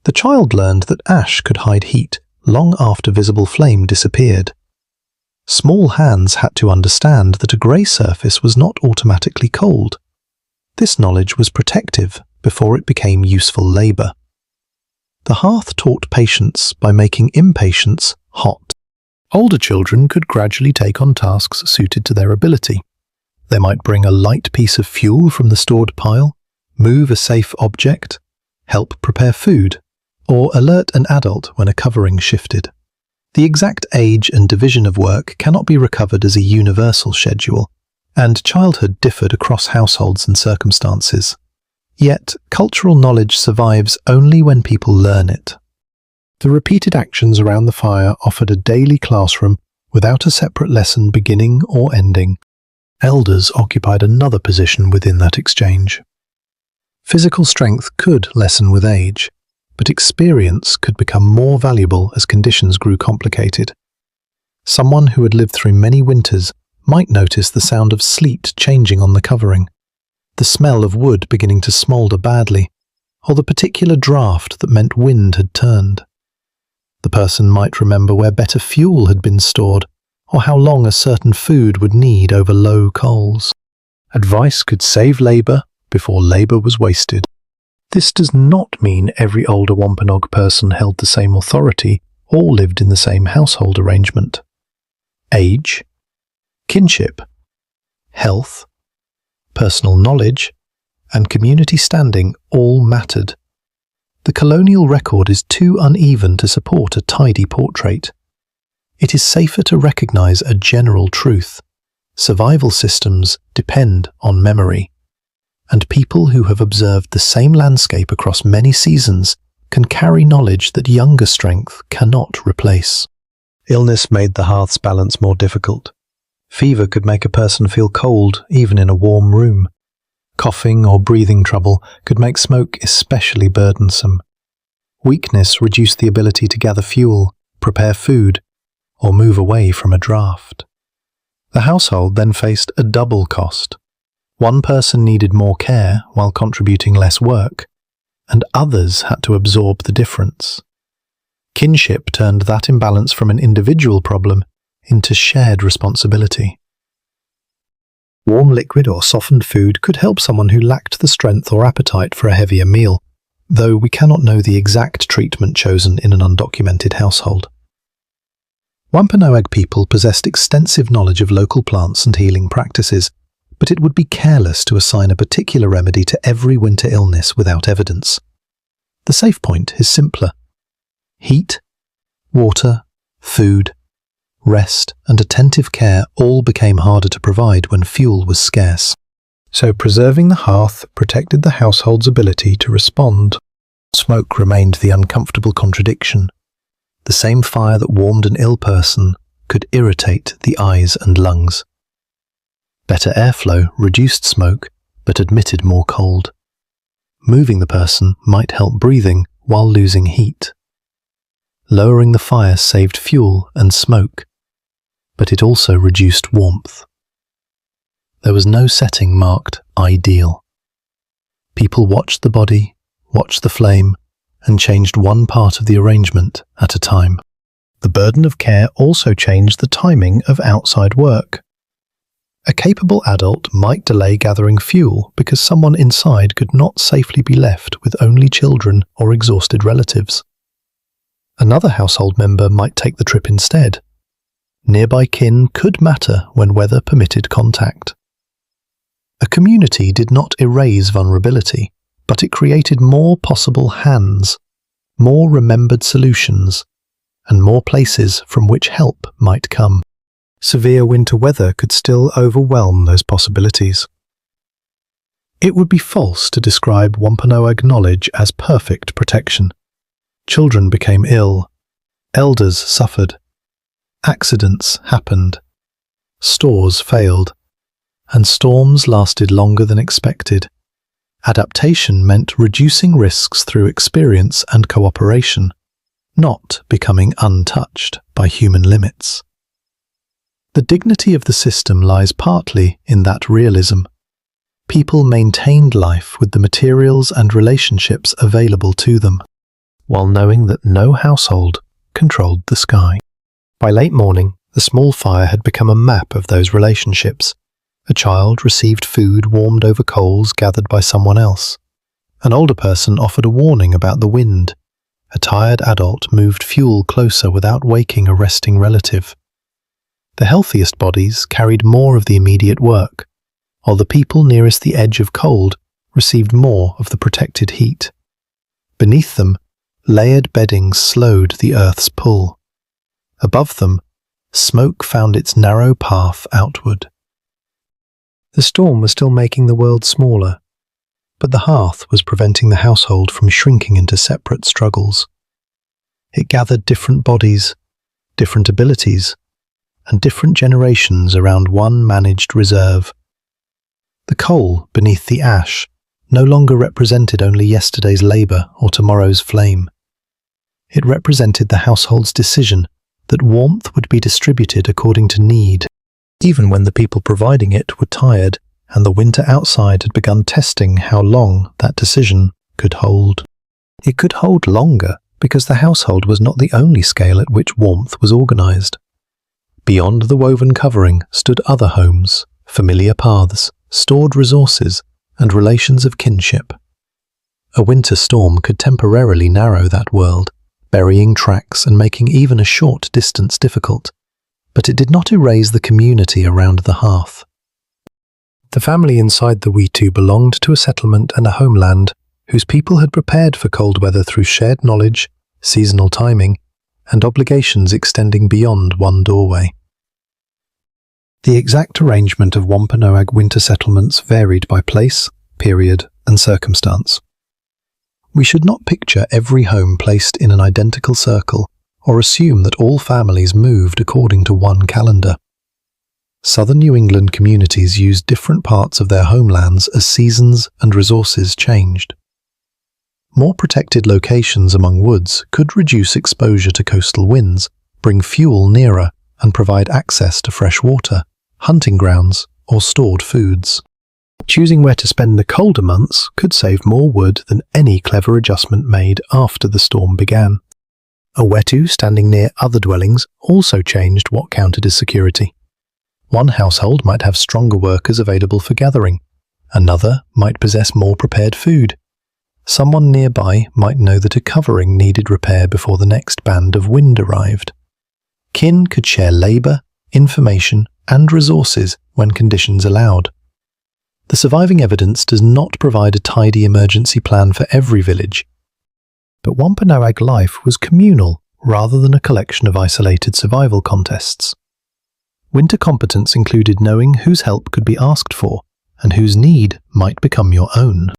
The child learned that ash could hide heat long after visible flame disappeared. Small hands had to understand that a grey surface was not automatically cold. This knowledge was protective before it became useful labour. The hearth taught patience by making impatience hot. Older children could gradually take on tasks suited to their ability. They might bring a light piece of fuel from the stored pile, move a safe object, help prepare food, or alert an adult when a covering shifted. The exact age and division of work cannot be recovered as a universal schedule, and childhood differed across households and circumstances. Yet, cultural knowledge survives only when people learn it. The repeated actions around the fire offered a daily classroom without a separate lesson beginning or ending. Elders occupied another position within that exchange. Physical strength could lessen with age, but experience could become more valuable as conditions grew complicated. Someone who had lived through many winters might notice the sound of sleet changing on the covering, the smell of wood beginning to smoulder badly, or the particular draft that meant wind had turned. The person might remember where better fuel had been stored, or how long a certain food would need over low coals. Advice could save labour before labour was wasted. This does not mean every older Wampanoag person held the same authority or lived in the same household arrangement. Age, kinship, health, personal knowledge, and community standing all mattered. The colonial record is too uneven to support a tidy portrait. It is safer to recognise a general truth. Survival systems depend on memory, and people who have observed the same landscape across many seasons can carry knowledge that younger strength cannot replace. Illness made the hearth's balance more difficult. Fever could make a person feel cold even in a warm room. Coughing or breathing trouble could make smoke especially burdensome. Weakness reduced the ability to gather fuel, prepare food, or move away from a draft. The household then faced a double cost. One person needed more care while contributing less work, and others had to absorb the difference. Kinship turned that imbalance from an individual problem into shared responsibility. Warm liquid or softened food could help someone who lacked the strength or appetite for a heavier meal, though we cannot know the exact treatment chosen in an undocumented household. Wampanoag people possessed extensive knowledge of local plants and healing practices, but it would be careless to assign a particular remedy to every winter illness without evidence. The safe point is simpler. Heat, water, food, rest, and attentive care all became harder to provide when fuel was scarce. So preserving the hearth protected the household's ability to respond. Smoke remained the uncomfortable contradiction. The same fire that warmed an ill person could irritate the eyes and lungs. Better airflow reduced smoke, but admitted more cold. Moving the person might help breathing while losing heat. Lowering the fire saved fuel and smoke, but it also reduced warmth. There was no setting marked ideal. People watched the body, watched the flame, and changed one part of the arrangement at a time. The burden of care also changed the timing of outside work. A capable adult might delay gathering fuel because someone inside could not safely be left with only children or exhausted relatives. Another household member might take the trip instead. Nearby kin could matter when weather permitted contact. A community did not erase vulnerability, but it created more possible hands, more remembered solutions, and more places from which help might come. Severe winter weather could still overwhelm those possibilities. It would be false to describe Wampanoag knowledge as perfect protection. Children became ill, elders suffered, accidents happened, stores failed, and storms lasted longer than expected. Adaptation meant reducing risks through experience and cooperation, not becoming untouched by human limits. The dignity of the system lies partly in that realism. People maintained life with the materials and relationships available to them, while knowing that no household controlled the sky. By late morning, the small fire had become a map of those relationships. A child received food warmed over coals gathered by someone else. An older person offered a warning about the wind. A tired adult moved fuel closer without waking a resting relative. The healthiest bodies carried more of the immediate work, while the people nearest the edge of cold received more of the protected heat. Beneath them, layered beddings slowed the earth's pull. Above them, smoke found its narrow path outward. The storm was still making the world smaller, but the hearth was preventing the household from shrinking into separate struggles. It gathered different bodies, different abilities, and different generations around one managed reserve. The coal beneath the ash no longer represented only yesterday's labour or tomorrow's flame. It represented the household's decision that warmth would be distributed according to need, even when the people providing it were tired and the winter outside had begun testing how long that decision could hold. It could hold longer because the household was not the only scale at which warmth was organised. Beyond the woven covering stood other homes, familiar paths, stored resources, and relations of kinship. A winter storm could temporarily narrow that world, burying tracks and making even a short distance difficult, but it did not erase the community around the hearth. The family inside the wetu belonged to a settlement and a homeland whose people had prepared for cold weather through shared knowledge, seasonal timing, and obligations extending beyond one doorway. The exact arrangement of Wampanoag winter settlements varied by place, period, and circumstance. We should not picture every home placed in an identical circle or assume that all families moved according to one calendar. Southern New England communities used different parts of their homelands as seasons and resources changed. More protected locations among woods could reduce exposure to coastal winds, bring fuel nearer, and provide access to fresh water, hunting grounds, or stored foods. Choosing where to spend the colder months could save more wood than any clever adjustment made after the storm began. A wetu standing near other dwellings also changed what counted as security. One household might have stronger workers available for gathering. Another might possess more prepared food. Someone nearby might know that a covering needed repair before the next band of wind arrived. Kin could share labour, information, and resources when conditions allowed. The surviving evidence does not provide a tidy emergency plan for every village, but Wampanoag life was communal rather than a collection of isolated survival contests. Winter competence included knowing whose help could be asked for and whose need might become your own.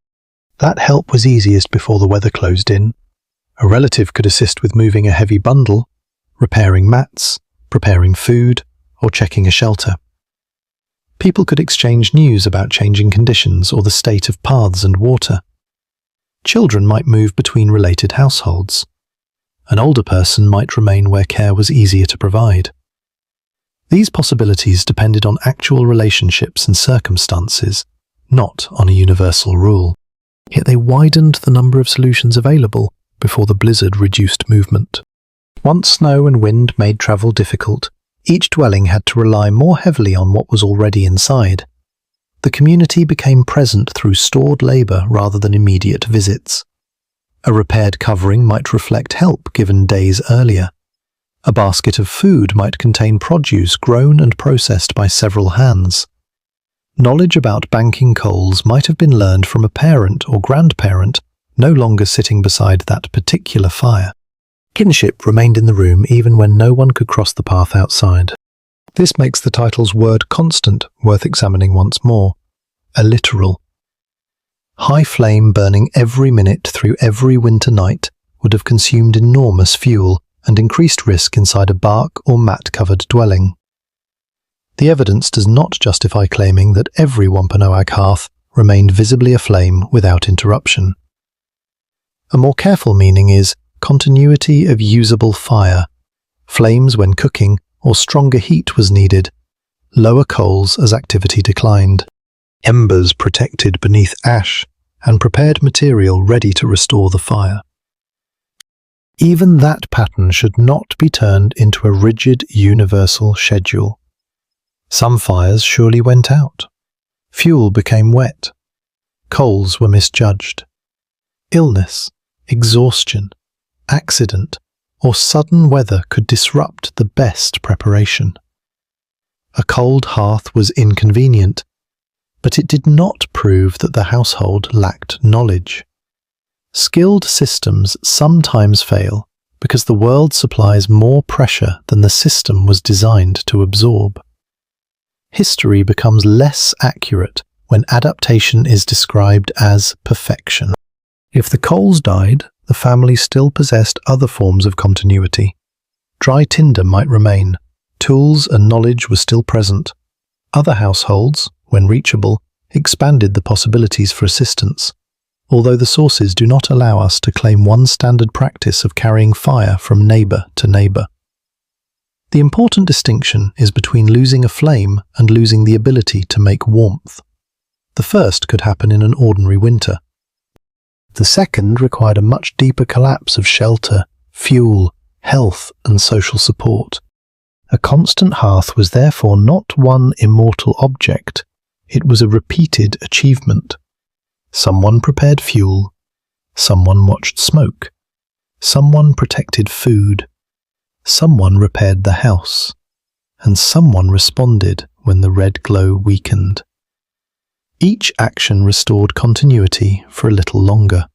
That help was easiest before the weather closed in. A relative could assist with moving a heavy bundle, repairing mats, preparing food, or checking a shelter. People could exchange news about changing conditions or the state of paths and water. Children might move between related households. An older person might remain where care was easier to provide. These possibilities depended on actual relationships and circumstances, not on a universal rule. Yet they widened the number of solutions available before the blizzard reduced movement. Once snow and wind made travel difficult, each dwelling had to rely more heavily on what was already inside. The community became present through stored labour rather than immediate visits. A repaired covering might reflect help given days earlier. A basket of food might contain produce grown and processed by several hands. Knowledge about banking coals might have been learned from a parent or grandparent no longer sitting beside that particular fire. Kinship remained in the room even when no one could cross the path outside. This makes the title's word constant worth examining once more. A literal. High flame burning every minute through every winter night would have consumed enormous fuel and increased risk inside a bark or mat-covered dwelling. The evidence does not justify claiming that every Wampanoag hearth remained visibly aflame without interruption. A more careful meaning is continuity of usable fire. Flames when cooking or stronger heat was needed lower coals as activity declined. Embers protected beneath ash and prepared material ready to restore the fire. Even that pattern should not be turned into a rigid, universal schedule. Some fires surely went out. Fuel became wet. Coals were misjudged. Illness, exhaustion, accident, or sudden weather could disrupt the best preparation. A cold hearth was inconvenient, but it did not prove that the household lacked knowledge. Skilled systems sometimes fail because the world supplies more pressure than the system was designed to absorb. History becomes less accurate when adaptation is described as perfection. If the coals died, the family still possessed other forms of continuity. Dry tinder might remain. Tools and knowledge were still present. Other households, when reachable, expanded the possibilities for assistance, although the sources do not allow us to claim one standard practice of carrying fire from neighbour to neighbour. The important distinction is between losing a flame and losing the ability to make warmth. The first could happen in an ordinary winter. The second required a much deeper collapse of shelter, fuel, health, and social support. A constant hearth was therefore not one immortal object, it was a repeated achievement. Someone prepared fuel, someone watched smoke, someone protected food, someone repaired the house, and someone responded when the red glow weakened. Each action restored continuity for a little longer.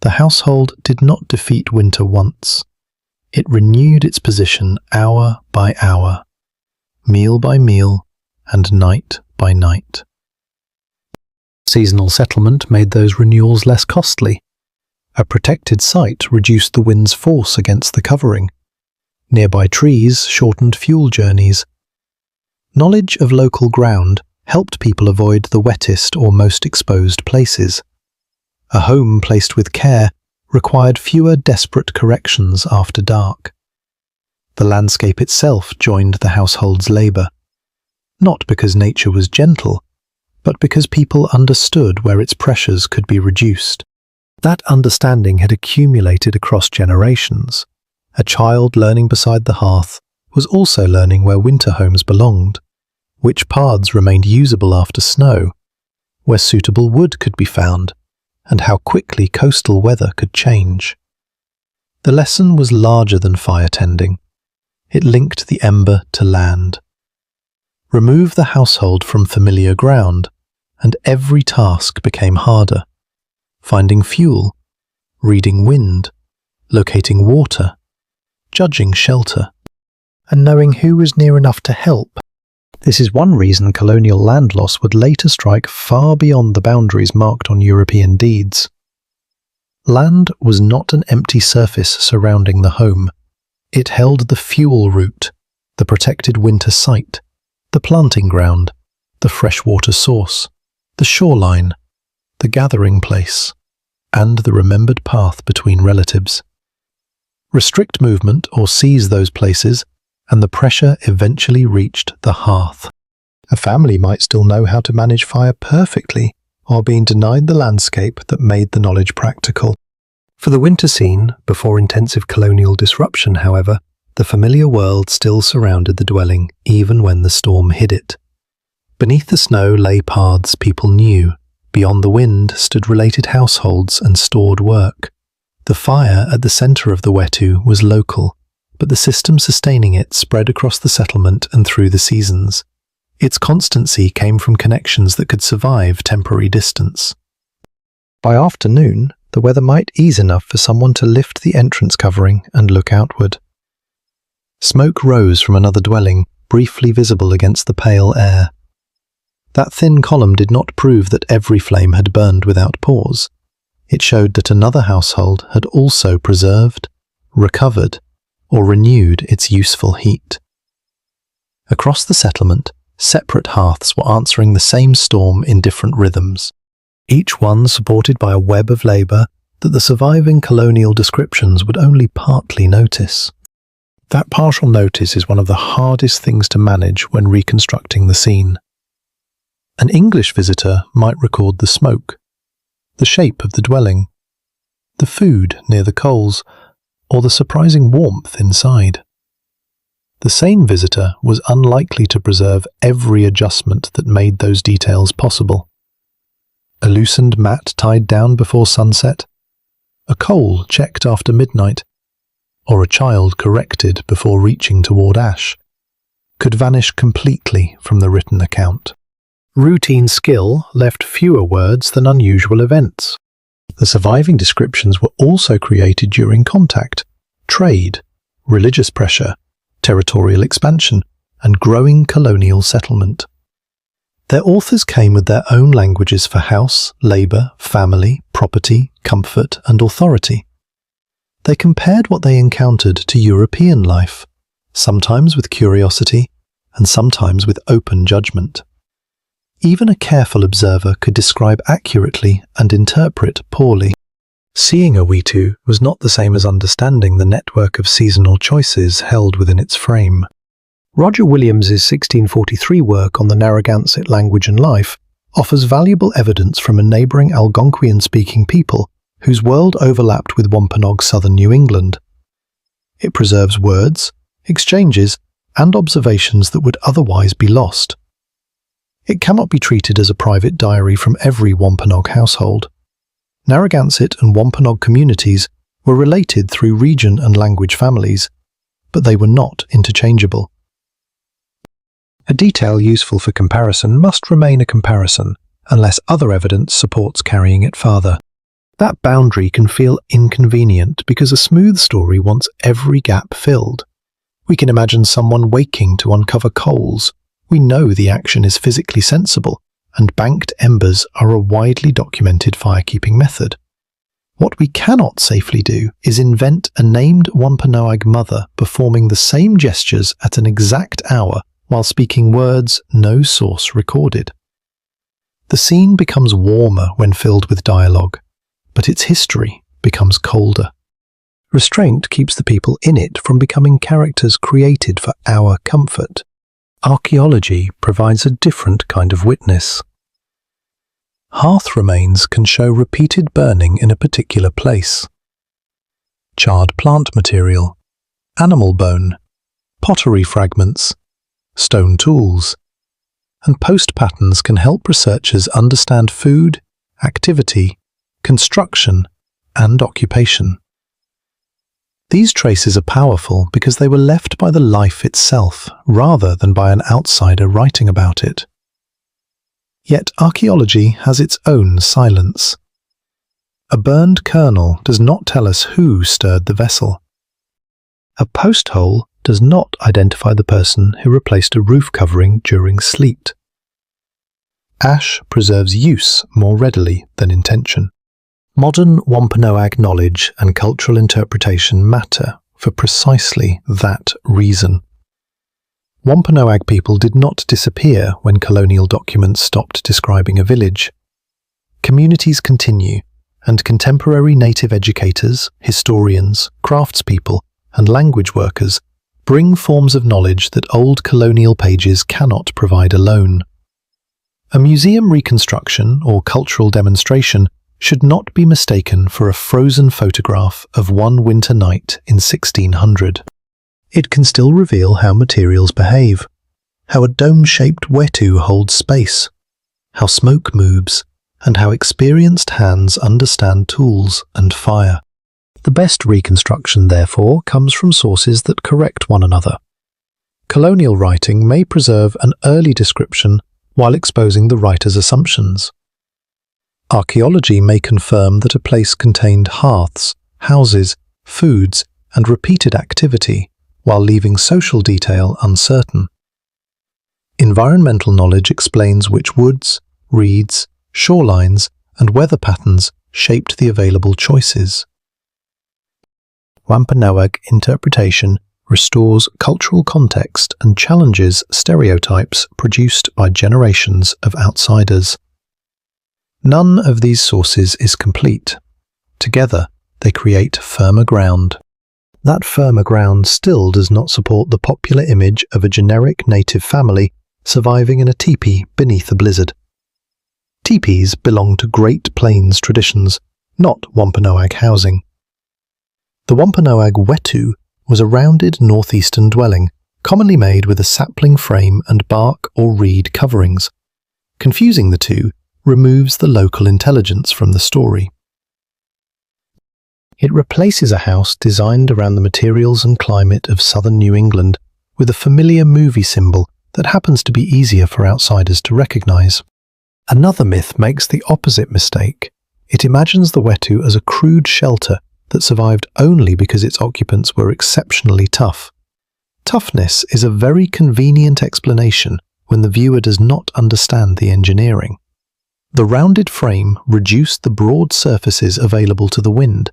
The household did not defeat winter once. It renewed its position hour by hour, meal by meal, and night by night. Seasonal settlement made those renewals less costly. A protected site reduced the wind's force against the covering. Nearby trees shortened fuel journeys. Knowledge of local ground helped people avoid the wettest or most exposed places. A home placed with care required fewer desperate corrections after dark. The landscape itself joined the household's labour, not because nature was gentle, but because people understood where its pressures could be reduced. That understanding had accumulated across generations. A child learning beside the hearth was also learning where winter homes belonged, which paths remained usable after snow, where suitable wood could be found, and how quickly coastal weather could change. The lesson was larger than fire tending. It linked the ember to land. Remove the household from familiar ground, and every task became harder. Finding fuel, reading wind, locating water, judging shelter, and knowing who was near enough to help. This is one reason colonial land loss would later strike far beyond the boundaries marked on European deeds. Land was not an empty surface surrounding the home. It held the fuel route, the protected winter site, the planting ground, the freshwater source, the shoreline, the gathering place, and the remembered path between relatives. Restrict movement or seize those places, and the pressure eventually reached the hearth. A family might still know how to manage fire perfectly, while being denied the landscape that made the knowledge practical. For the winter scene, before intensive colonial disruption, however, the familiar world still surrounded the dwelling, even when the storm hid it. Beneath the snow lay paths people knew. Beyond the wind stood related households and stored work. The fire at the centre of the wetu was local, but the system sustaining it spread across the settlement and through the seasons. Its constancy came from connections that could survive temporary distance. By afternoon, the weather might ease enough for someone to lift the entrance covering and look outward. Smoke rose from another dwelling, briefly visible against the pale air. That thin column did not prove that every flame had burned without pause. It showed that another household had also preserved, recovered, or renewed its useful heat. Across the settlement, separate hearths were answering the same storm in different rhythms, each one supported by a web of labour that the surviving colonial descriptions would only partly notice. That partial notice is one of the hardest things to manage when reconstructing the scene. An English visitor might record the smoke, the shape of the dwelling, the food near the coals, or the surprising warmth inside. The same visitor was unlikely to preserve every adjustment that made those details possible. A loosened mat tied down before sunset, a coal checked after midnight, or a child corrected before reaching toward ash, could vanish completely from the written account. Routine skill left fewer words than unusual events. The surviving descriptions were also created during contact, trade, religious pressure, territorial expansion, and growing colonial settlement. Their authors came with their own languages for house, labour, family, property, comfort, and authority. They compared what they encountered to European life, sometimes with curiosity and sometimes with open judgment. Even a careful observer could describe accurately and interpret poorly. Seeing a wetu was not the same as understanding the network of seasonal choices held within its frame. Roger Williams's 1643 work on the Narragansett language and life offers valuable evidence from a neighbouring Algonquian-speaking people whose world overlapped with Wampanoag southern New England. It preserves words, exchanges, and observations that would otherwise be lost. It cannot be treated as a private diary from every Wampanoag household. Narragansett and Wampanoag communities were related through region and language families, but they were not interchangeable. A detail useful for comparison must remain a comparison unless other evidence supports carrying it farther. That boundary can feel inconvenient because a smooth story wants every gap filled. We can imagine someone waking to uncover coals. We know the action is physically sensible, and banked embers are a widely documented firekeeping method. What we cannot safely do is invent a named Wampanoag mother performing the same gestures at an exact hour while speaking words no source recorded. The scene becomes warmer when filled with dialogue, but its history becomes colder. Restraint keeps the people in it from becoming characters created for our comfort. Archaeology provides a different kind of witness. Hearth remains can show repeated burning in a particular place. Charred plant material, animal bone, pottery fragments, stone tools, and post patterns can help researchers understand food, activity, construction, and occupation. These traces are powerful because they were left by the life itself rather than by an outsider writing about it. Yet archaeology has its own silence. A burned kernel does not tell us who stirred the vessel. A post hole does not identify the person who replaced a roof covering during sleet. Ash preserves use more readily than intention. Modern Wampanoag knowledge and cultural interpretation matter for precisely that reason. Wampanoag people did not disappear when colonial documents stopped describing a village. Communities continue, and contemporary native educators, historians, craftspeople, and language workers bring forms of knowledge that old colonial pages cannot provide alone. A museum reconstruction or cultural demonstration should not be mistaken for a frozen photograph of one winter night in 1600. It can still reveal how materials behave, how a dome-shaped wetu holds space, how smoke moves, and how experienced hands understand tools and fire. The best reconstruction, therefore, comes from sources that correct one another. Colonial writing may preserve an early description while exposing the writer's assumptions. Archaeology may confirm that a place contained hearths, houses, foods, and repeated activity, while leaving social detail uncertain. Environmental knowledge explains which woods, reeds, shorelines, and weather patterns shaped the available choices. Wampanoag interpretation restores cultural context and challenges stereotypes produced by generations of outsiders. None of these sources is complete. Together, they create firmer ground. That firmer ground still does not support the popular image of a generic native family surviving in a teepee beneath a blizzard. Teepees belong to Great Plains traditions, not Wampanoag housing. The Wampanoag wetu was a rounded northeastern dwelling, commonly made with a sapling frame and bark or reed coverings. Confusing the two removes the local intelligence from the story. It replaces a house designed around the materials and climate of southern New England with a familiar movie symbol that happens to be easier for outsiders to recognize. Another myth makes the opposite mistake. It imagines the wetu as a crude shelter that survived only because its occupants were exceptionally tough. Toughness is a very convenient explanation when the viewer does not understand the engineering. The rounded frame reduced the broad surfaces available to the wind.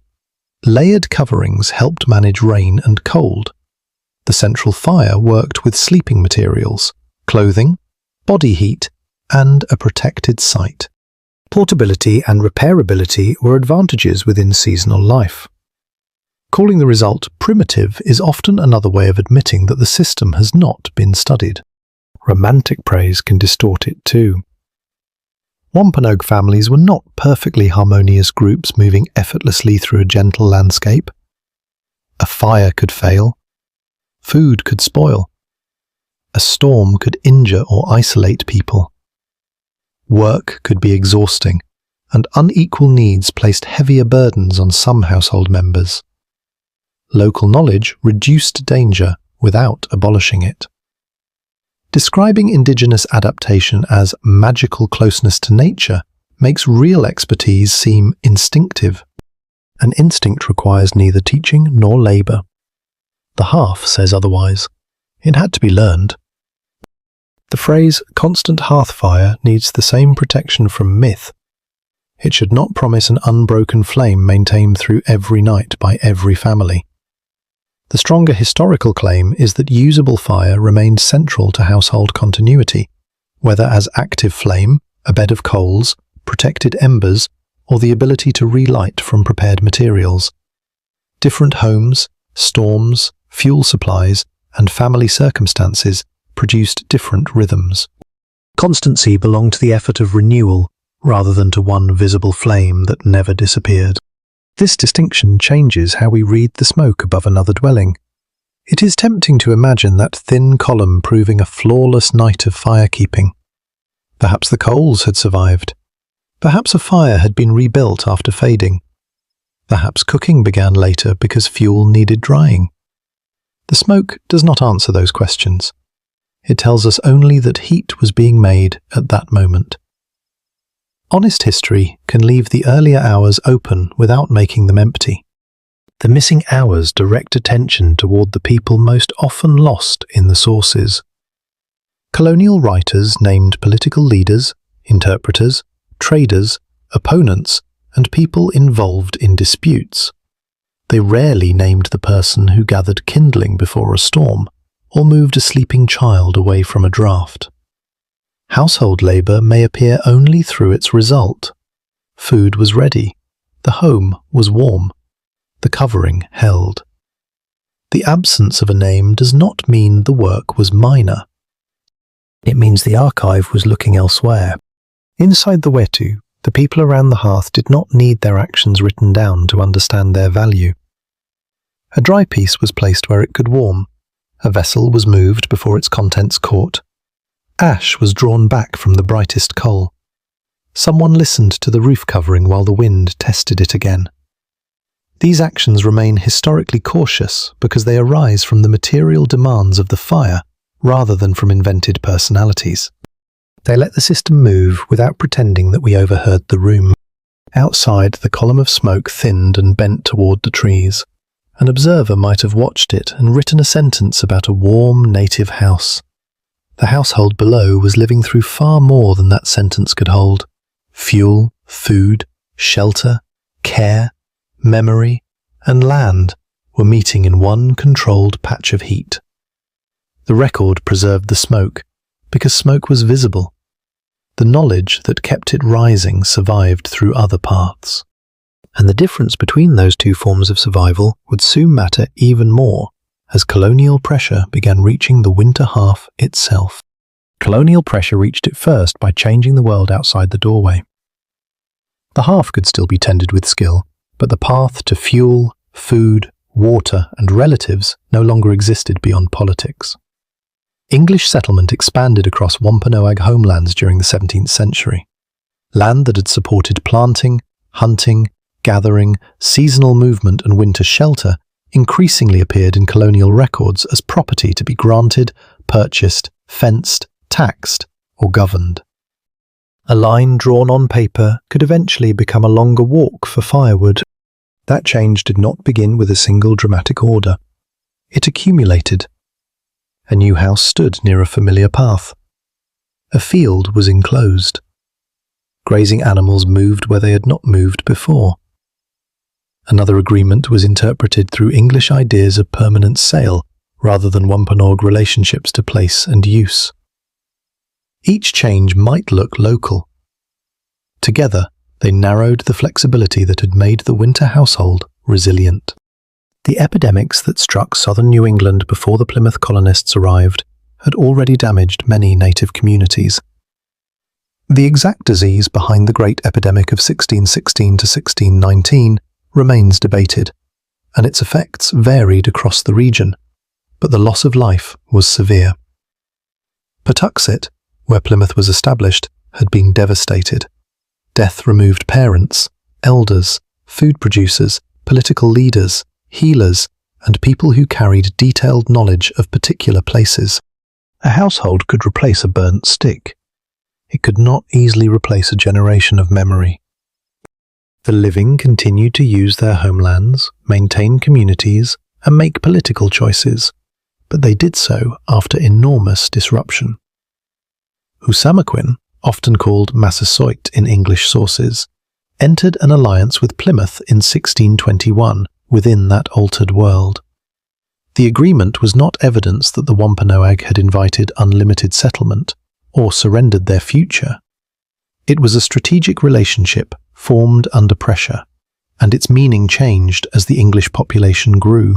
Layered coverings helped manage rain and cold. The central fire worked with sleeping materials, clothing, body heat, and a protected site. Portability and repairability were advantages within seasonal life. Calling the result primitive is often another way of admitting that the system has not been studied. Romantic praise can distort it too. Wampanoag families were not perfectly harmonious groups moving effortlessly through a gentle landscape. A fire could fail. Food could spoil. A storm could injure or isolate people. Work could be exhausting, and unequal needs placed heavier burdens on some household members. Local knowledge reduced danger without abolishing it. Describing indigenous adaptation as magical closeness to nature makes real expertise seem instinctive. An instinct requires neither teaching nor labour. The Hearth says otherwise. It had to be learned. The phrase constant hearth fire needs the same protection from myth. It should not promise an unbroken flame maintained through every night by every family. The stronger historical claim is that usable fire remained central to household continuity, whether as active flame, a bed of coals, protected embers, or the ability to relight from prepared materials. Different homes, storms, fuel supplies, and family circumstances produced different rhythms. Constancy belonged to the effort of renewal, rather than to one visible flame that never disappeared. This distinction changes how we read the smoke above another dwelling. It is tempting to imagine that thin column proving a flawless night of firekeeping. Perhaps the coals had survived. Perhaps a fire had been rebuilt after fading. Perhaps cooking began later because fuel needed drying. The smoke does not answer those questions. It tells us only that heat was being made at that moment. Honest history can leave the earlier hours open without making them empty. The missing hours direct attention toward the people most often lost in the sources. Colonial writers named political leaders, interpreters, traders, opponents, and people involved in disputes. They rarely named the person who gathered kindling before a storm or moved a sleeping child away from a draft. Household labour may appear only through its result. Food was ready. The home was warm. The covering held. The absence of a name does not mean the work was minor. It means the archive was looking elsewhere. Inside the wetu, the people around the hearth did not need their actions written down to understand their value. A dry piece was placed where it could warm. A vessel was moved before its contents caught. Ash was drawn back from the brightest coal. Someone listened to the roof covering while the wind tested it again. These actions remain historically cautious because they arise from the material demands of the fire rather than from invented personalities. They let the system move without pretending that we overheard the room. Outside, the column of smoke thinned and bent toward the trees. An observer might have watched it and written a sentence about a warm, native house. The household below was living through far more than that sentence could hold. Fuel, food, shelter, care, memory, and land were meeting in one controlled patch of heat. The record preserved the smoke, because smoke was visible. The knowledge that kept it rising survived through other paths. And the difference between those two forms of survival would soon matter even more as colonial pressure began reaching the winter hearth itself. Colonial pressure reached it first by changing the world outside the doorway. The hearth could still be tended with skill, but the path to fuel, food, water, and relatives no longer existed beyond politics. English settlement expanded across Wampanoag homelands during the 17th century. Land that had supported planting, hunting, gathering, seasonal movement, and winter shelter increasingly appeared in colonial records as property to be granted, purchased, fenced, taxed, or governed. A line drawn on paper could eventually become a longer walk for firewood. That change did not begin with a single dramatic order. It accumulated. A new house stood near a familiar path. A field was enclosed. Grazing animals moved where they had not moved before. Another agreement was interpreted through English ideas of permanent sale rather than Wampanoag relationships to place and use. Each change might look local. Together, they narrowed the flexibility that had made the winter household resilient. The epidemics that struck southern New England before the Plymouth colonists arrived had already damaged many native communities. The exact disease behind the Great Epidemic of 1616 to 1619 remains debated, and its effects varied across the region, but the loss of life was severe. Patuxet, where Plymouth was established, had been devastated. Death removed parents, elders, food producers, political leaders, healers, and people who carried detailed knowledge of particular places. A household could replace a burnt stick. It could not easily replace a generation of memory. The living continued to use their homelands, maintain communities, and make political choices, but they did so after enormous disruption. Usamaquin, often called Massasoit in English sources, entered an alliance with Plymouth in 1621 within that altered world. The agreement was not evidence that the Wampanoag had invited unlimited settlement or surrendered their future. It was a strategic relationship formed under pressure, and its meaning changed as the English population grew.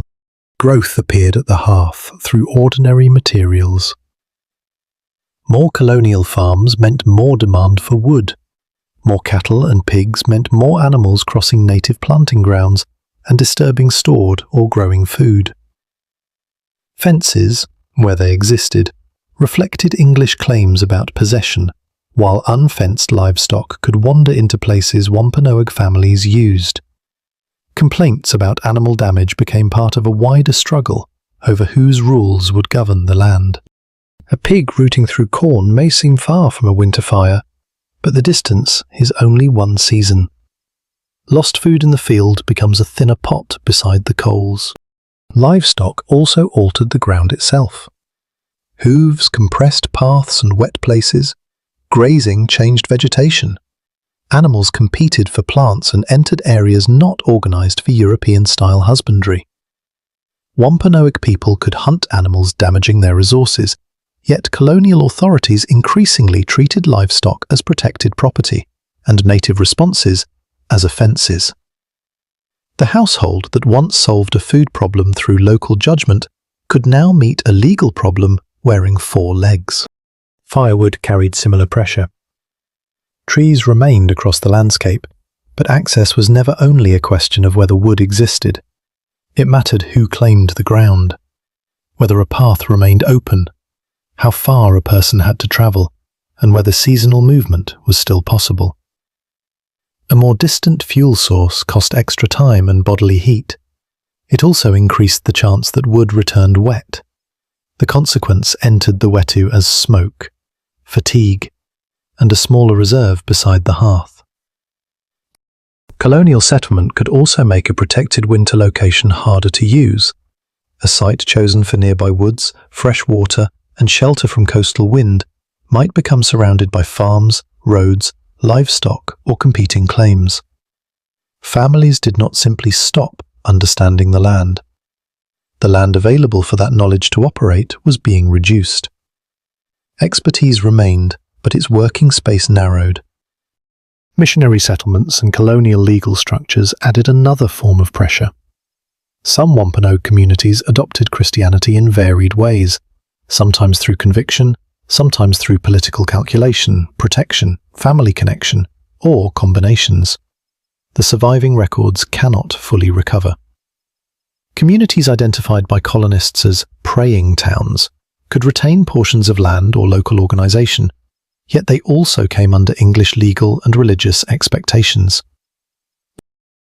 Growth appeared at the hearth through ordinary materials. More colonial farms meant more demand for wood. More cattle and pigs meant more animals crossing native planting grounds and disturbing stored or growing food. Fences, where they existed, reflected English claims about possession, while unfenced livestock could wander into places Wampanoag families used. Complaints about animal damage became part of a wider struggle over whose rules would govern the land. A pig rooting through corn may seem far from a winter fire, but the distance is only one season. Lost food in the field becomes a thinner pot beside the coals. Livestock also altered the ground itself. Hooves compressed paths and wet places. Grazing changed vegetation. Animals competed for plants and entered areas not organized for European-style husbandry. Wampanoag people could hunt animals damaging their resources, yet colonial authorities increasingly treated livestock as protected property and native responses as offences. The household that once solved a food problem through local judgment could now meet a legal problem wearing 4 legs. Firewood carried similar pressure. Trees remained across the landscape, but access was never only a question of whether wood existed. It mattered who claimed the ground, whether a path remained open, how far a person had to travel, and whether seasonal movement was still possible. A more distant fuel source cost extra time and bodily heat. It also increased the chance that wood returned wet. The consequence entered the wetu as smoke, fatigue, and a smaller reserve beside the hearth. Colonial settlement could also make a protected winter location harder to use. A site chosen for nearby woods, fresh water, and shelter from coastal wind might become surrounded by farms, roads, livestock, or competing claims. Families did not simply stop understanding the land. The land available for that knowledge to operate was being reduced. Expertise remained, but its working space narrowed. Missionary settlements and colonial legal structures added another form of pressure. Some Wampanoag communities adopted Christianity in varied ways, sometimes through conviction, sometimes through political calculation, protection, family connection, or combinations. The surviving records cannot fully recover. Communities identified by colonists as praying towns could retain portions of land or local organisation, yet they also came under English legal and religious expectations.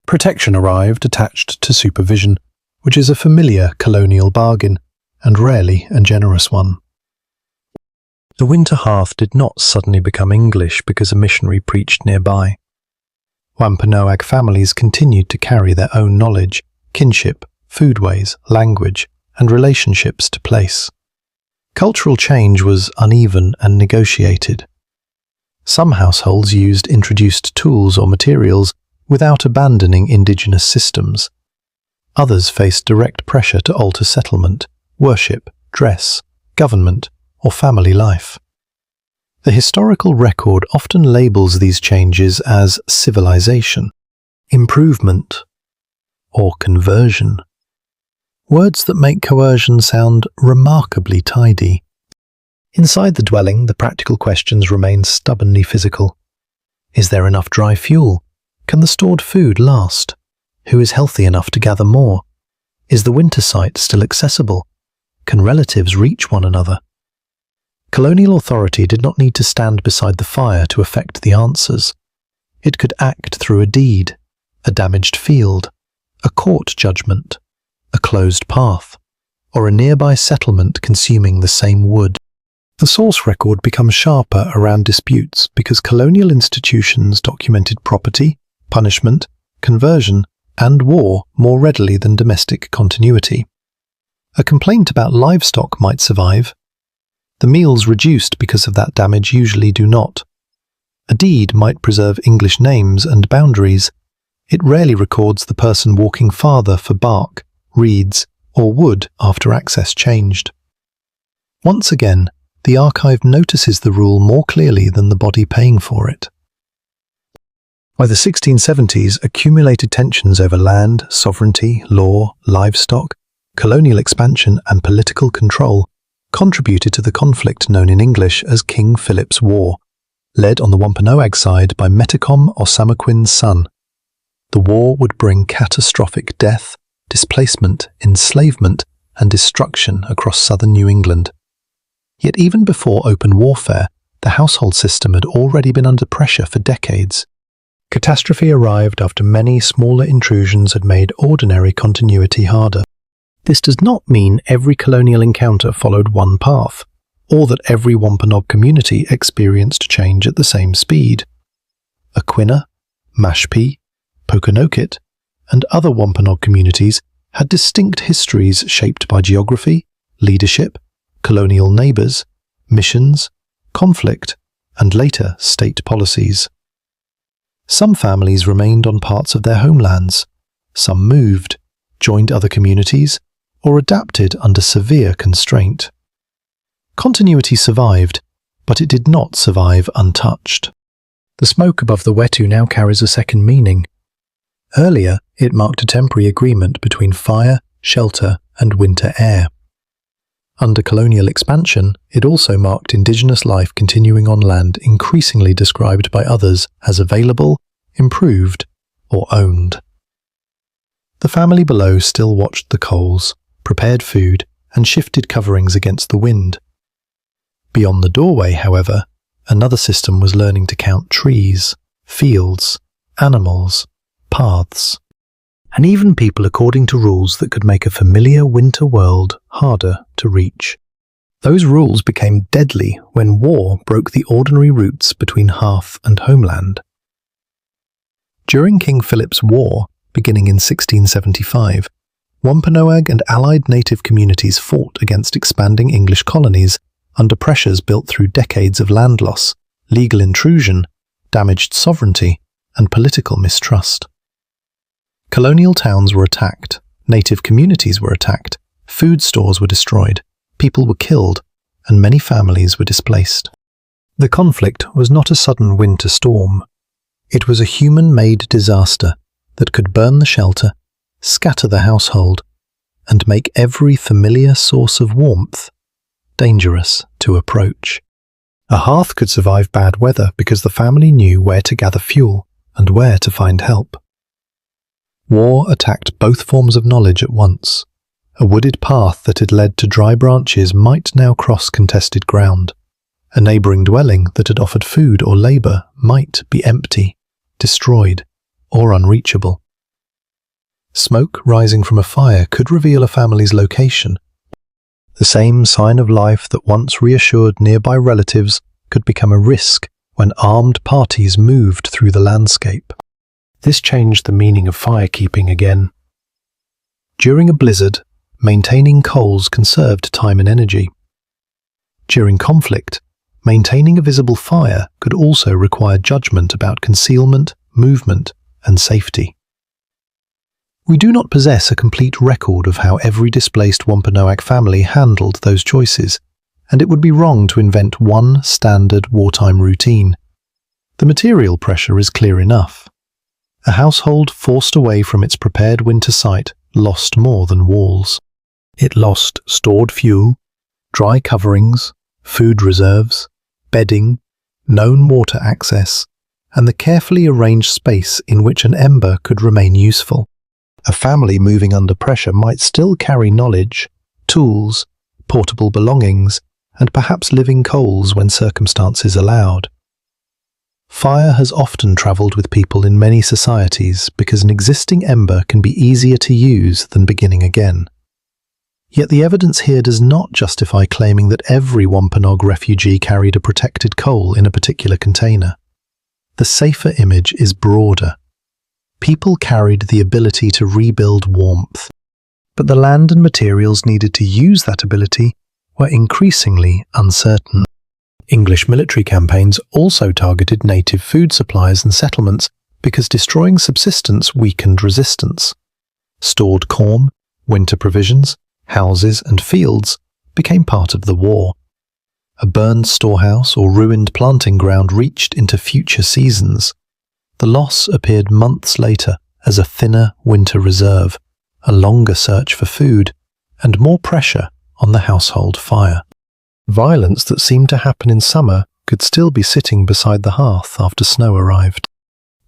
Protection arrived attached to supervision, which is a familiar colonial bargain, and rarely a generous one. The winter hearth did not suddenly become English because a missionary preached nearby. Wampanoag families continued to carry their own knowledge, kinship, foodways, language, and relationships to place. Cultural change was uneven and negotiated. Some households used introduced tools or materials without abandoning indigenous systems. Others faced direct pressure to alter settlement, worship, dress, government, or family life. The historical record often labels these changes as civilization, improvement, or conversion. Words that make coercion sound remarkably tidy. Inside the dwelling, the practical questions remain stubbornly physical. Is there enough dry fuel? Can the stored food last? Who is healthy enough to gather more? Is the winter site still accessible? Can relatives reach one another? Colonial authority did not need to stand beside the fire to effect the answers. It could act through a deed, a damaged field, a court judgment, a closed path, or a nearby settlement consuming the same wood. The source record becomes sharper around disputes because colonial institutions documented property, punishment, conversion, and war more readily than domestic continuity. A complaint about livestock might survive. The meals reduced because of that damage usually do not. A deed might preserve English names and boundaries. It rarely records the person walking farther for bark, reeds, or wood after access changed. Once again, the archive notices the rule more clearly than the body paying for it. By the 1670s, accumulated tensions over land, sovereignty, law, livestock, colonial expansion, and political control contributed to the conflict known in English as King Philip's War, led on the Wampanoag side by Metacom or Samaquin's son. The war would bring catastrophic death, displacement, enslavement, and destruction across southern New England. Yet even before open warfare, the household system had already been under pressure for decades. Catastrophe arrived after many smaller intrusions had made ordinary continuity harder. This does not mean every colonial encounter followed one path, or that every Wampanoag community experienced change at the same speed. Aquina, Mashpee, Pokanoket, and other Wampanoag communities had distinct histories shaped by geography, leadership, colonial neighbours, missions, conflict, and later state policies. Some families remained on parts of their homelands, some moved, joined other communities, or adapted under severe constraint. Continuity survived, but it did not survive untouched. The smoke above the wetu now carries a second meaning. Earlier, it marked a temporary agreement between fire, shelter, and winter air. Under colonial expansion, it also marked indigenous life continuing on land increasingly described by others as available, improved, or owned. The family below still watched the coals, prepared food, and shifted coverings against the wind. Beyond the doorway, however, another system was learning to count trees, fields, animals, paths, and even people according to rules that could make a familiar winter world harder to reach. Those rules became deadly when war broke the ordinary routes between hearth and homeland. During King Philip's War, beginning in 1675, Wampanoag and allied native communities fought against expanding English colonies under pressures built through decades of land loss, legal intrusion, damaged sovereignty, and political mistrust. Colonial towns were attacked, native communities were attacked, food stores were destroyed, people were killed, and many families were displaced. The conflict was not a sudden winter storm. It was a human-made disaster that could burn the shelter, scatter the household, and make every familiar source of warmth dangerous to approach. A hearth could survive bad weather because the family knew where to gather fuel and where to find help. War attacked both forms of knowledge at once. A wooded path that had led to dry branches might now cross contested ground. A neighbouring dwelling that had offered food or labour might be empty, destroyed, or unreachable. Smoke rising from a fire could reveal a family's location. The same sign of life that once reassured nearby relatives could become a risk when armed parties moved through the landscape. This changed the meaning of firekeeping again. During a blizzard, maintaining coals conserved time and energy. During conflict, maintaining a visible fire could also require judgment about concealment, movement, and safety. We do not possess a complete record of how every displaced Wampanoag family handled those choices, and it would be wrong to invent one standard wartime routine. The material pressure is clear enough. A household forced away from its prepared winter site lost more than walls. It lost stored fuel, dry coverings, food reserves, bedding, known water access, and the carefully arranged space in which an ember could remain useful. A family moving under pressure might still carry knowledge, tools, portable belongings, and perhaps living coals when circumstances allowed. Fire has often travelled with people in many societies because an existing ember can be easier to use than beginning again. Yet the evidence here does not justify claiming that every Wampanoag refugee carried a protected coal in a particular container. The safer image is broader. People carried the ability to rebuild warmth, but the land and materials needed to use that ability were increasingly uncertain. English military campaigns also targeted native food supplies and settlements because destroying subsistence weakened resistance. Stored corn, winter provisions, houses and fields became part of the war. A burned storehouse or ruined planting ground reached into future seasons. The loss appeared months later as a thinner winter reserve, a longer search for food, and more pressure on the household fire. Violence that seemed to happen in summer could still be sitting beside the hearth after snow arrived.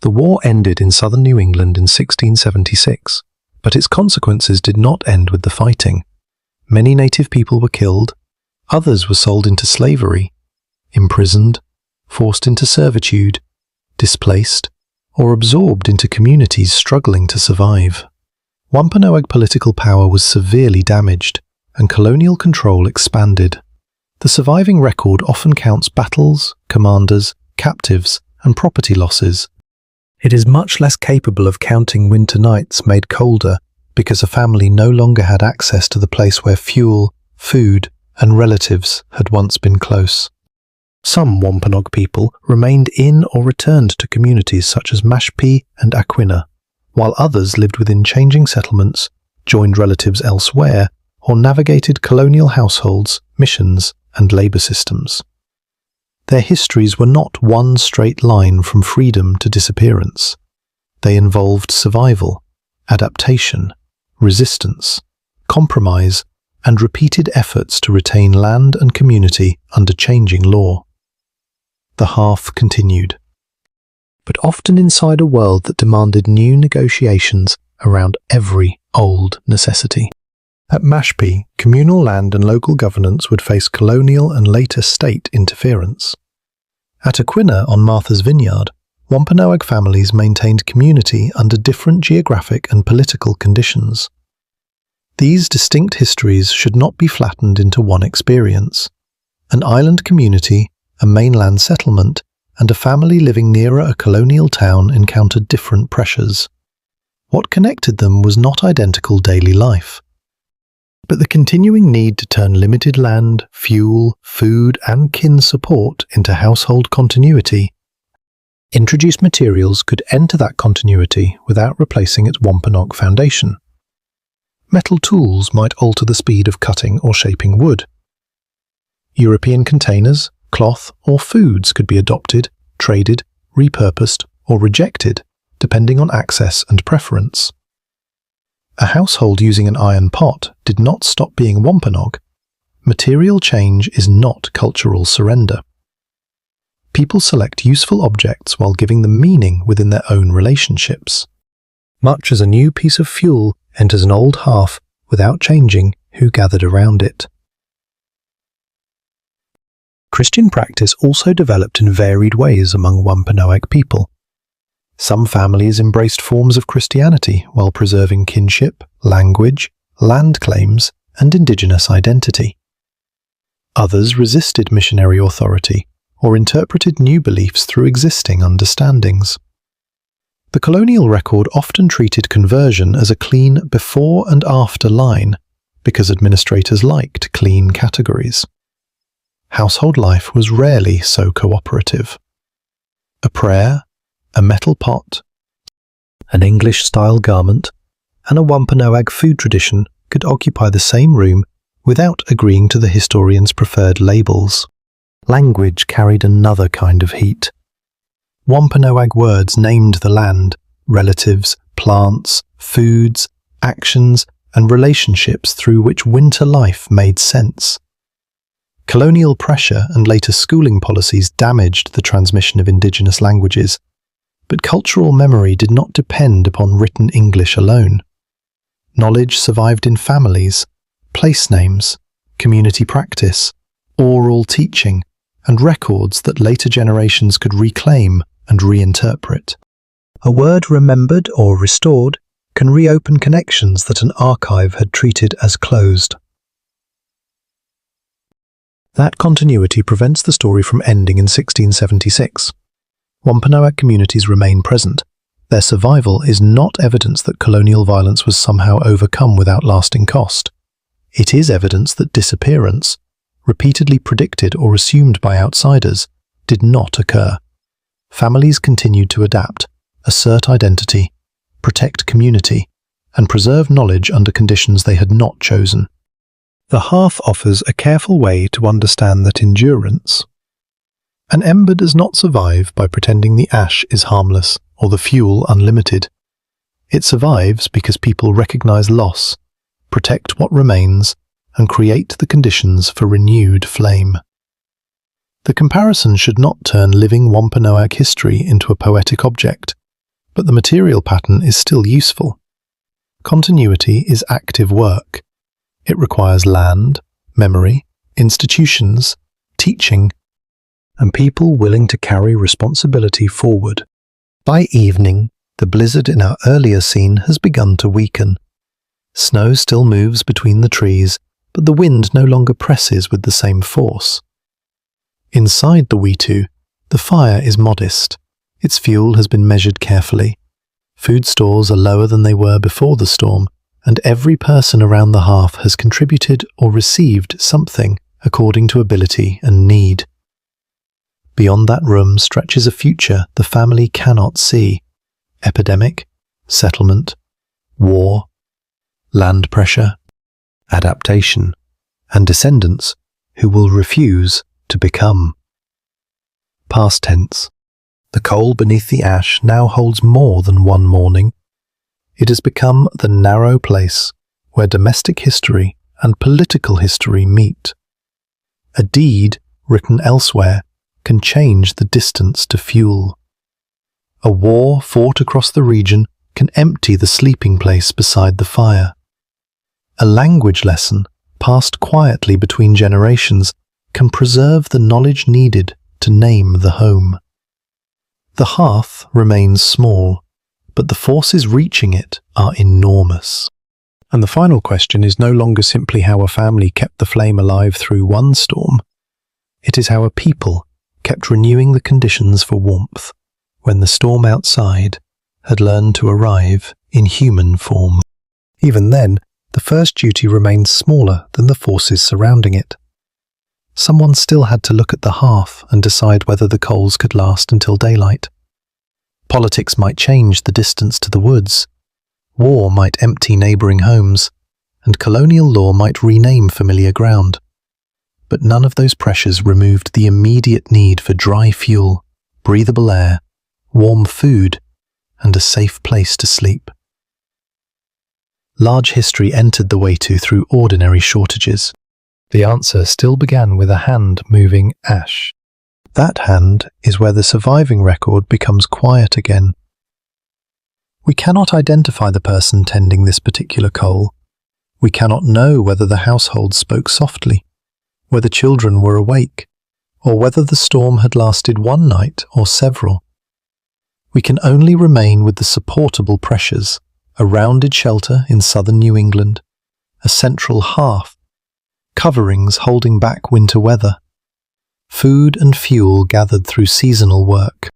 The war ended in southern New England in 1676, but its consequences did not end with the fighting. Many native people were killed, others were sold into slavery, imprisoned, forced into servitude, displaced, or absorbed into communities struggling to survive. Wampanoag political power was severely damaged, and colonial control expanded. The surviving record often counts battles, commanders, captives, and property losses. It is much less capable of counting winter nights made colder because a family no longer had access to the place where fuel, food, and relatives had once been close. Some Wampanoag people remained in or returned to communities such as Mashpee and Aquinnah, while others lived within changing settlements, joined relatives elsewhere, or navigated colonial households, missions, and labour systems. Their histories were not one straight line from freedom to disappearance. They involved survival, adaptation, resistance, compromise, and repeated efforts to retain land and community under changing law. The hearth continued, but often inside a world that demanded new negotiations around every old necessity. At Mashpee, communal land and local governance would face colonial and later state interference. At Aquinnah on Martha's Vineyard, Wampanoag families maintained community under different geographic and political conditions. These distinct histories should not be flattened into one experience. An island community, a mainland settlement, and a family living nearer a colonial town encountered different pressures. What connected them was not identical daily life, but the continuing need to turn limited land, fuel, food, and kin support into household continuity. Introduced materials could enter that continuity without replacing its Wampanoag foundation. Metal tools might alter the speed of cutting or shaping wood. European containers, cloth, or foods could be adopted, traded, repurposed, or rejected, depending on access and preference. A household using an iron pot did not stop being Wampanoag. Material change is not cultural surrender. People select useful objects while giving them meaning within their own relationships. Much as a new piece of fuel enters an old hearth without changing who gathered around it. Christian practice also developed in varied ways among Wampanoag people. Some families embraced forms of Christianity while preserving kinship, language, land claims, and indigenous identity. Others resisted missionary authority or interpreted new beliefs through existing understandings. The colonial record often treated conversion as a clean before and after line because administrators liked clean categories. Household life was rarely so cooperative. A prayer, a metal pot, an English-style garment, and a Wampanoag food tradition could occupy the same room without agreeing to the historian's preferred labels. Language carried another kind of heat. Wampanoag words named the land, relatives, plants, foods, actions, and relationships through which winter life made sense. Colonial pressure and later schooling policies damaged the transmission of indigenous languages, but cultural memory did not depend upon written English alone. Knowledge survived in families, place names, community practice, oral teaching, and records that later generations could reclaim and reinterpret. A word remembered or restored can reopen connections that an archive had treated as closed. That continuity prevents the story from ending in 1676. Wampanoag communities remain present. Their survival is not evidence that colonial violence was somehow overcome without lasting cost. It is evidence that disappearance, repeatedly predicted or assumed by outsiders, did not occur. Families continued to adapt, assert identity, protect community, and preserve knowledge under conditions they had not chosen. The hearth offers a careful way to understand that endurance. An ember does not survive by pretending the ash is harmless or the fuel unlimited. It survives because people recognize loss, protect what remains, and create the conditions for renewed flame. The comparison should not turn living Wampanoag history into a poetic object, but the material pattern is still useful. Continuity is active work. It requires land, memory, institutions, teaching, and people willing to carry responsibility forward. By evening, the blizzard in our earlier scene has begun to weaken. Snow still moves between the trees, but the wind no longer presses with the same force. Inside the wetu, the fire is modest. Its fuel has been measured carefully. Food stores are lower than they were before the storm, and every person around the hearth has contributed or received something according to ability and need. Beyond that room stretches a future the family cannot see. Epidemic, settlement, war, land pressure, adaptation, and descendants who will refuse to become. Past tense. The coal beneath the ash now holds more than one mourning. It has become the narrow place where domestic history and political history meet. A deed written elsewhere can change the distance to fuel. A war fought across the region can empty the sleeping place beside the fire. A language lesson passed quietly between generations can preserve the knowledge needed to name the home. The hearth remains small, but the forces reaching it are enormous. And the final question is no longer simply how a family kept the flame alive through one storm. It is how a people kept renewing the conditions for warmth when the storm outside had learned to arrive in human form. Even then, the first duty remained smaller than the forces surrounding it. Someone still had to look at the hearth and decide whether the coals could last until daylight. Politics might change the distance to the woods. War might empty neighbouring homes, and colonial law might rename familiar ground. But none of those pressures removed the immediate need for dry fuel, breathable air, warm food, and a safe place to sleep. Large history entered the wetu through ordinary shortages. The answer still began with a hand moving ash. That hand is where the surviving record becomes quiet again. We cannot identify the person tending this particular coal. We cannot know whether the household spoke softly, whether children were awake, or whether the storm had lasted one night or several. We can only remain with the supportable pressures, a rounded shelter in southern New England, a central hearth, coverings holding back winter weather, food and fuel gathered through seasonal work,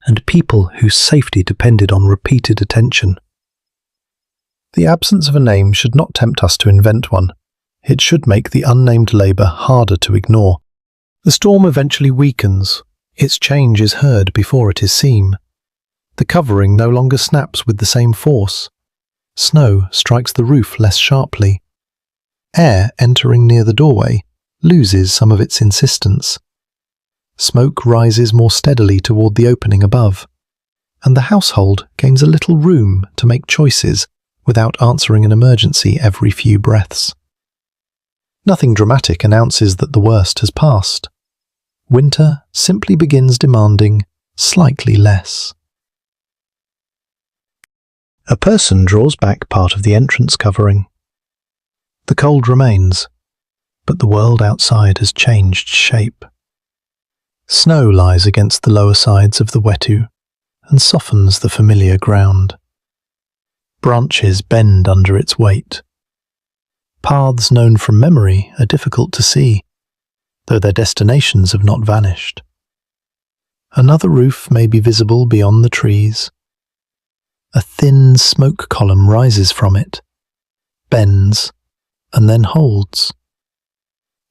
and people whose safety depended on repeated attention. The absence of a name should not tempt us to invent one. It should make the unnamed labour harder to ignore. The storm eventually weakens. Its change is heard before it is seen. The covering no longer snaps with the same force. Snow strikes the roof less sharply. Air entering near the doorway loses some of its insistence. Smoke rises more steadily toward the opening above, and the household gains a little room to make choices without answering an emergency every few breaths. Nothing dramatic announces that the worst has passed. Winter simply begins demanding slightly less. A person draws back part of the entrance covering. The cold remains, but the world outside has changed shape. Snow lies against the lower sides of the wetu and softens the familiar ground. Branches bend under its weight. Paths known from memory are difficult to see, though their destinations have not vanished. Another roof may be visible beyond the trees. A thin smoke column rises from it, bends, and then holds.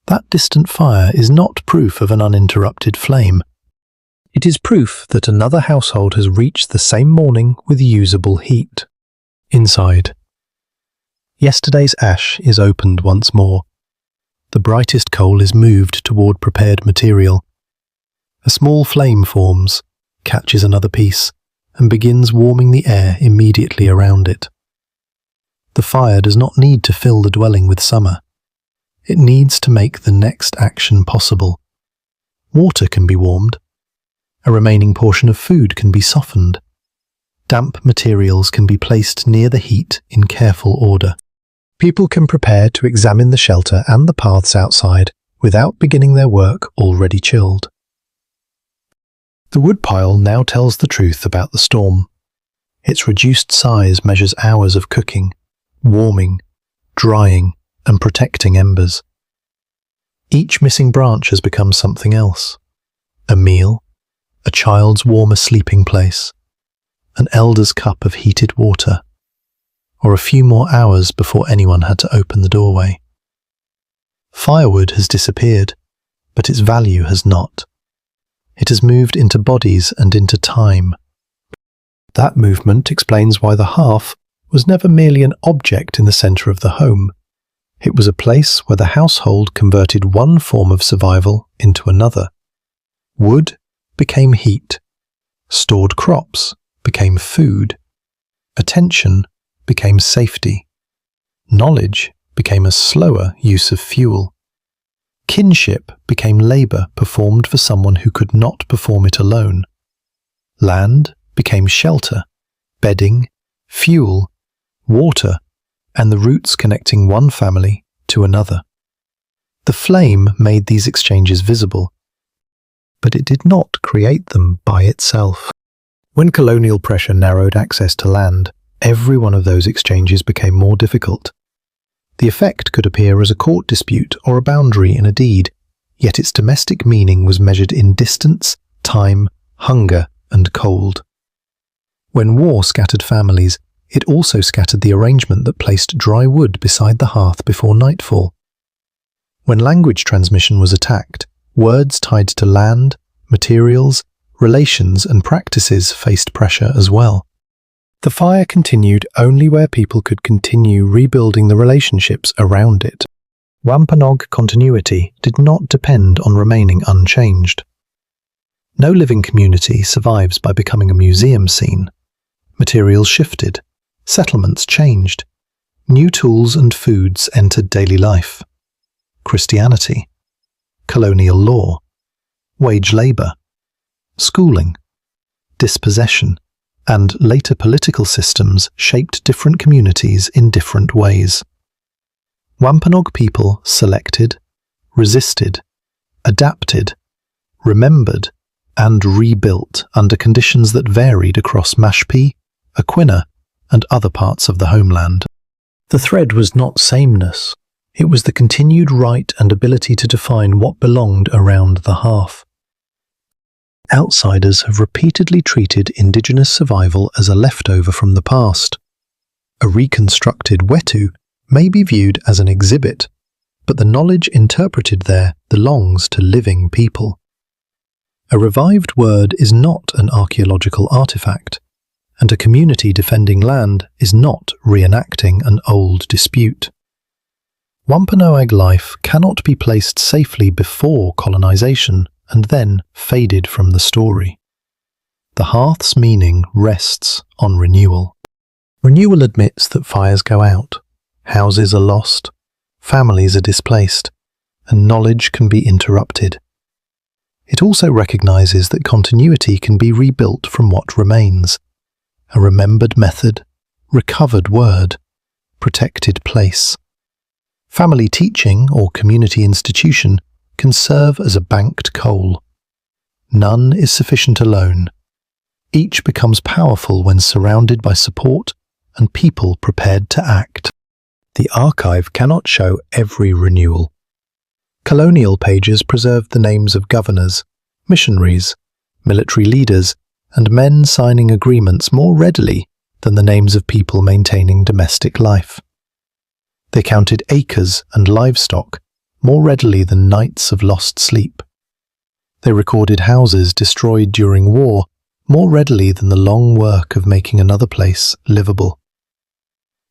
That distant fire is not proof of an uninterrupted flame. It is proof that another household has reached the same morning with usable heat. Inside, yesterday's ash is opened once more. The brightest coal is moved toward prepared material. A small flame forms, catches another piece, and begins warming the air immediately around it. The fire does not need to fill the dwelling with summer. It needs to make the next action possible. Water can be warmed. A remaining portion of food can be softened. Damp materials can be placed near the heat in careful order. People can prepare to examine the shelter and the paths outside without beginning their work already chilled. The woodpile now tells the truth about the storm. Its reduced size measures hours of cooking, warming, drying, and protecting embers. Each missing branch has become something else. A meal, a child's warmer sleeping place, an elder's cup of heated water, or a few more hours before anyone had to open the doorway. Firewood has disappeared, but its value has not. It has moved into bodies and into time. That movement explains why the hearth was never merely an object in the centre of the home. It was a place where the household converted one form of survival into another. Wood became heat. Stored crops became food. Attention became safety. Knowledge became a slower use of fuel. Kinship became labour performed for someone who could not perform it alone. Land became shelter, bedding, fuel, water, and the roots connecting one family to another. The flame made these exchanges visible, but it did not create them by itself. When colonial pressure narrowed access to land, every one of those exchanges became more difficult. The effect could appear as a court dispute or a boundary in a deed, yet its domestic meaning was measured in distance, time, hunger, and cold. When war scattered families, it also scattered the arrangement that placed dry wood beside the hearth before nightfall. When language transmission was attacked, words tied to land, materials, relations, and practices faced pressure as well. The fire continued only where people could continue rebuilding the relationships around it. Wampanoag continuity did not depend on remaining unchanged. No living community survives by becoming a museum scene. Materials shifted, settlements changed, new tools and foods entered daily life. Christianity, colonial law, wage labour, schooling, dispossession, and later political systems shaped different communities in different ways. Wampanoag people selected, resisted, adapted, remembered, and rebuilt under conditions that varied across Mashpee, Aquinnah, and other parts of the homeland. The thread was not sameness, it was the continued right and ability to define what belonged around the hearth. Outsiders have repeatedly treated Indigenous survival as a leftover from the past. A reconstructed wetu may be viewed as an exhibit, but the knowledge interpreted there belongs to living people. A revived word is not an archaeological artifact, and a community defending land is not reenacting an old dispute. Wampanoag life cannot be placed safely before colonization and then faded from the story. The hearth's meaning rests on renewal. Renewal admits that fires go out, houses are lost, families are displaced, and knowledge can be interrupted. It also recognizes that continuity can be rebuilt from what remains: a remembered method, recovered word, protected place. Family teaching or community institution can serve as a banked coal. None is sufficient alone. Each becomes powerful when surrounded by support and people prepared to act. The archive cannot show every renewal. Colonial pages preserved the names of governors, missionaries, military leaders, and men signing agreements more readily than the names of people maintaining domestic life. They counted acres and livestock more readily than nights of lost sleep. They recorded houses destroyed during war more readily than the long work of making another place livable.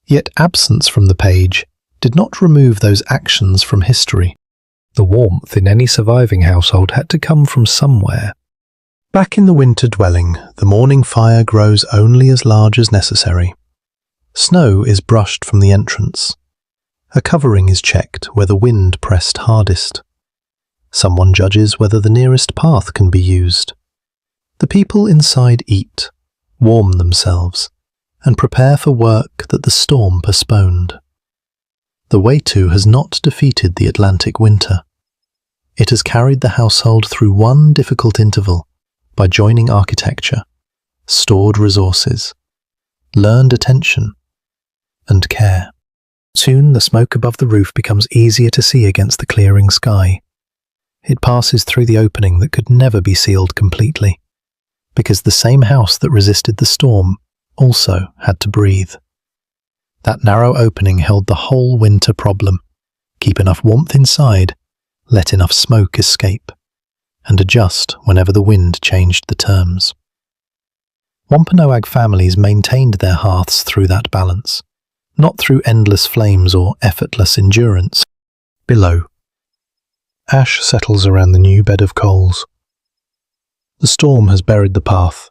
Yet absence from the page did not remove those actions from history. The warmth in any surviving household had to come from somewhere. Back in the winter dwelling, the morning fire grows only as large as necessary. Snow is brushed from the entrance. A covering is checked where the wind pressed hardest. Someone judges whether the nearest path can be used. The people inside eat, warm themselves, and prepare for work that the storm postponed. The wetu has not defeated the Atlantic winter. It has carried the household through one difficult interval by joining architecture, stored resources, learned attention, and care. Soon the smoke above the roof becomes easier to see against the clearing sky. It passes through the opening that could never be sealed completely, because the same house that resisted the storm also had to breathe. That narrow opening held the whole winter problem: keep enough warmth inside, let enough smoke escape, and adjust whenever the wind changed the terms. Wampanoag families maintained their hearths through that balance, not through endless flames or effortless endurance. Below, ash settles around the new bed of coals. The storm has buried the path,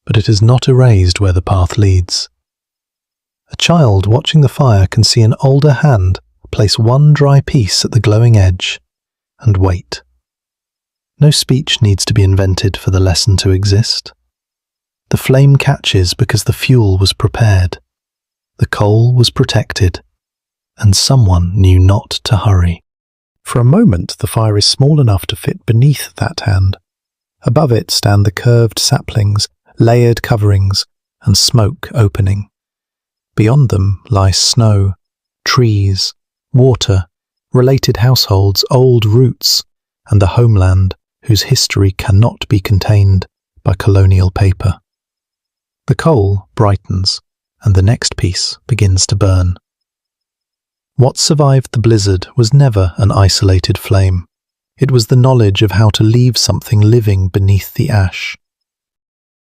but it has not erased where the path leads. A child watching the fire can see an older hand place one dry piece at the glowing edge and wait. No speech needs to be invented for the lesson to exist. The flame catches because the fuel was prepared, the coal was protected, and someone knew not to hurry. For a moment the fire is small enough to fit beneath that hand. Above it stand the curved saplings, layered coverings, and smoke opening. Beyond them lie snow, trees, water, related households, old roots, and the homeland whose history cannot be contained by colonial paper. The coal brightens, and the next piece begins to burn. What survived the blizzard was never an isolated flame. It was the knowledge of how to leave something living beneath the ash.